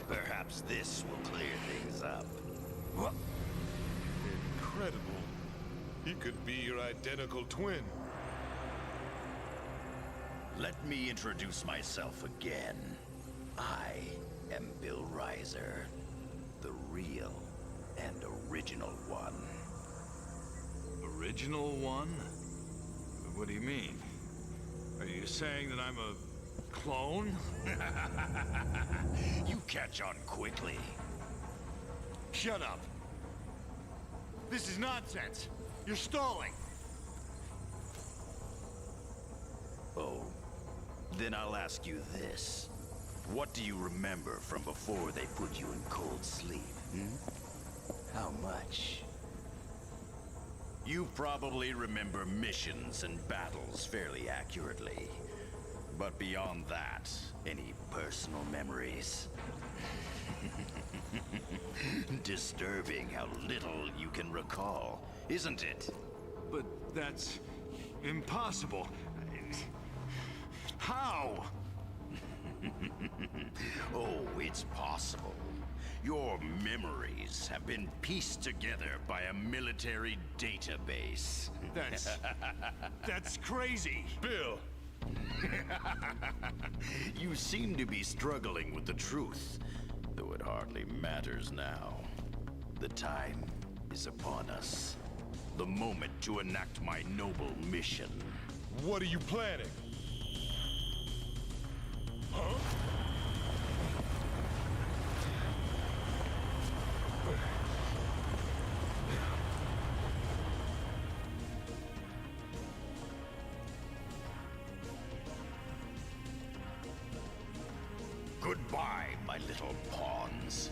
S5: Perhaps this will clear things up.
S10: What?
S3: Incredible. He could be your identical twin.
S5: Let me introduce myself again. I am Bill Reiser, the real and original one.
S10: Original one? What do you mean? Are you saying that I'm a clone?
S5: You catch on quickly.
S10: Shut up. This is nonsense. You're stalling.
S5: Oh, then I'll ask you this. What do you remember from before they put you in cold sleep, How much? You probably remember missions and battles fairly accurately. But beyond that, any personal memories? Disturbing how little you can recall, isn't it?
S10: But that's impossible. How?
S5: Oh, it's possible. Your memories have been pieced together by a military database.
S10: That's crazy.
S3: Bill!
S5: You seem to be struggling with the truth, though it hardly matters now. The time is upon us. The moment to enact my noble mission.
S3: What are you planning? Huh?
S5: Goodbye, my little pawns.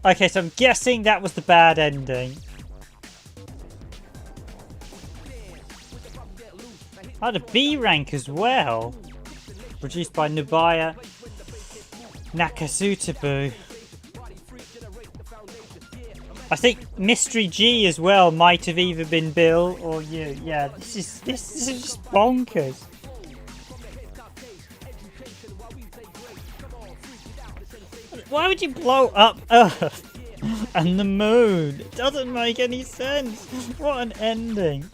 S1: Okay, so I'm guessing that was the bad ending. Oh, the B rank as well. Produced by Nubaya Nakasutabu. I think Mystery G as well might have either been Bill or you. Yeah, this is just bonkers. Why would you blow up Earth and the moon? It doesn't make any sense. What an ending.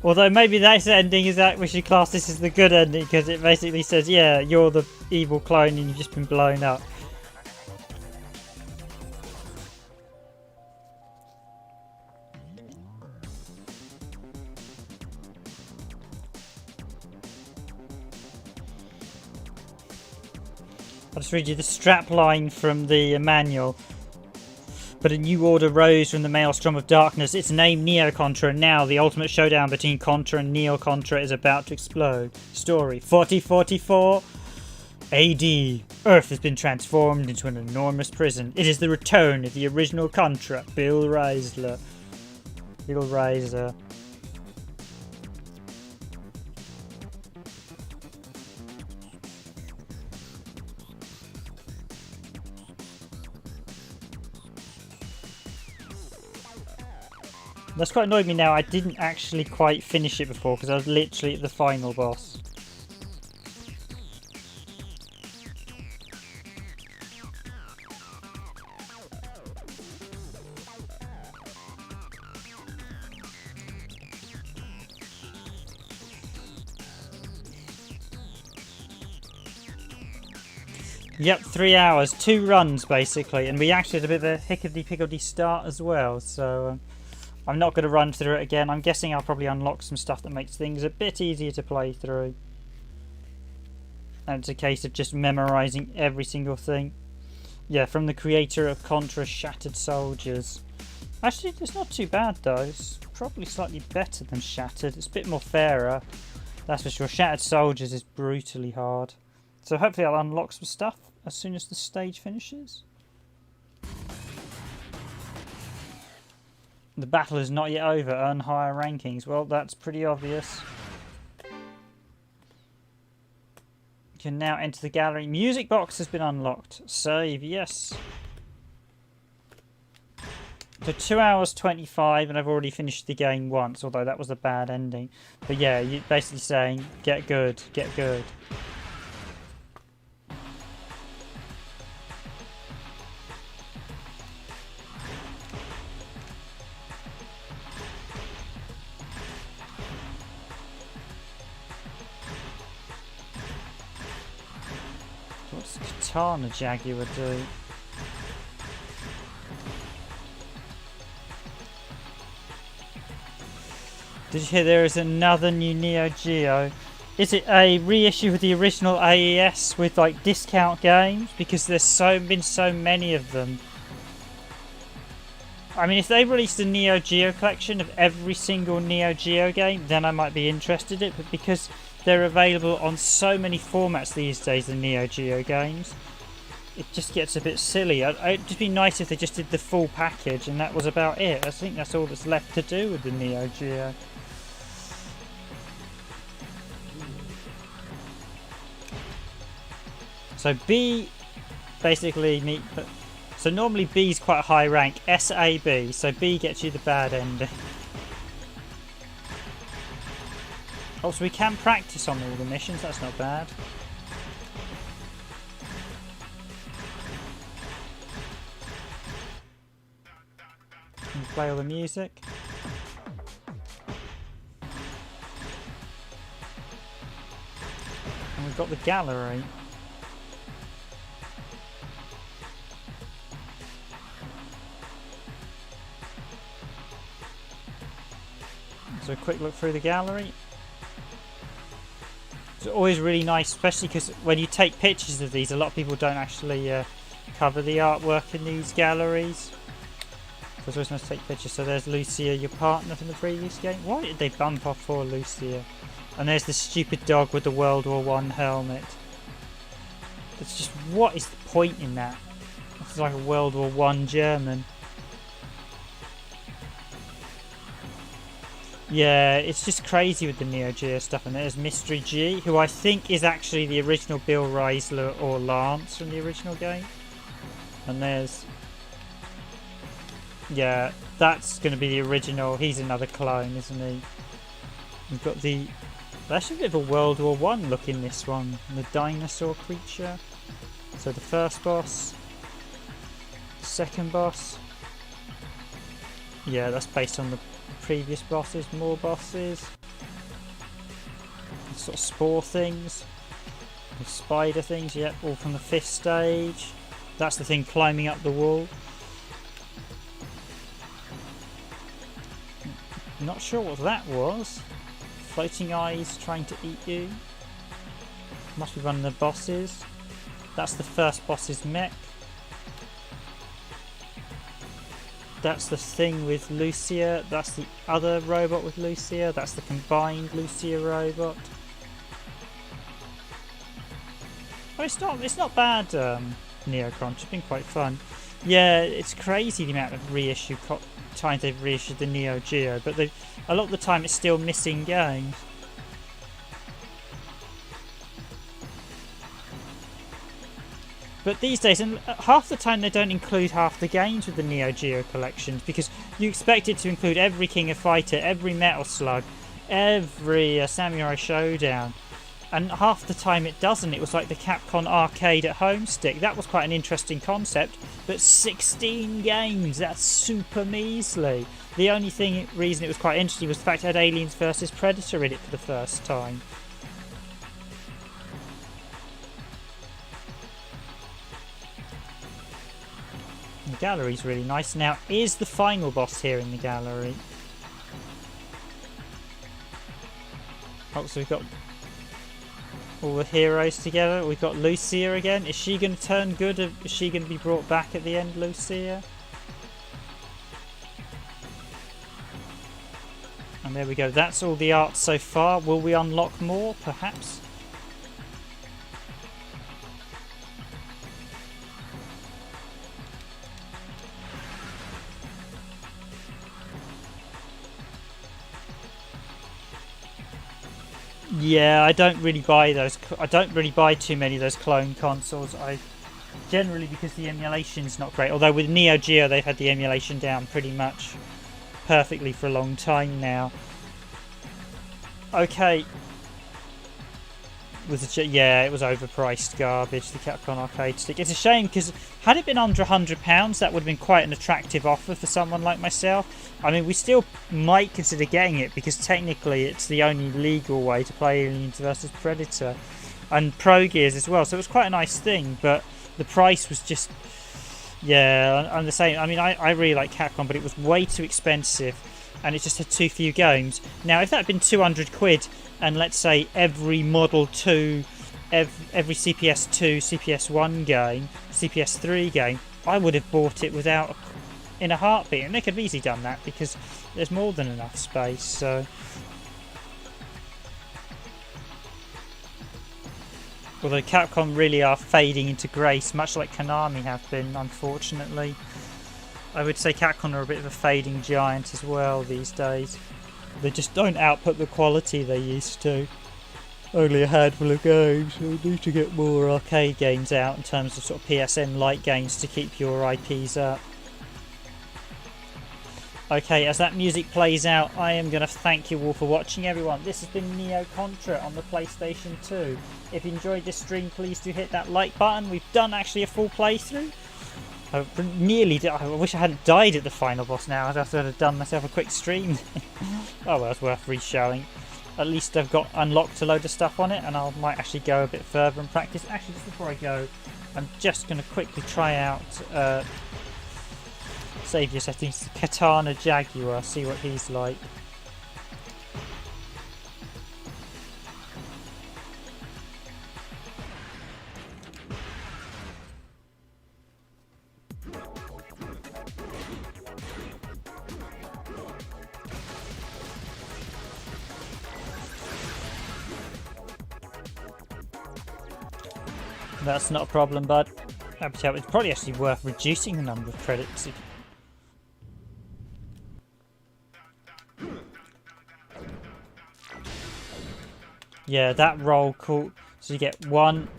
S1: Although maybe this ending is that we should class this as the good ending, because it basically says, yeah, you're the evil clone and you've just been blown up. I'll just read you the strap line from the manual. But a new order rose from the maelstrom of darkness. Its name Neo Contra, and now the ultimate showdown between Contra and Neo Contra is about to explode. Story 4044 AD. Earth has been transformed into an enormous prison. It is the return of the original Contra, Bill Riesler. Bill Riesler. That's quite annoyed me now. I didn't actually quite finish it before because I was literally at the final boss. Yep, 3 hours, 2 runs basically, and we actually had a bit of a hickledy-pickledy start as well, so I'm not going to run through it again. I'm guessing I'll probably unlock some stuff that makes things a bit easier to play through. And it's a case of just memorising every single thing. Yeah, from the creator of Contra, Shattered Soldiers. Actually, it's not too bad though. It's probably slightly better than Shattered. It's a bit more fairer, that's for sure. Shattered Soldiers is brutally hard. So hopefully I'll unlock some stuff as soon as the stage finishes. The battle is not yet over. Earn higher rankings. Well, that's pretty obvious. You can now enter the gallery. Music box has been unlocked. Save, yes. So 2 hours 25, and I've already finished the game once, although that was a bad ending. But yeah, you're basically saying, get good, get good. What's Katana Jaguar do? Did you hear there is another new Neo Geo? Is it a reissue of the original AES with like discount games? Because there's been so many of them. I mean, if they released a Neo Geo collection of every single Neo Geo game, then I might be interested in it. But because they're available on so many formats these days, the Neo Geo games, it just gets a bit silly. It'd just be nice if they just did the full package and that was about it. I think that's all that's left to do with the Neo Geo. So B basically so normally B is quite a high rank, SAB, so B gets you the bad ending. Also we can practice on all the missions, that's not bad. And play all the music. And we've got the gallery. So a quick look through the gallery. It's always really nice, especially because when you take pictures of these, a lot of people don't actually cover the artwork in these galleries. So it's always nice to take pictures. So there's Lucia, your partner from the previous game. Why did they bump off for Lucia? And there's the stupid dog with the World War I helmet. It's just, what is the point in that? It's like a World War I German. Yeah, it's just crazy with the Neo Geo stuff. And there's Mystery G, who I think is actually the original Bill Riesler or Lance from the original game. And there's... yeah, that's going to be the original. He's another clone, isn't he? We've got the... there's a bit of a World War I look in this one. And the dinosaur creature. So the first boss. Second boss. Yeah, that's based on the previous bosses, more bosses. sort of spore things. The spider things, yep, all from the 5th stage. That's the thing climbing up the wall. Not sure what that was. Floating eyes trying to eat you. Must be one of the bosses. That's the first boss's mech. That's the thing with Lucia. That's the other robot with Lucia. That's the combined Lucia robot. Oh, it's not bad, Neo Contra. It's been quite fun. Yeah, it's crazy the amount of reissue times they've reissued the Neo Geo, but a lot of the time it's still missing games. But these days, and half the time they don't include half the games with the Neo Geo collections, because you expect it to include every King of Fighter, every Metal Slug, every Samurai Showdown, and half the time it doesn't. It was like the Capcom Arcade at Home stick. That was quite an interesting concept, but 16 games, that's super measly. The only reason it was quite interesting was the fact it had Aliens vs Predator in it for the first time. The gallery's really nice. Now, is the final boss here in the gallery? Oh, so we've got all the heroes together. We've got Lucia again. Is she going to turn good? Is she going to be brought back at the end, Lucia? And there we go. That's all the art so far. Will we unlock more, perhaps? Yeah, I don't really buy those. I don't really buy too many of those clone consoles. Generally because the emulation's not great. Although with Neo Geo they've had the emulation down pretty much perfectly for a long time now. Okay. Yeah, it was overpriced garbage, the Capcom Arcade stick. It's a shame because had it been under £100, that would have been quite an attractive offer for someone like myself. I mean, we still might consider getting it because technically it's the only legal way to play Aliens vs Predator and Pro Gears as well. So it was quite a nice thing, but the price was just, yeah, I'm the same. I mean, I really like Capcom, but it was way too expensive and it just had too few games. Now, if that had been 200 quid and let's say every Model 2, every CPS 2, CPS 1 game, CPS 3 game, I would have bought it in a heartbeat, and they could have easily done that because there's more than enough space. So, although Capcom really are fading into grace, much like Konami have been, unfortunately. I would say Capcom are a bit of a fading giant as well these days. They just don't output the quality they used to. Only a handful of games, so they need to get more arcade games out in terms of sort of PSN-like games to keep your IPs up. Okay, as that music plays out, I am going to thank you all for watching, everyone. This has been Neo Contra on the PlayStation 2. If you enjoyed this stream, please do hit that like button. We've done actually a full playthrough. I wish I hadn't died at the final boss now. I'd have to have done myself a quick stream. Oh well, it's worth re-showing. At least I've got unlocked a load of stuff on it, and I might actually go a bit further and practice. Actually, just before I go, I'm just going to quickly try out save your settings. Katana Jaguar, see what he's like. That's not a problem, bud. It's probably actually worth reducing the number of credits. Yeah, that roll, cool. So you get one,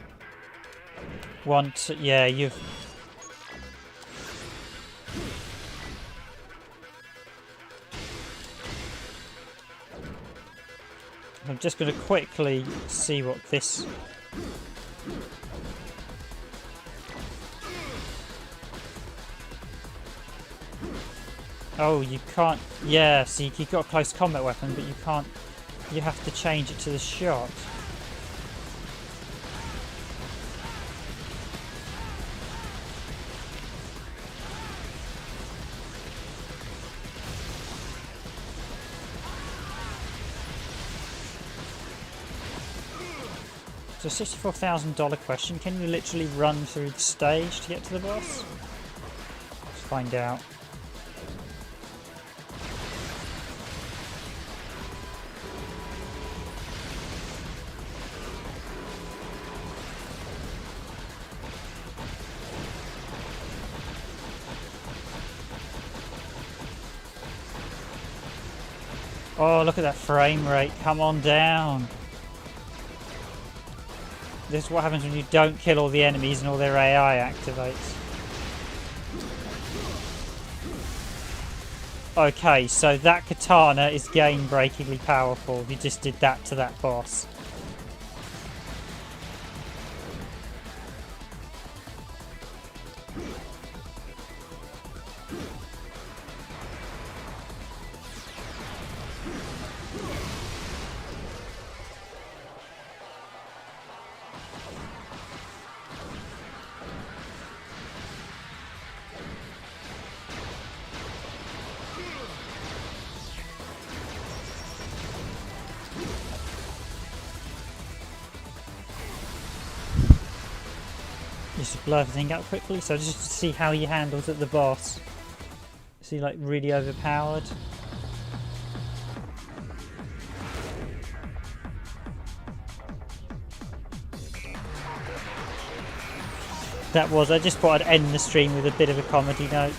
S1: two, yeah, you've... I'm just going to quickly see what this... Oh, you can't... Yeah, see, you've got a close combat weapon, but you can't... You have to change it to the shot. So $64,000 question. Can you literally run through the stage to get to the boss? Let's find out. Oh, look at that frame rate. Come on down. This is what happens when you don't kill all the enemies and all their AI activates. Okay, so that katana is game-breakingly powerful. You just did that to that boss. Just to blow everything up quickly, so just to see how he handles at the boss. Is he like really overpowered? That was, I just thought I'd end the stream with a bit of a comedy note.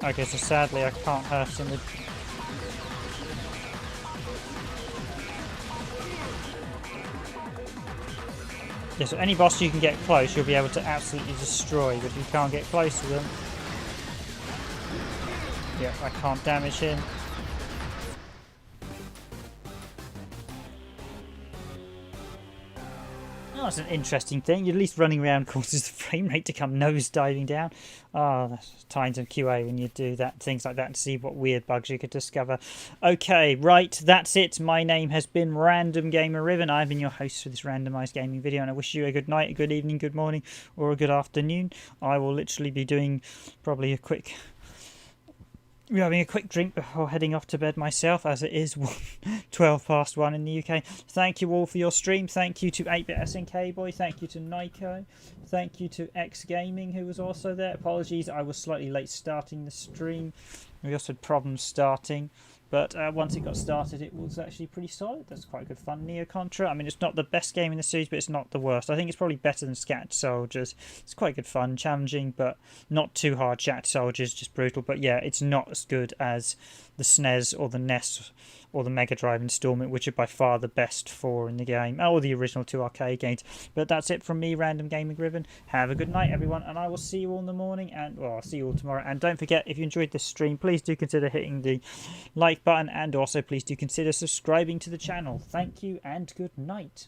S1: Okay, so sadly I can't hurt him with... Yeah, so any boss you can get close, you'll be able to absolutely destroy, but if you can't get close to them... Yeah, I can't damage him. Oh, that's an interesting thing. You're at least running around causes the frame rate to come nosediving down. Oh, that's times of QA when you do that, things like that, to see what weird bugs you could discover. Okay, right, that's it. My name has been Random Gamer Riven. I've been your host for this randomised gaming video, and I wish you a good night, a good evening, good morning, or a good afternoon. I will literally be doing probably a quick... We're having a quick drink before heading off to bed myself, as it is 12 past 1 in the UK. Thank you all for your stream. Thank you to 8-Bit SNK Boy. Thank you to Nico. Thank you to X Gaming, who was also there. Apologies, I was slightly late starting the stream. We also had problems starting. But once it got started, it was actually pretty solid. That's quite good fun. Neo Contra, I mean, it's not the best game in the series, but it's not the worst. I think it's probably better than Scat Soldiers. It's quite good fun, challenging, but not too hard. Scat Soldiers, just brutal. But yeah, it's not as good as the SNES or the NES or the Mega Drive installment, which are by far the best four in the game, or the original two arcade games. But that's it from me, Random Gaming Riven. Have a good night, everyone, and I will see you all in the morning, and well, I'll see you all tomorrow. And don't forget, if you enjoyed this stream, please do consider hitting the like button, and also please do consider subscribing to the channel. Thank you, and good night.